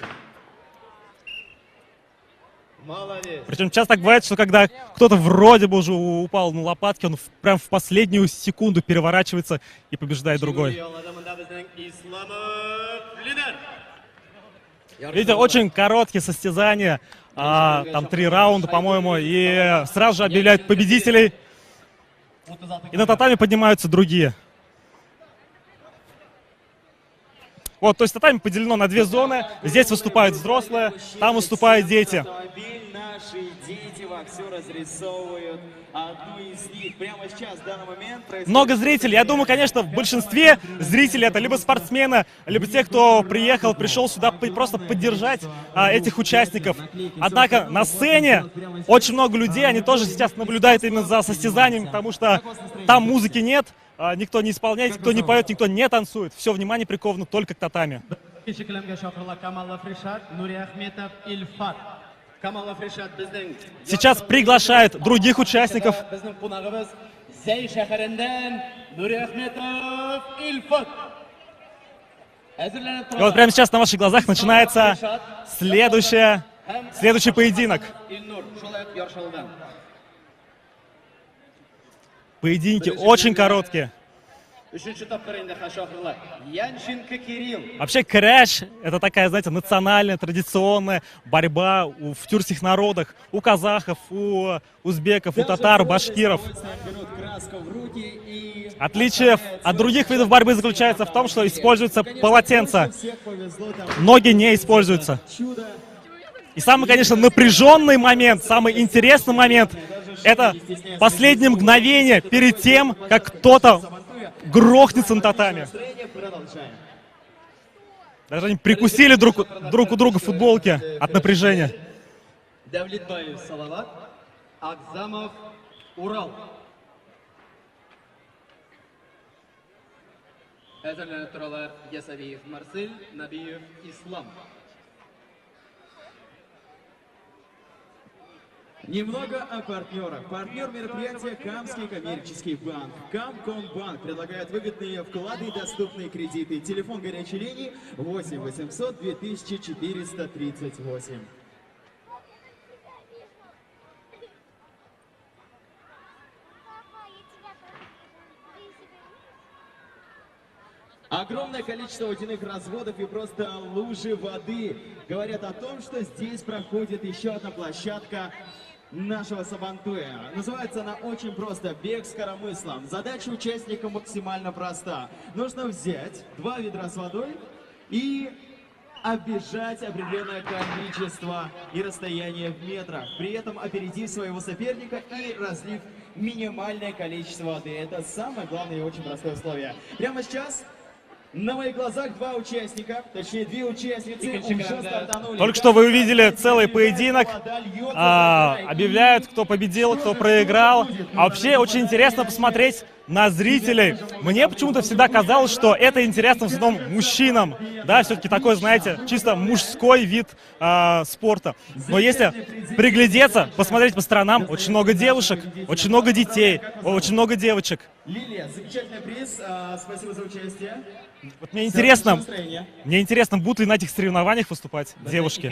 Speaker 14: Причем часто так бывает, что когда кто-то вроде бы уже упал на лопатки, он прям в последнюю секунду переворачивается и побеждает другой. Видите, очень короткие состязания, там 3 раунда, по-моему, и сразу же объявляют победителей, и на татами поднимаются другие. Вот, то есть татами поделено на 2 зоны, здесь выступают взрослые, там выступают дети.
Speaker 1: Наши дети вовсю разрисовывают одну из них. Прямо сейчас, в данный момент, происходит...
Speaker 14: Много зрителей. Я думаю, конечно, в большинстве зрителей это либо спортсмены, либо те, кто пришел сюда просто поддержать этих участников. Однако на сцене очень много людей, они тоже сейчас наблюдают именно за состязаниями, потому что там музыки нет, никто не исполняет, никто не поет, никто не танцует. Все внимание приковано только к татами. Сейчас приглашают других участников. И вот прямо сейчас на ваших глазах начинается следующий поединок. Поединки очень короткие. Вообще крэш — это такая, знаете, национальная, традиционная борьба в тюркских народах. У казахов, у узбеков, у татар, у башкиров. Отличие от других видов борьбы заключается в том, что используется полотенце. Ноги не используются. И самый, конечно, напряженный момент, самый интересный момент — это последнее мгновение перед тем, как кто-то грохнется на татами. Даже они прикусили друг у друга футболки от напряжения.
Speaker 11: Давлетбаев Салават. Акзамов Урал. Әзірленіп тұралар Ясавиев Марсель, Набиев Ислам.
Speaker 1: Немного о партнерах. Партнер мероприятия Камский коммерческий банк. Камкомбанк предлагает выгодные вклады и доступные кредиты. Телефон горячей линии 8 800 2438. Огромное количество водяных разводов и просто лужи воды говорят о том, что здесь проходит еще одна площадка нашего Сабантуя. Называется она очень просто «Бег с коромыслом». Задача участника максимально проста. Нужно взять 2 ведра с водой и оббежать определенное количество и расстояние в метрах, при этом опередив своего соперника и разлив минимальное количество воды. Это самое главное и очень простое условие. Прямо сейчас на моих глазах 2 участника, точнее 2 участницы уже стартанули.
Speaker 14: Только что вы увидели целый поединок, объявляют, кто победил, кто проиграл. А вообще очень интересно посмотреть на зрителей. Мне почему-то всегда казалось, что это интересно в основном мужчинам. Да, все-таки такой, знаете, чисто мужской вид спорта. Но если приглядеться, посмотреть по сторонам, очень много девушек, очень много детей, очень много девочек.
Speaker 1: Лилия, замечательный приз, спасибо за участие.
Speaker 14: Вот мне интересно, будут ли на этих соревнованиях выступать девушки.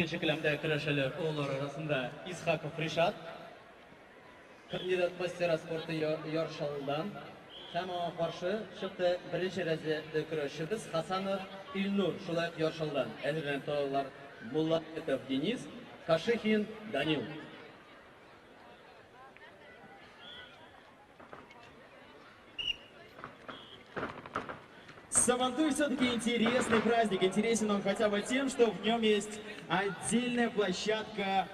Speaker 11: Кандидат мастера спорта Yorshalldan Hamon qarshi chiqdi. Birinchi razryadda kurashchimiz Hasanov Ilnur, shulay Yorshalldan. Әзірленіп тұралар Mullatov Денис, Кашихин Данил.
Speaker 1: Сабантуй все-таки интересный праздник. Интересен он хотя бы тем, что в нем есть отдельная площадка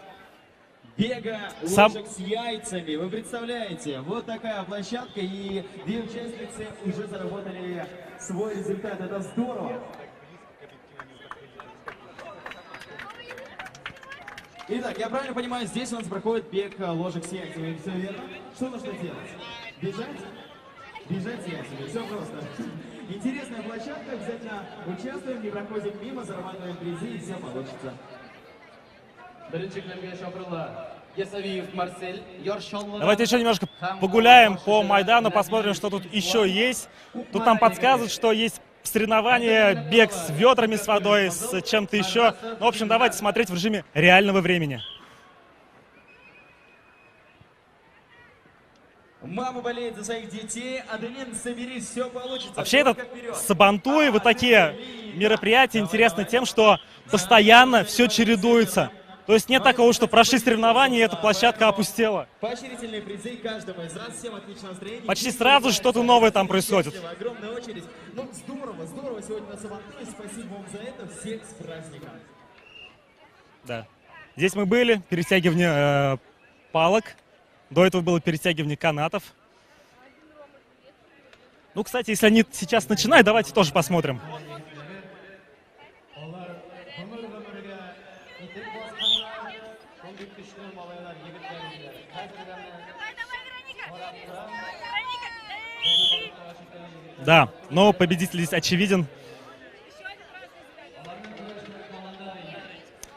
Speaker 1: бега ложек с яйцами. Вы представляете, вот такая площадка, и 2 участницы уже заработали свой результат. Это здорово. Итак, я правильно понимаю, здесь у нас проходит бег ложек с яйцами. Все верно? Что нужно делать? Бежать? Бежать с яйцами. Все просто. Интересная площадка, обязательно участвуем, не проходим мимо, зарабатываем призы, и все получится.
Speaker 14: Давайте еще немножко погуляем по Майдану, посмотрим, что тут еще есть. Тут нам подсказывают, что есть соревнования, бег с ведрами с водой, с чем-то еще. Ну, в общем, давайте смотреть в режиме реального времени.
Speaker 1: Мама болеет за своих детей, Аделин, соберись, все получится.
Speaker 14: Вообще этот Сабантуй, вот такие мероприятия интересны тем, что постоянно все чередуется. То есть нет такого, что прошли соревнования, и эта площадка опустела.
Speaker 1: Поощрительные призы каждому из вас, всем отличного настроения.
Speaker 14: Почти сразу что-то новое там происходит.
Speaker 1: Огромная очередь. Ну, здорово, здорово сегодня на Сабантуе. Спасибо вам за это. Всех с праздником.
Speaker 14: Да. Здесь мы были, перетягивание палок. До этого было перетягивание канатов. Ну, кстати, если они сейчас начинают, давайте тоже посмотрим. Да, но победитель здесь очевиден.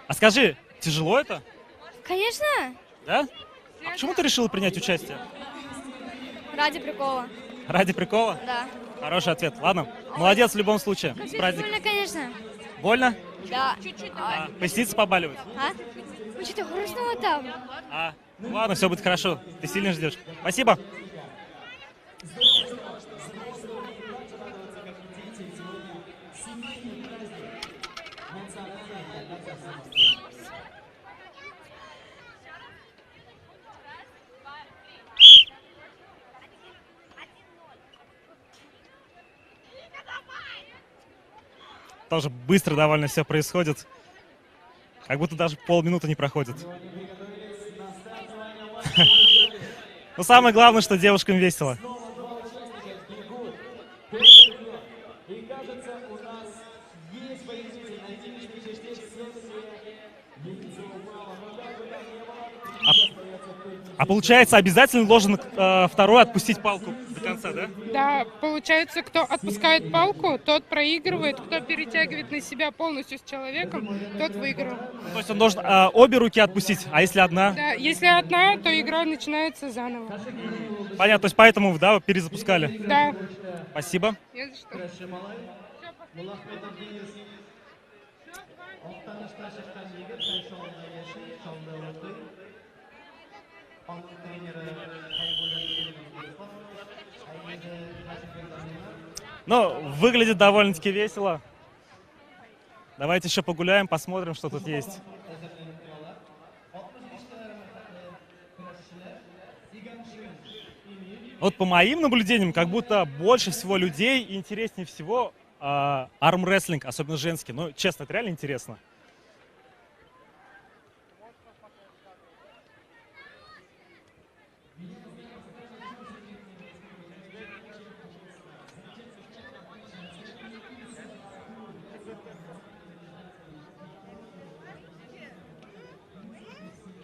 Speaker 14: А скажи, тяжело это?
Speaker 5: Конечно.
Speaker 14: Да? А почему ты решила принять участие?
Speaker 5: Ради прикола.
Speaker 14: Ради прикола?
Speaker 5: Да.
Speaker 14: Хороший ответ. Ладно, молодец в любом случае. С праздником.
Speaker 5: Больно, конечно.
Speaker 14: Больно?
Speaker 5: Да. Чуть-чуть.
Speaker 14: Поясница побаливает?
Speaker 5: А? Ну что-то хрустнуло там.
Speaker 14: Ну ладно, все будет хорошо. Ты сильно ждешь. Спасибо. Тоже быстро довольно все происходит. Как будто даже полминуты не проходит. Но самое главное, что девушкам весело. А получается, обязательно должен второй отпустить палку до конца, да?
Speaker 2: Да, получается, кто отпускает палку, тот проигрывает, кто перетягивает на себя полностью с человеком, тот выиграл.
Speaker 14: То есть он должен обе руки отпустить, а если одна?
Speaker 2: Да, если одна, то игра начинается заново.
Speaker 14: Понятно, то есть поэтому, да, вы перезапускали?
Speaker 2: Да.
Speaker 14: Спасибо.
Speaker 2: Не за что.
Speaker 14: Ну, выглядит довольно-таки весело. Давайте еще погуляем, посмотрим, что тут есть. Вот по моим наблюдениям, как будто больше всего людей и интереснее всего армрестлинг, особенно женский. Ну, честно, это реально интересно.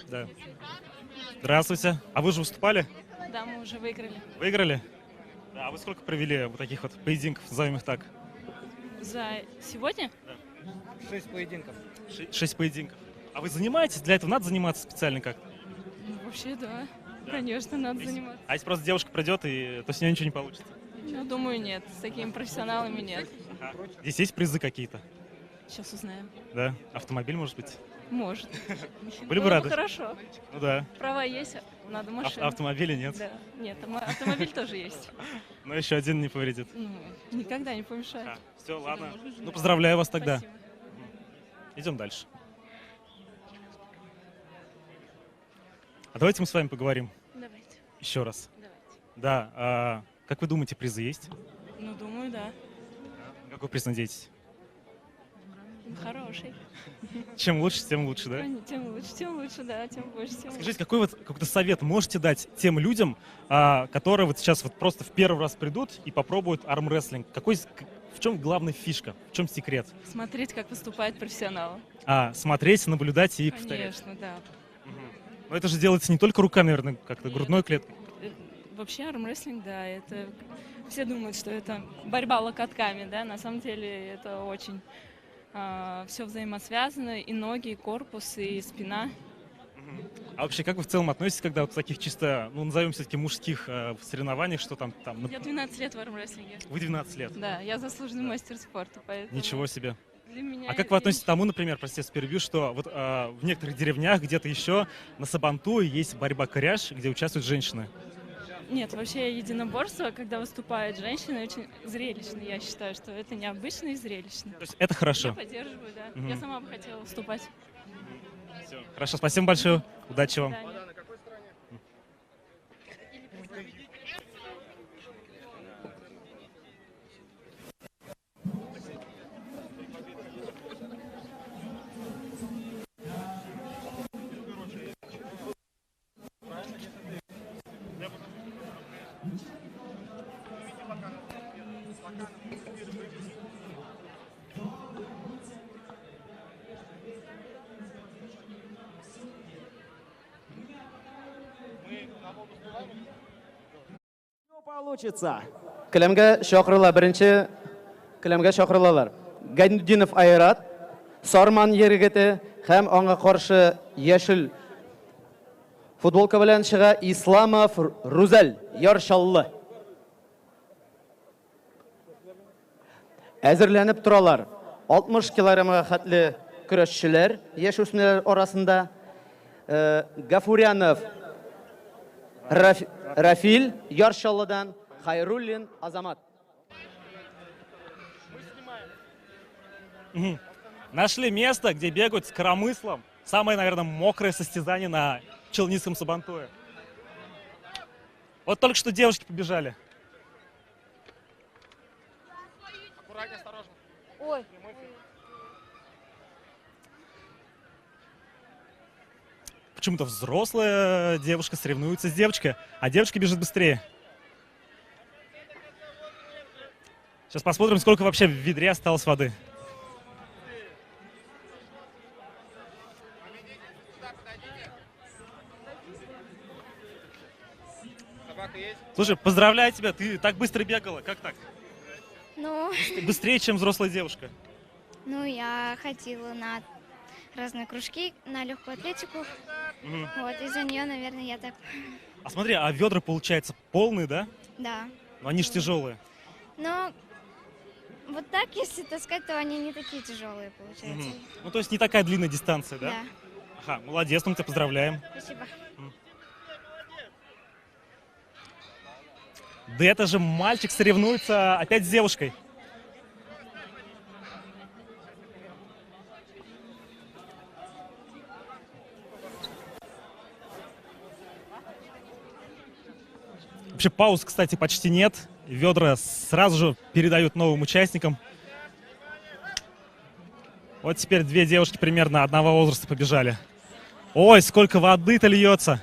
Speaker 14: Да. Здравствуйте. А вы же выступали?
Speaker 18: Да, мы уже выиграли.
Speaker 14: Выиграли? Да, а вы сколько провели вот таких вот поединков, назовем их так?
Speaker 18: За сегодня?
Speaker 14: Да.
Speaker 9: 6 поединков.
Speaker 14: 6 поединков. А вы занимаетесь? Для этого надо заниматься специально как-то?
Speaker 18: Ну, вообще, да. Конечно, надо заниматься.
Speaker 14: А если просто девушка придет, то с нее ничего не получится?
Speaker 18: Ну, думаю, нет. С такими профессионалами нет.
Speaker 14: Ага. Здесь есть призы какие-то?
Speaker 18: Сейчас узнаем.
Speaker 14: Да? Автомобиль, может быть?
Speaker 18: Может.
Speaker 14: Были бы
Speaker 18: Было
Speaker 14: рады?
Speaker 18: Хорошо.
Speaker 14: Ну да.
Speaker 18: Права есть, надо машину.
Speaker 14: Автомобиля нет?
Speaker 18: Да. Нет, автомобиль тоже есть.
Speaker 14: Но еще один не повредит.
Speaker 18: Ну, никогда не помешает.
Speaker 14: Все, ладно. Ну, поздравляю вас тогда.
Speaker 18: Спасибо.
Speaker 14: Идем дальше. А давайте мы с вами поговорим.
Speaker 18: Давайте.
Speaker 14: Еще раз.
Speaker 18: Давайте.
Speaker 14: Да. Как вы думаете, призы есть?
Speaker 18: Ну, думаю, да.
Speaker 14: Какой приз надеетесь?
Speaker 18: Хороший.
Speaker 14: Чем лучше, тем лучше, да?
Speaker 18: Тем лучше, да, тем больше, тем
Speaker 14: Скажите, какой вот какой-то совет можете дать тем людям, которые вот сейчас вот просто в первый раз придут и попробуют армрестлинг? В чем главная фишка? В чем секрет?
Speaker 18: Смотреть, как выступает профессионал.
Speaker 14: Смотреть, наблюдать и повторять.
Speaker 18: Конечно, да.
Speaker 14: Но это же делается не только руками, наверное, как-то грудной клеткой.
Speaker 18: Вообще армрестлинг, да, это... Все думают, что это борьба локотками, да, на самом деле это очень... все взаимосвязано, и ноги, и корпус, и спина.
Speaker 14: А вообще, как вы в целом относитесь, когда вот в таких чисто, ну, назовем все-таки мужских соревнованиях, что там...
Speaker 18: Я 12 лет в армрестлинге.
Speaker 14: Вы 12 лет?
Speaker 18: Да, я заслуженный мастер спорта, поэтому...
Speaker 14: Ничего себе.
Speaker 18: Для меня
Speaker 14: А как вы относитесь к тому, например, простите, перебью, что вот в некоторых деревнях, где-то еще на Сабантуе есть борьба коряж, где участвуют женщины?
Speaker 18: Нет, вообще единоборство, когда выступают женщины, очень зрелищно. Я считаю, что это необычно и зрелищно.
Speaker 14: То есть это хорошо?
Speaker 18: Я поддерживаю, да.
Speaker 14: Угу.
Speaker 18: Я сама бы хотела выступать.
Speaker 14: Все. Хорошо, спасибо большое. Удачи вам.
Speaker 11: Получится. Килемге Шохрила birinchi Килемге Шохрилалар. Гайнуддинов Айрат, Сарман Ергете һәм аңа каршы яшел футболка белән чыга Исламов Рузел Яршаллы. Әзерләнеп торалар. 60 килограммга хәтле көрәшчеләр яшүсмерләр арасында Гафурянов Рафиль Яршаллыдан Хайруллин Азамат.
Speaker 14: Нашли место, где бегают с коромыслом. Самое, наверное, мокрое состязание на Челнинском Сабантуе. Вот только что девушки побежали.
Speaker 2: Аккуратнее, осторожно.
Speaker 5: Ой.
Speaker 14: Почему-то взрослая девушка соревнуется с девочкой, а девочка бежит быстрее. Сейчас посмотрим, сколько вообще в ведре осталось воды. Слушай, поздравляю тебя, ты так быстро бегала. Как так?
Speaker 5: Ну,
Speaker 14: Быстрее, чем взрослая девушка.
Speaker 5: ну, я ходила на разные кружки, на легкую атлетику.
Speaker 14: Мгм.
Speaker 5: Вот, из-за нее, наверное, я так...
Speaker 14: А смотри, а ведра, получается, полные, да?
Speaker 5: Да.
Speaker 14: Но они же тяжелые.
Speaker 5: Но вот так, если таскать, то они не такие тяжелые, получается.
Speaker 14: Мгм. Ну, то есть не такая длинная дистанция, да?
Speaker 5: Да.
Speaker 14: Ага, молодец, мы тебя поздравляем.
Speaker 5: Спасибо.
Speaker 14: Да это же мальчик соревнуется опять с девушкой. Вообще пауз, кстати, почти нет. Ведра сразу же передают новым участникам. Вот теперь две девушки примерно одного возраста побежали. Ой, сколько воды-то льется.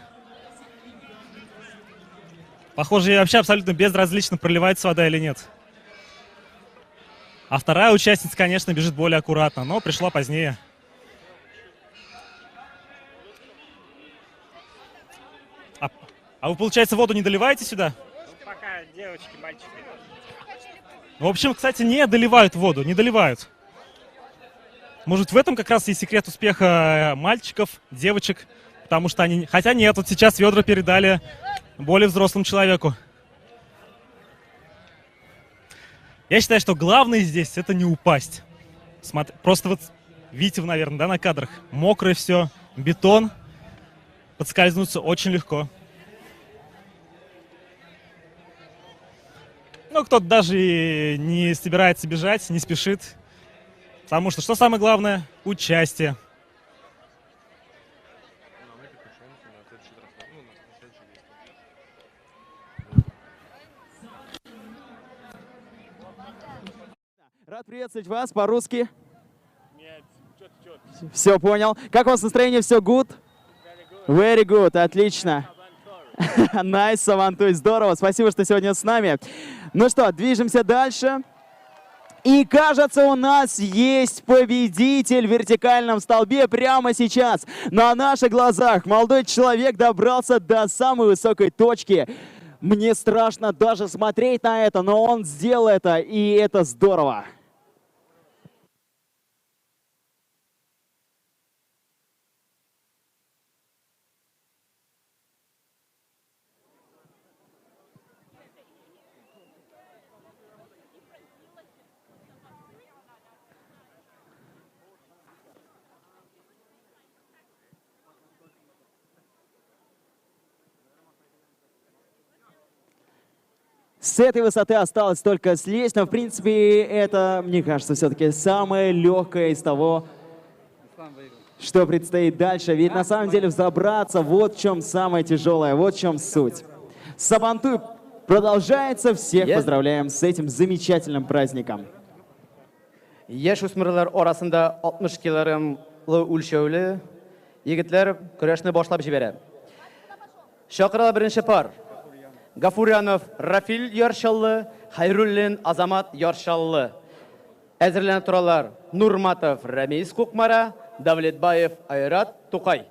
Speaker 14: Похоже, ей вообще абсолютно безразлично, проливается вода или нет. А вторая участница, конечно, бежит более аккуратно, но пришла позднее. А вы, получается, воду не доливаете сюда?
Speaker 3: Пока девочки, мальчики.
Speaker 14: В общем, кстати, не доливают воду, не доливают. Может, в этом как раз и секрет успеха мальчиков, девочек, потому что они... Хотя нет, вот сейчас ведра передали более взрослому человеку. Я считаю, что главное здесь — это не упасть. Просто вот видите, вы, наверное, да, на кадрах, мокрое все, бетон, подскользнуться очень легко. Ну, кто-то даже и не собирается бежать, не спешит. Потому что самое главное? Участие.
Speaker 1: Рад приветствовать вас по-русски.
Speaker 3: Нет,
Speaker 1: Все понял. Как у вас настроение? Все good? Very good, отлично. Nice, Сабантуй, здорово. Спасибо, что сегодня с нами. Ну что, движемся дальше. И кажется, у нас есть победитель в вертикальном столбе прямо сейчас. На наших глазах молодой человек добрался до самой высокой точки. Мне страшно даже смотреть на это, но он сделал это, и это здорово. С этой высоты осталось только слезть, но в принципе это, мне кажется, все-таки самое легкое из того, что предстоит дальше. Ведь на самом деле взобраться, вот в чем самое тяжелое, вот в чем суть. Сабантуй продолжается, всех поздравляем с этим замечательным праздником.
Speaker 11: Яшүсмерләр арасында 60 килограммлы үлчәүле егетләр көрәшне башлап җибәрә. Шакыра беренче пар. Гафурянов Рафил Яршаллы, Хайруллин Азамат Яршаллы. Әзерләнеп торалар Нурматов Рамис Кукмара, Давлетбаев Айрат Тукай.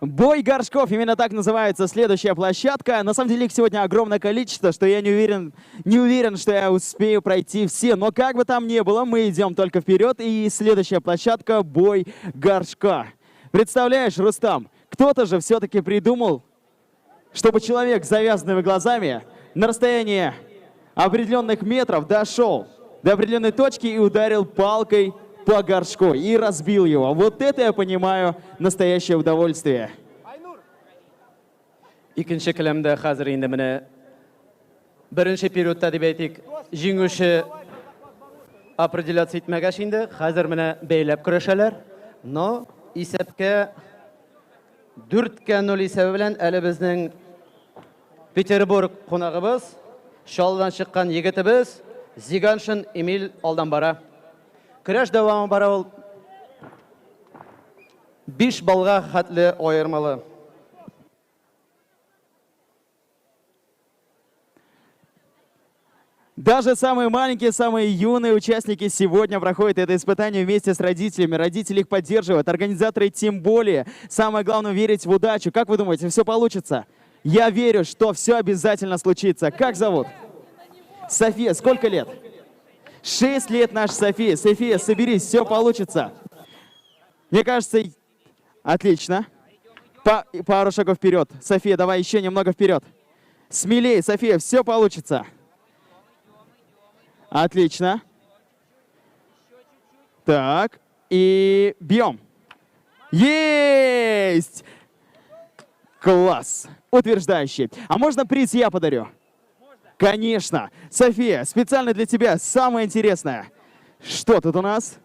Speaker 1: Бой горшков, именно так называется следующая площадка. На самом деле их сегодня огромное количество, что я не уверен, что я успею пройти все. Но как бы там ни было, мы идем только вперед. И следующая площадка — бой горшка. Представляешь, Рустам, кто-то же все-таки придумал, чтобы человек с завязанными глазами на расстоянии определенных метров дошел до определенной точки и ударил палкой по горшку и разбил его. Вот это я понимаю настоящее удовольствие.
Speaker 11: Икенче каләмдә хәзер инде менә беренче периодта дип әйтик, җиңүче определяция итмәгәч инде, хәзер менә бәйләп көрәшәләр. Но исәпкә 4-0 исәбе белән әле безнең Петербург кунагыбыз, Шалдан чыккан егетебез Зиганшин Эмиль алдан бара. Көрәш дәвамы бара, ул 5 балга хәтле аермалы.
Speaker 1: Даже самые маленькие, самые юные участники сегодня проходят это испытание вместе с родителями. Родители их поддерживают, организаторы тем более. Самое главное — верить в удачу. Как вы думаете, все получится? Я верю, что все обязательно случится. Как зовут? София. Сколько лет? 6 лет наша София. София, соберись, все получится. Мне кажется, отлично. Пару шагов вперед. София, давай еще немного вперед. Смелее, София, все получится. Отлично. Так, и бьем. Есть! Класс! Утверждающий. А можно приз я подарю? Конечно. София, специально для тебя самое интересное. Что тут у нас?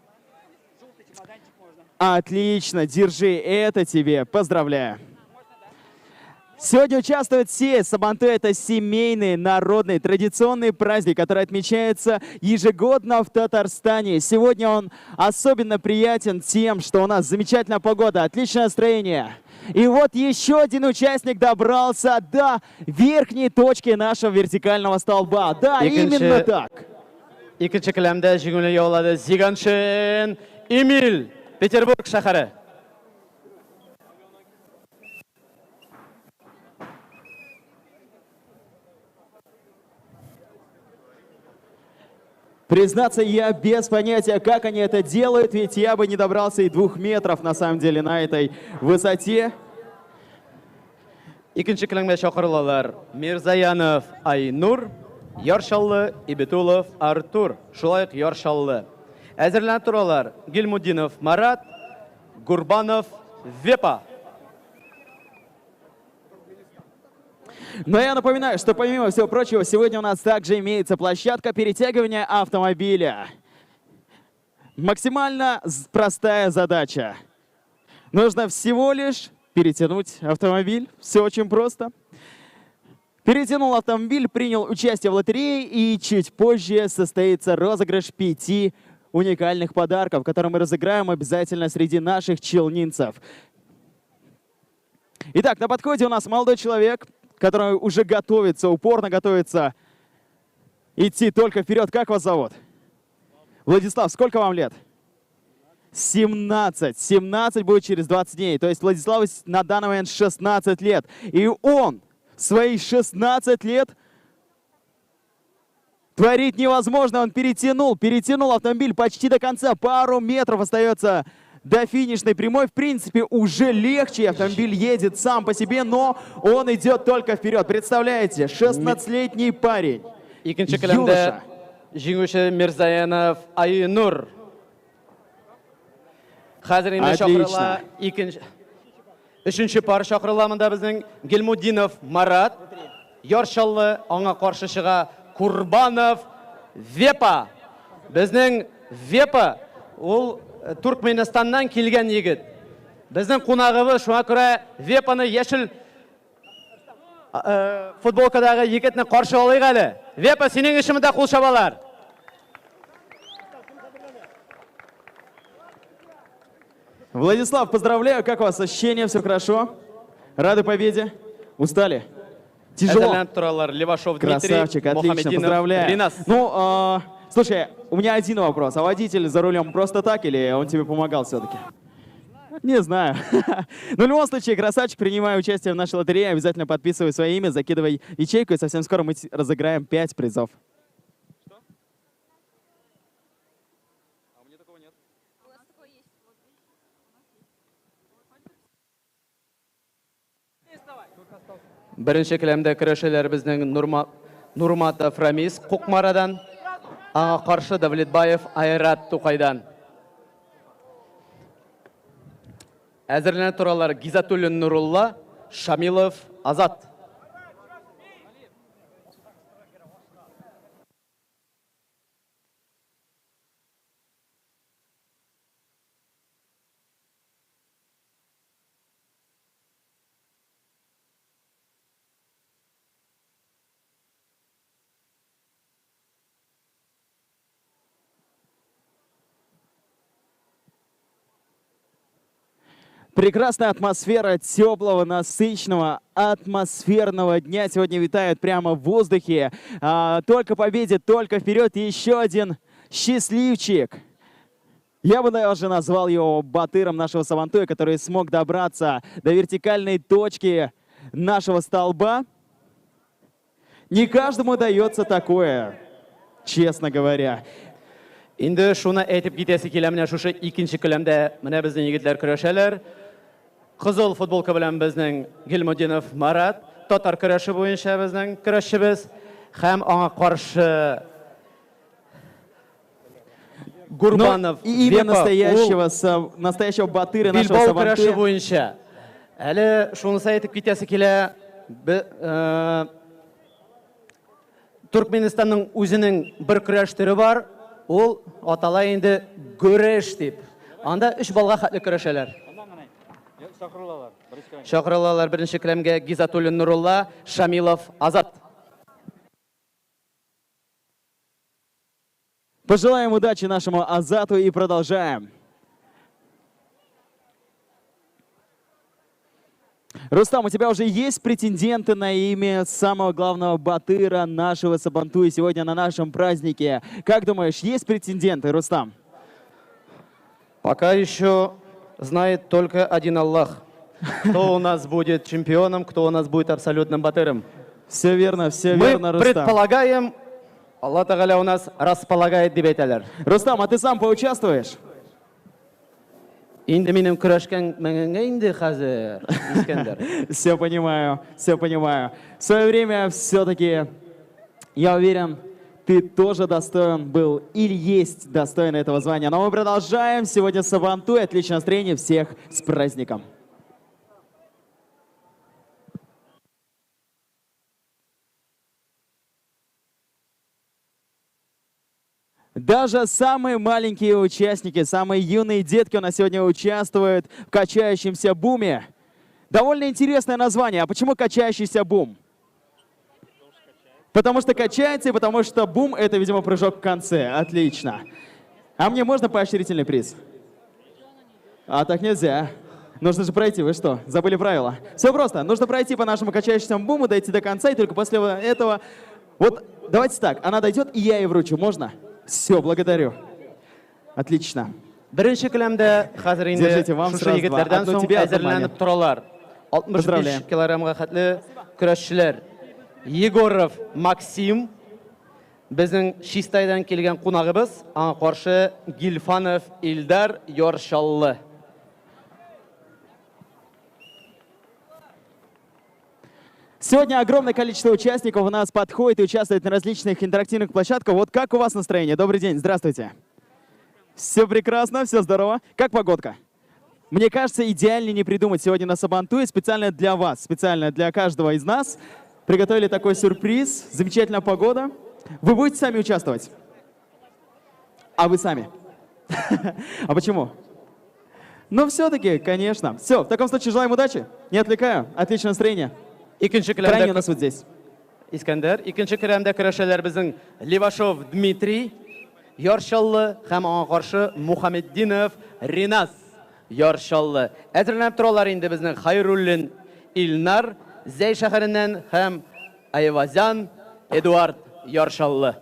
Speaker 1: Отлично, держи, это тебе. Поздравляю. Сегодня участвуют все. Сабантуй — это семейный, народный, традиционный праздник, который отмечается ежегодно в Татарстане. Сегодня он особенно приятен тем, что у нас замечательная погода, отличное настроение. И вот еще один участник добрался до верхней точки нашего вертикального столба. Да, именно так.
Speaker 11: Ikkinchi ko'lamda jiguli yo'ladi Ziganshin Emil, Peterburg shahri.
Speaker 1: Признаться, я без понятия, как они это делают, ведь я бы не добрался и 2 метров, на самом деле, на этой высоте.
Speaker 11: Ikkinchi ko'lamga chaqirilganlar Mirzayanov Aynur, Yorshalli Ibitulov Artur, Shulayq Yorshalli. Әзерләнеп торалар Гилмудинов Марат, Гурбанов Вепа.
Speaker 1: Но я напоминаю, что помимо всего прочего, сегодня у нас также имеется площадка перетягивания автомобиля. Максимально простая задача. Нужно всего лишь перетянуть автомобиль. Все очень просто. Перетянул автомобиль, принял участие в лотерее, и чуть позже состоится розыгрыш 5 уникальных подарков, которые мы разыграем обязательно среди наших челнинцев. Итак, на подходе у нас молодой человек, который уже готовится, упорно готовится идти только вперед. Как вас зовут? Владислав, сколько вам лет? 17. 17 будет через 20 дней. То есть Владиславу на данный момент 16 лет. И он в свои 16 лет творит невозможно. Он перетянул автомобиль почти до конца. Пару метров остается до финишной прямой. В принципе, уже легче. Автомобиль едет сам по себе, но он идет только вперед. Представляете, 16-летний парень.
Speaker 11: Ikkinchi ko'lamda jinguvchi Mirzayanov Aynur. Hozir endi chaqirilgan ikkinchi uchinchi par chaqirilganda bizning Gilmudinov Marat, Yorshalli anga qarshi shiga Qurbanov Vepa. Bizning Vepa ul Turkmenistandan kelgan yigit. Bizning qonog'imiz shunga ko'ra Vepani yashil futbolkadagi yigitni qarshi olaylik hali. Vepa, sening ishingda qo'l shabalar.
Speaker 1: Владислав, поздравляю. Как у вас ощущения? Все хорошо? Рады победе? Устали? Тяжело? Красавчик, отлично, поздравляю. Ну, слушай, у меня один вопрос. А водитель за рулем просто так или он тебе помогал все-таки? Не знаю. Но в любом случае, красавчик, принимай участие в нашей лотерее. Обязательно подписывай свое имя, закидывай ячейку, и совсем скоро мы разыграем 5 призов.
Speaker 11: Birinchi ko'lamda kurashchilar bizning Nurmatov Ramiz Qo'qmaradan, anga qarshi Davletbayev Ayrat To'qaydan. Әзерләнеп торалар Гизатуллин Нурулла, Шамилов Азат.
Speaker 1: Прекрасная атмосфера теплого, насыщенного, атмосферного дня сегодня витает прямо в воздухе. Только победе, только вперед. И еще один счастливчик. Я бы даже назвал его батыром нашего Сабантуя, который смог добраться до вертикальной точки нашего столба. Не каждому дается такое, честно говоря.
Speaker 11: Инде шуны әйтеп китәсе килә, менә шушы икенче келәмдә менә безнең егетләр көрәшәләр. Кызыл футболка белән безнең Гилмодинов Марат, татар көрәше буенча безнең көрәшчебез һәм аңа каршы Гурбанов
Speaker 1: имя настоящего батыря нашего
Speaker 11: Билбау
Speaker 1: Сабантуя.
Speaker 11: көрәше буенча. Әле шунысы әйтеп китәсе килә, Түркменистанның үзенең бер көрәш төре бар. Ул атала инде көрәш дип. Анда 3 балга хәтле көрәшәләр. Шакырылалар беренче келәмгә Гизатуллин Нурулла, Шамилов Азат.
Speaker 1: Пожелаем удачи нашему Азату и продолжаем. Рустам, у тебя уже есть претенденты на имя самого главного батыра нашего Сабантуя сегодня на нашем празднике? Как думаешь, есть претенденты, Рустам?
Speaker 11: Пока еще знает только один Аллах. Кто у нас будет чемпионом, кто у нас будет абсолютным батыром.
Speaker 1: Все верно,
Speaker 11: Мы
Speaker 1: Рустам.
Speaker 11: предполагаем, Аллах Тааля у нас располагает дип әйтәләр.
Speaker 1: Рустам, а ты сам поучаствуешь?
Speaker 11: Инде минем көрәшкән мәңгәнгә инде хәзер, Искәндәр.
Speaker 1: Все понимаю, все понимаю. В свое время все-таки, я уверен, ты тоже достоин был или есть достоин этого звания. Но мы продолжаем. Сегодня Сабантуй. Отличное настроение. Всех с праздником. Даже самые маленькие участники, самые юные детки у нас сегодня участвуют в качающемся буме. Довольно интересное название. А почему качающийся бум? Потому что качается и потому что бум — это, видимо, прыжок в конце. Отлично. А мне можно поощрительный приз? А так нельзя. Нужно же пройти. Вы что, забыли правила? Все просто. Нужно пройти по нашему качающемуся буму, дойти до конца, и только после этого... Вот давайте так. Она дойдет, и я ей вручу. Можно? Все, благодарю. Отлично.
Speaker 11: Беренче келәмдә хәзер инде шушы егетләрдән соң әзерләнеп торалар. 65 килограммга хәтле көрәшчеләр. Егоров Максим, безнең Чистайдан килгән кунагыбыз, аңа каршы Гилфанов Илдар Яршаллы.
Speaker 1: Сегодня огромное количество участников у нас подходит и участвует на различных интерактивных площадках. Вот как у вас настроение? Добрый день, здравствуйте. Все прекрасно, все здорово. Как погодка? Мне кажется, идеальнее не придумать сегодня на Сабантуе. Специально для вас, специально для каждого из нас приготовили такой сюрприз. Замечательная погода. Вы будете сами участвовать? А вы сами? А почему? Ну, все-таки, конечно. Все, в таком случае желаем удачи. Не отвлекаю. Отличное настроение. Крайне у нас вот здесь.
Speaker 11: Искәндәр, икенче келәмдә көрәшәләр безнең Левашов Дмитрий Яршаллы һәм аңа каршы Мухаммеддинов Ринас Яршаллы. Әзерләнеп торалар инде безнең Хайруллин Илнар Зәй шәһәреннән һәм Айвазян Эдуард Яршаллы.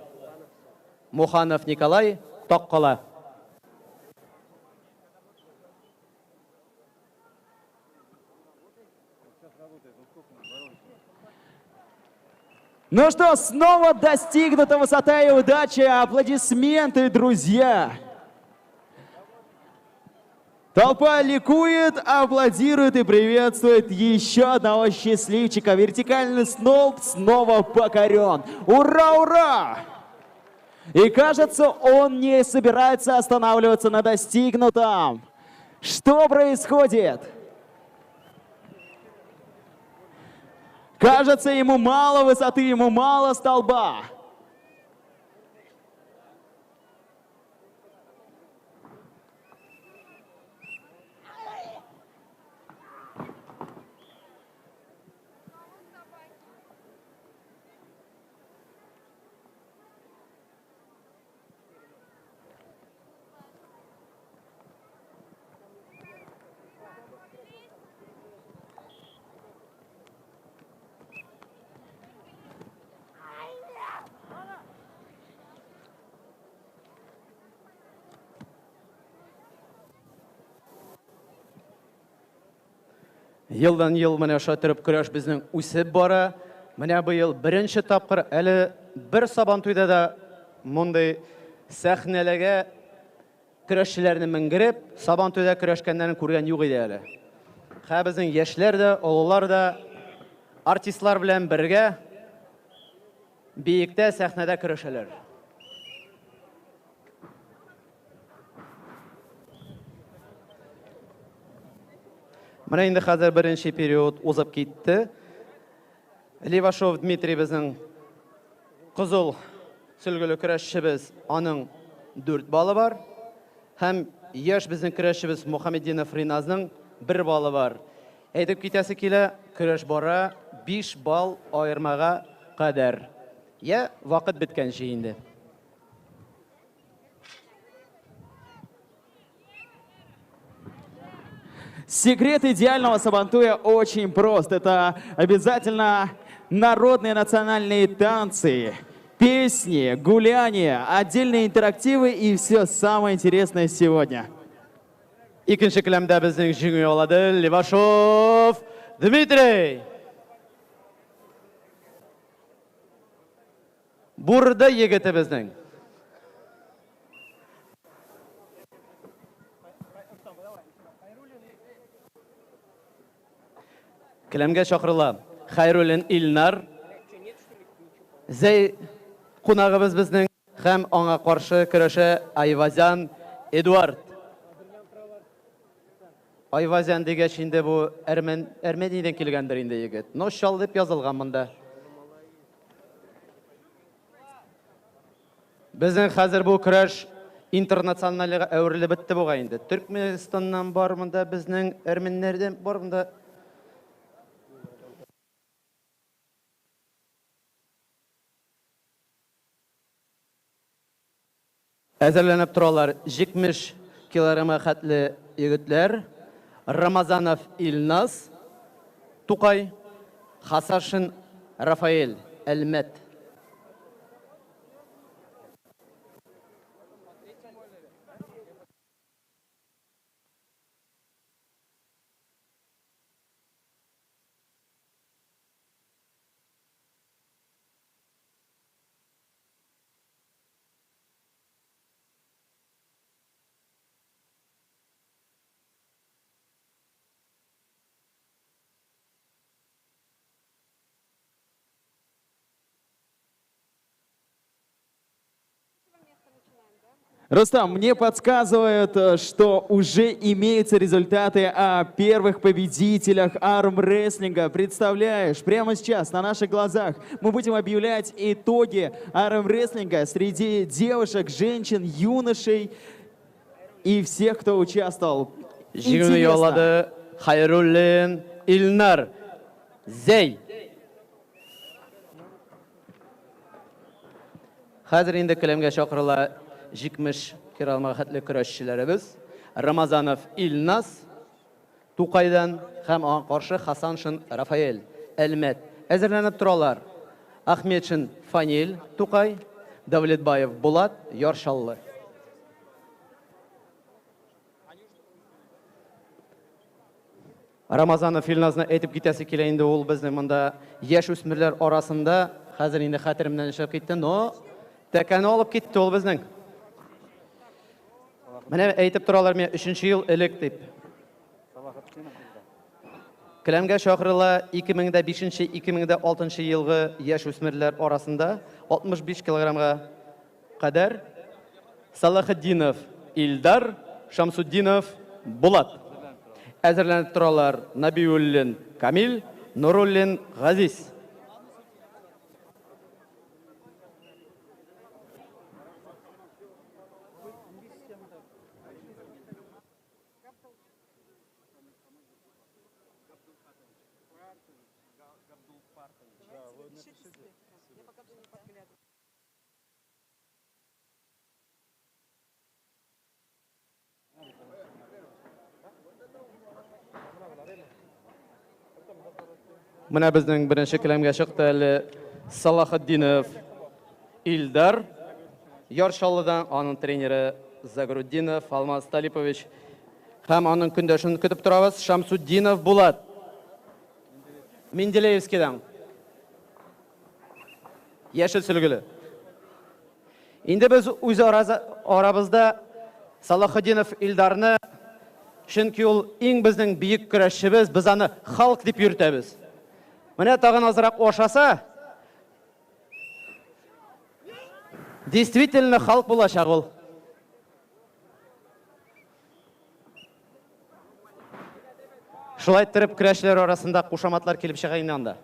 Speaker 11: Муханов Николай Токкала.
Speaker 1: Ну что, снова достигнута высота и удача. Аплодисменты, друзья. Толпа ликует, аплодирует и приветствует еще одного счастливчика. Вертикальный столб снова покорен. Ура, ура! И кажется, он не собирается останавливаться на достигнутом. Что происходит? Кажется, ему мало высоты, ему мало столба.
Speaker 11: Елдан ел менә шатырып көрәш безнең үсеп бара. Менә бу ел беренче тапкыр әле бер Сабантуйда да мондай сәхнәләргә көрәшчеләрне менгереп, Сабантуйда көрәшкәннәрен күргән юк иде әле. Һә безнең яшьләр дә, олылар да артистлар белән бергә биектә сәхнәдә көрәшәләр. Менә инде хәзер беренче период узып китте. Левашов Дмитрий безнең кызыл сөлгеле көрәшчебез, аның 4 балы бар. Һәм яшь безнең көрәшчебез Мухаммеддинов Риназның 1 балы бар. Әйтеп китәсе килә, көрәш бара 5 бал аермага кадәр. Я, вакыт беткәнче инде.
Speaker 1: Секрет идеального сабантуя очень прост. Это обязательно народные национальные танцы, песни, гуляния, отдельные интерактивы и все самое интересное сегодня.
Speaker 11: Икенче келәмдә безнең җиңү яулады Левашов Дмитрий. Бурда егете безнең. Келәмгә чакырыла Хайруллин Илнар. Зәй кунагыбыз безнең һәм аңа каршы көрәшә Айвазян Эдуард. Айвазян дигәч инде бу Әрмәнидән килгәндер инде егет. Ношал дип язылган монда. Безнең хәзер бу көрәш интернациональга әверелеп бетте буга инде. Төркменстаннан бар монда, безнең әрмәннәрдән бар монда. Әзерләнеп торалар 70 килограммга хәтле егетләр. Рамазанов Илназ, Тукай, Хасашин Рафаэль, Әлмәт.
Speaker 1: Рустам, мне подсказывают, что уже имеются результаты о первых победителях армрестлинга. Представляешь, прямо сейчас на наших глазах мы будем объявлять итоги армрестлинга среди девушек, женщин, юношей и всех, кто участвовал.
Speaker 11: Җиңү яулады Хайруллин Илнар. Зәй. Хәзер инде келәмгә чакырыла 70 килограммга хәтле көрәшчеләребез. Рамазанов Илназ, Тукайдан һәм аңа каршы Хасаншин Рафаэль, Әлмәт. Әзерләнеп торалар. Ахметшин Фанил, Тукай, Давлетбаев Булат, Яршаллы. Рамазанов Илназны әйтеп китәсе килә инде, ул безнең монда яшь үсмерләр арасында хәзер инде хәтеремнән чыгып китте, но тәкәне алып китте ул безнең. Менә әйтеп торалар мен 3-нче ел элек дип. Келәмгә чакырыла 2005-2006 елгы яшь үсмерләр арасында 65 килограммга кадәр Салахетдинов Илдар, Шамсуддинов Булат. Әзерләнеп торалар Набиуллин Камил, Нуруллин Газиз. Менә безнең беренче келәмгә чыкты әле Салахетдинов Илдар. Яршаллыдан аның тренеры Загруддинов Алмаз Талипович. Һәм аның көндәшен көтеп торабыз Шамсуддинов Булат. Менделеевскийдан. Яшыл сүлгілі. Енді біз өз арабызда Салахаддинов Илдарны, чөнки ул иң безнең бийек көрәшчебез, без аны халык дип йөртәбез. Менә тагын азрак ашаса, действительно халык булачак ул. Шулай иттереп көрәшчеләр арасында кушаматлар килеп чыга инде анда.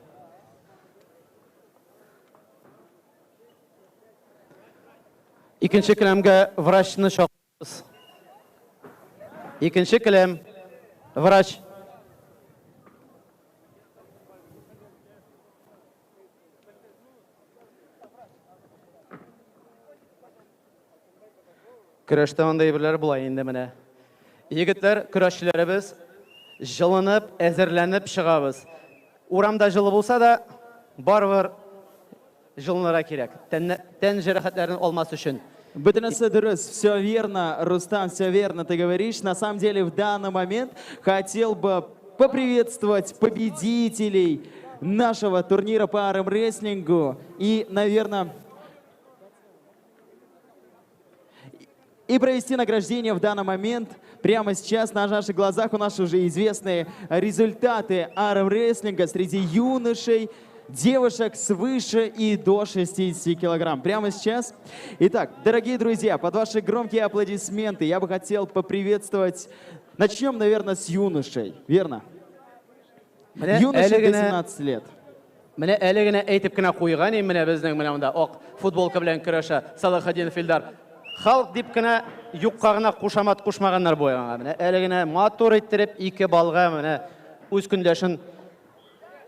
Speaker 11: Икенче келәмгә врачны чакырабыз. Икенче келәм врач. Көрәштә андай әйберләр була инде менә. Егетләр, көрәшчеләребез жылынып, әзерләнеп чыгабыз. Урамда жылы булса да, барыбер жылынырга кирәк. Тән җәрәхәтләрен алмас өчен.
Speaker 1: Бөтенесе дөрес, все верно, Рустам, все верно ты говоришь. На самом деле, в данный момент хотел бы поприветствовать победителей нашего турнира по армрестлингу. И, наверное, и провести награждение в данный момент. Прямо сейчас на наших глазах у нас уже известные результаты армрестлинга среди юношей, девушек свыше и до 60 килограмм. Прямо сейчас. Итак, дорогие друзья, под ваши громкие аплодисменты я бы хотел поприветствовать... Начнем, наверное, с юношей, верно? Юношей до 17 лет.
Speaker 11: Менә әле генә әйтеп кенә куйган инде менә безнең менә монда ак футболка белән көрәшә Салахаддинов Илдар. Халык дип кенә юкка гына кушамат кушмаганнар буйганга. Менә әле генә матур иттереп ике балга менә үз көндәшен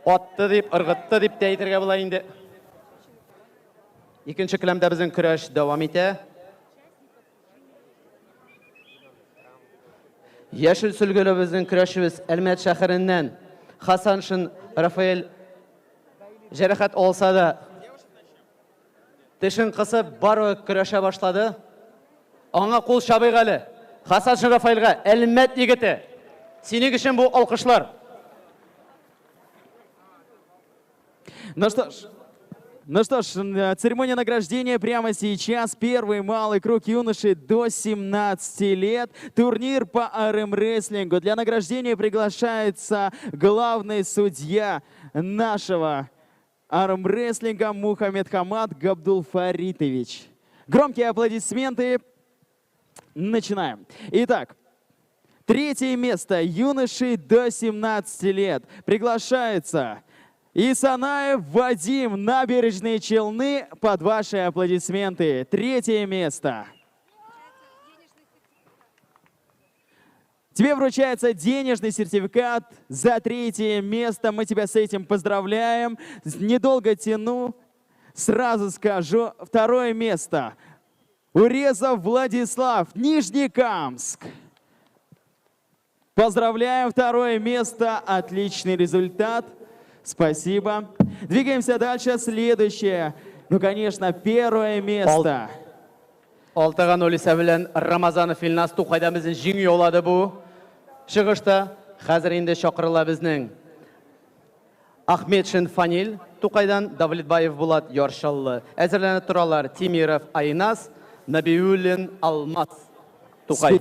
Speaker 11: атты дип, ыргытты дип әйтергә була инде. Икенче келәмдә безнең көрәш дәвам итә. Яшел сөлгеле безнең көрәшебез Әлмәт шәһәреннән Хасаншин Рафаэль җәрәхәт алса да тешен кысып бары көрәшә башлады. Аңа кул шабыйг әле. Хасаншин Рафаэльгә Әлмәт егете. Синең өчен бу алкышлар.
Speaker 1: Ну что ж, церемония награждения прямо сейчас. Первый малый круг юношей до 17 лет. Турнир по армрестлингу. Для награждения приглашается главный судья нашего армрестлинга Мухаммедхамад Габдулфаритович. Громкие аплодисменты. Начинаем. Итак, третье место юношей до 17 лет. Приглашается Исанаев Вадим, Набережные Челны, под ваши аплодисменты. Третье место. Тебе вручается денежный сертификат за третье место. Мы тебя с этим поздравляем. Недолго тяну, сразу скажу. Второе место. Урезов Владислав, Нижнекамск. Поздравляем, второе место. Отличный результат. Спасибо. Двигаемся дальше. Следующее. Ну, конечно, первое место.
Speaker 11: Алтыган Олиса белән Рамазанов Илнас Тукайда безнең җиң яулады бу. Чыгышта хәзер инде чакырыла безнең Ахметшин Фанил Тукайдан, Давлетбаев Булат Яршаллы. Әзерләнеп торалар Тимиров Айнас, Набиуллин Алмаз Тукай.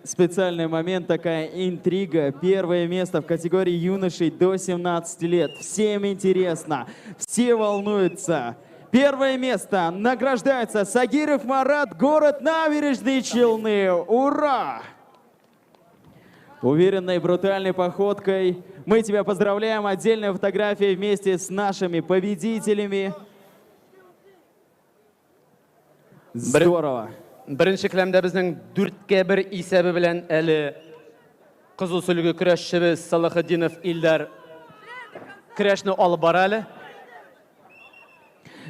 Speaker 1: Специальный момент, такая интрига. Первое место в категории юношей до 17 лет. Всем интересно, все волнуются. Первое место награждается Сагиров Марат, город Набережные Челны. Ура! Уверенной, брутальной походкой. Мы тебя поздравляем. Отдельная фотография вместе с нашими победителями. Здорово.
Speaker 11: Беренче келәмдә безнең 4-1 исәбе белән әле кызыл сөлге көрәшчебез Салахаддинов Илдар көрәшне алып бара әле.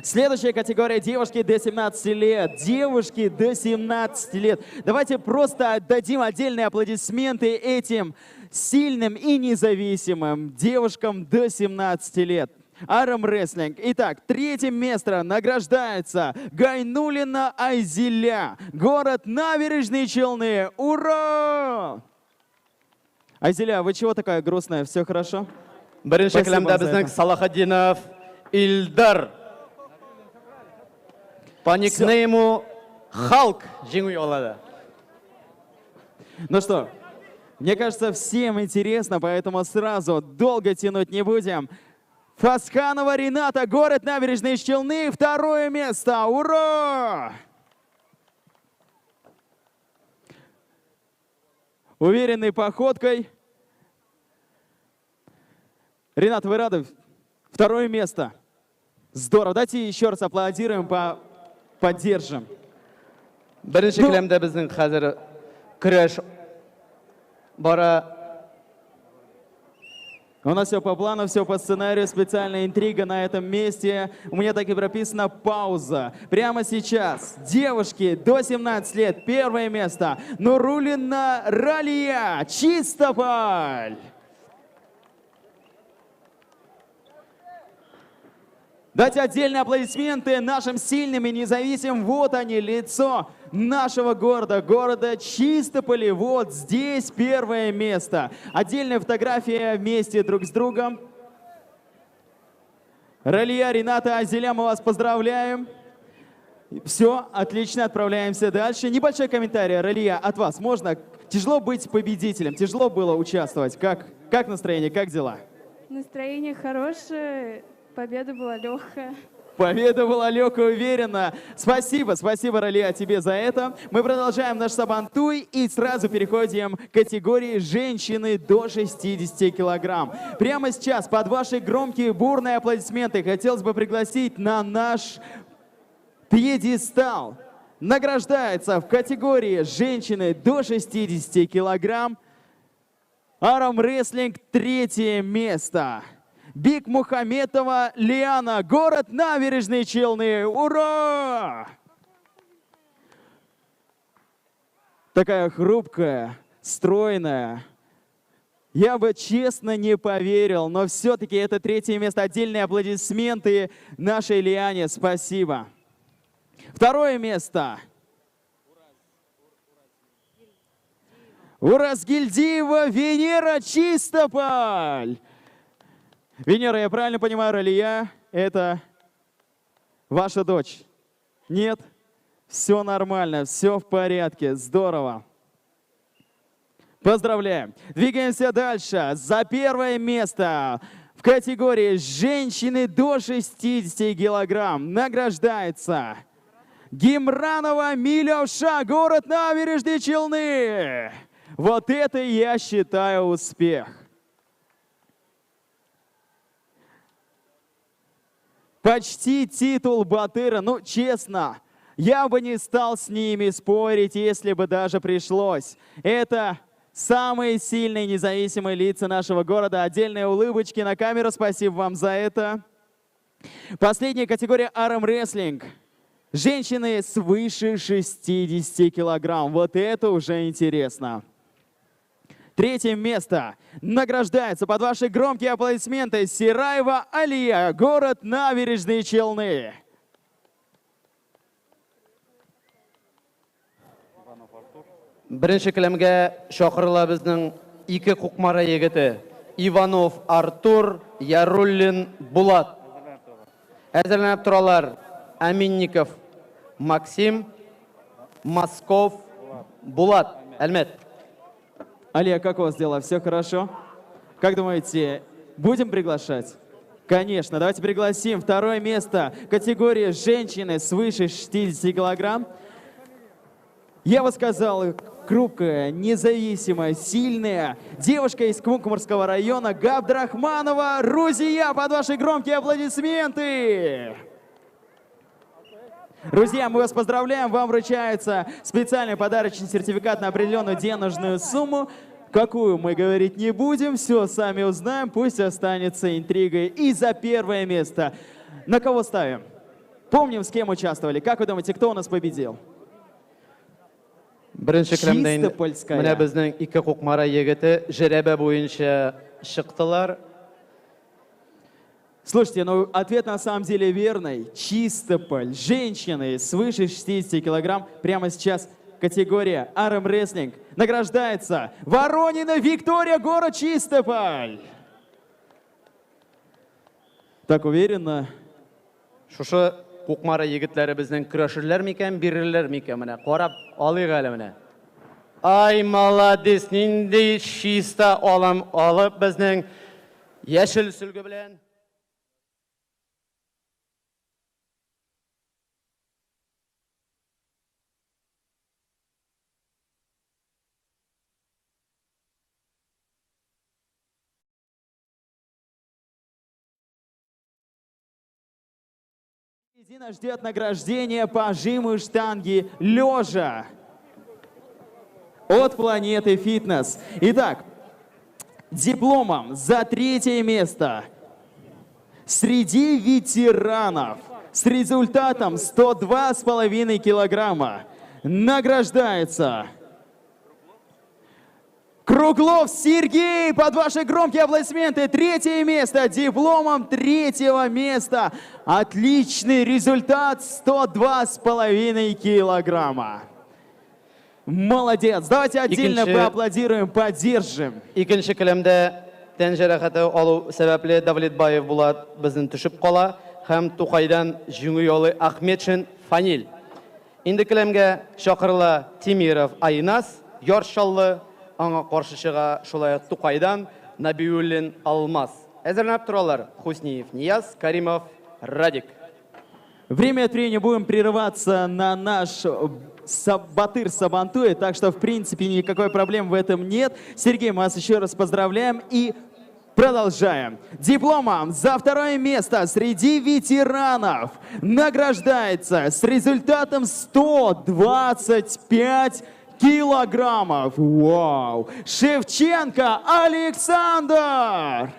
Speaker 1: Следующая категория девушки до 17 лет. Девушки до 17 лет. Давайте просто отдадим отдельные аплодисменты этим сильным и независимым девушкам до 17 лет. Армрестлинг. Итак, третье место награждается Гайнулина Айзиля, город Набережные Челны. Ура! Айзиля, вы чего такая грустная? Все хорошо?
Speaker 11: Birinchi
Speaker 1: Спасибо
Speaker 11: kilamda
Speaker 1: за
Speaker 11: bizning
Speaker 1: это.
Speaker 11: Salahaddinov Ildar. По никнейму Халк жеңу oladi.
Speaker 1: Ну что, мне кажется, всем интересно, поэтому сразу долго тянуть не будем. Фасханова Рената, город Набережные Челны, 2 место. Ура! Уверенной походкой. Ренат, вы рады? 2 место. Здорово. Давайте еще раз аплодируем, поддержим.
Speaker 11: Birinchi kilamda bizning hozir kurash bora.
Speaker 1: У нас все по плану, все по сценарию, специальная интрига на этом месте. У меня так и прописано пауза. Прямо сейчас девушки до 17 лет, 1 место. Нуруллина Ралия, Чистополь. Дайте отдельные аплодисменты нашим сильным и независимым. Вот они, лицо нашего города Чистополя. Вот здесь 1 место. Отдельная фотография вместе друг с другом. Ралия, Рената, Азеля, мы вас поздравляем. Все, отлично, отправляемся дальше. Небольшой комментарий, Ралия, от вас. Можно? Тяжело быть победителем, тяжело было участвовать. Как настроение, как дела?
Speaker 6: Настроение хорошее, победа была легкая.
Speaker 1: Победа была легкая, уверенно. Спасибо, Ралия, тебе за это. Мы продолжаем наш сабантуй и сразу переходим к категории женщины до 60 килограмм. Прямо сейчас под ваши громкие бурные аплодисменты хотелось бы пригласить на наш пьедестал. Награждается в категории женщины до 60 килограмм. Армрестлинг 3 место. Бик Мухаметова Лиана, город Набережные Челны. Ура! Такая хрупкая, стройная. Я бы честно не поверил, но все-таки это 3 место. Отдельные аплодисменты нашей Лиане. Спасибо. 2 место. Уразгильдиева Венера, Чистополь. Венера, я правильно понимаю, Ралия, это ваша дочь? Нет? Все нормально, все в порядке, здорово. Поздравляем. Двигаемся дальше. За 1 место в категории женщины до 60 килограмм награждается Гимранова Милявша, город Набережные Челны. Вот это я считаю успех. Почти титул Батыра. Ну, честно, я бы не стал с ними спорить, если бы даже пришлось. Это самые сильные независимые лица нашего города. Отдельные улыбочки на камеру. Спасибо вам за это. Последняя категория армрестлинг. Женщины свыше 60 килограмм. Вот это уже интересно. 3 место награждается под ваши громкие аплодисменты Сираева Алия, город Набережные Челны.
Speaker 11: Birinchi kilamga shoqirlar bizning 2 Qo'qmara yigiti Ivanov Artur, Yarullin Bulat. Әзірленіп тұралар Aminnikov Максим, Москов Булат. Әлмет.
Speaker 1: Алия, как у вас дела? Все хорошо? Как думаете, будем приглашать? Конечно, давайте пригласим. 2 место. Категория женщины свыше 60 килограмм. Я бы сказал, хрупкая, независимая, сильная девушка из Кумкурского района Габдрахманова Рузия. Под ваши громкие аплодисменты. Друзья, мы вас поздравляем. Вам вручается специальный подарочный сертификат на определенную денежную сумму. Какую мы говорить не будем, все сами узнаем, пусть останется интригой. И за 1 место. На кого ставим? Помним, с кем участвовали. Как вы думаете, кто у нас победил?
Speaker 11: Чистопольская. Менә безнең 2 Qo'qmara егете жәрәбә буенча чыктылар.
Speaker 1: Слушайте, ну ответ на самом деле верный. Чистополь. Женщины свыше 60 килограмм. Прямо сейчас категория армрестлинг. Награждается Воронина Виктория, город Чистополь. Так уверенно.
Speaker 11: Шушы кукмары егетләре безнең көрәшерләр микән, бирерләр микән? Менә карап алыйк әле менә. Ай, молодец, нинди чиста алып безнең яшел сөлге белән.
Speaker 1: Нас ждет награждение по жиму штанги лежа от Планеты Фитнес. Итак, дипломом за 3-е место среди ветеранов с результатом 102,5 килограмма награждается Круглов Сергей, под ваши громкие аплодисменты, 3-е место, дипломом 3-го места. Отличный результат, 102,5 килограмма. Молодец, давайте отдельно поаплодируем, поддержим.
Speaker 11: Икенче келемдә тән җәрәхәте алу сәбәпле Давлетбаев Булат безнең төшеп кала һәм Тукайдан җиңү ялы Ахметшин Фанил. Инде келемгә чакырыла Тимиров Айнас, Яршаллы, аңа каршы чыга шулай Тукайдан Набиуллин Алмаз. Әзерләнеп торалар Хусниев Нияз, Каримов Радик.
Speaker 1: Время от времени будем прерываться на наш Батыр Сабантуй, так что, в принципе, никакой проблемы в этом нет. Сергей, мы вас еще раз поздравляем и продолжаем. Дипломом за 2-е место среди ветеранов награждается с результатом 125 килограммов. Вау! Шевченко Александр!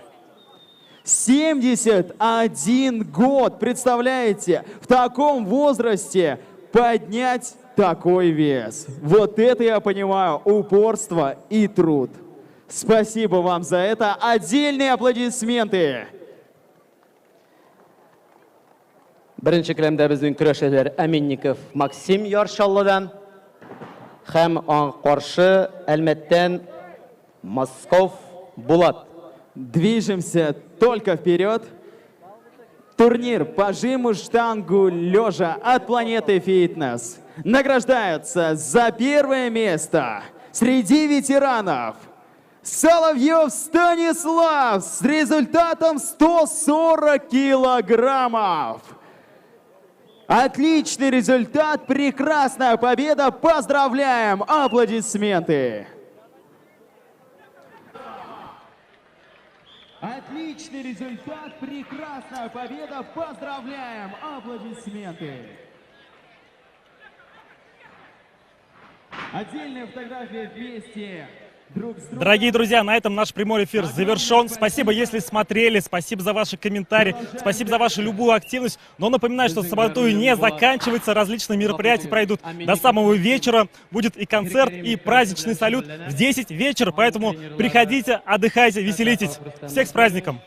Speaker 1: 71 год. Представляете, в таком возрасте поднять такой вес. Вот это я понимаю, упорство и труд. Спасибо вам за это. Отдельные аплодисменты.
Speaker 11: Беренче келәмдә безнең көрәшчеләр Әминников Максим Яршаллыдан һәм аңа каршы Әлмәттән Москов Булат.
Speaker 1: Движемся только вперед. Турнир по жиму штангу лежа от Планеты Фитнес награждается за 1-е место среди ветеранов Соловьев Станислав с результатом 140 килограммов. Отличный результат, прекрасная победа. Поздравляем, аплодисменты. Отличный результат, прекрасная победа. Поздравляем, аплодисменты. Отдельная фотография вместе.
Speaker 14: Дорогие друзья, на этом наш прямой эфир завершен. Спасибо, если смотрели, спасибо за ваши комментарии, спасибо за вашу любую активность. Но напоминаю, что Сабантуй не заканчивается, различные мероприятия пройдут до самого вечера. Будет и концерт, и праздничный салют в 10 вечера, поэтому приходите, отдыхайте, веселитесь. Всех с праздником!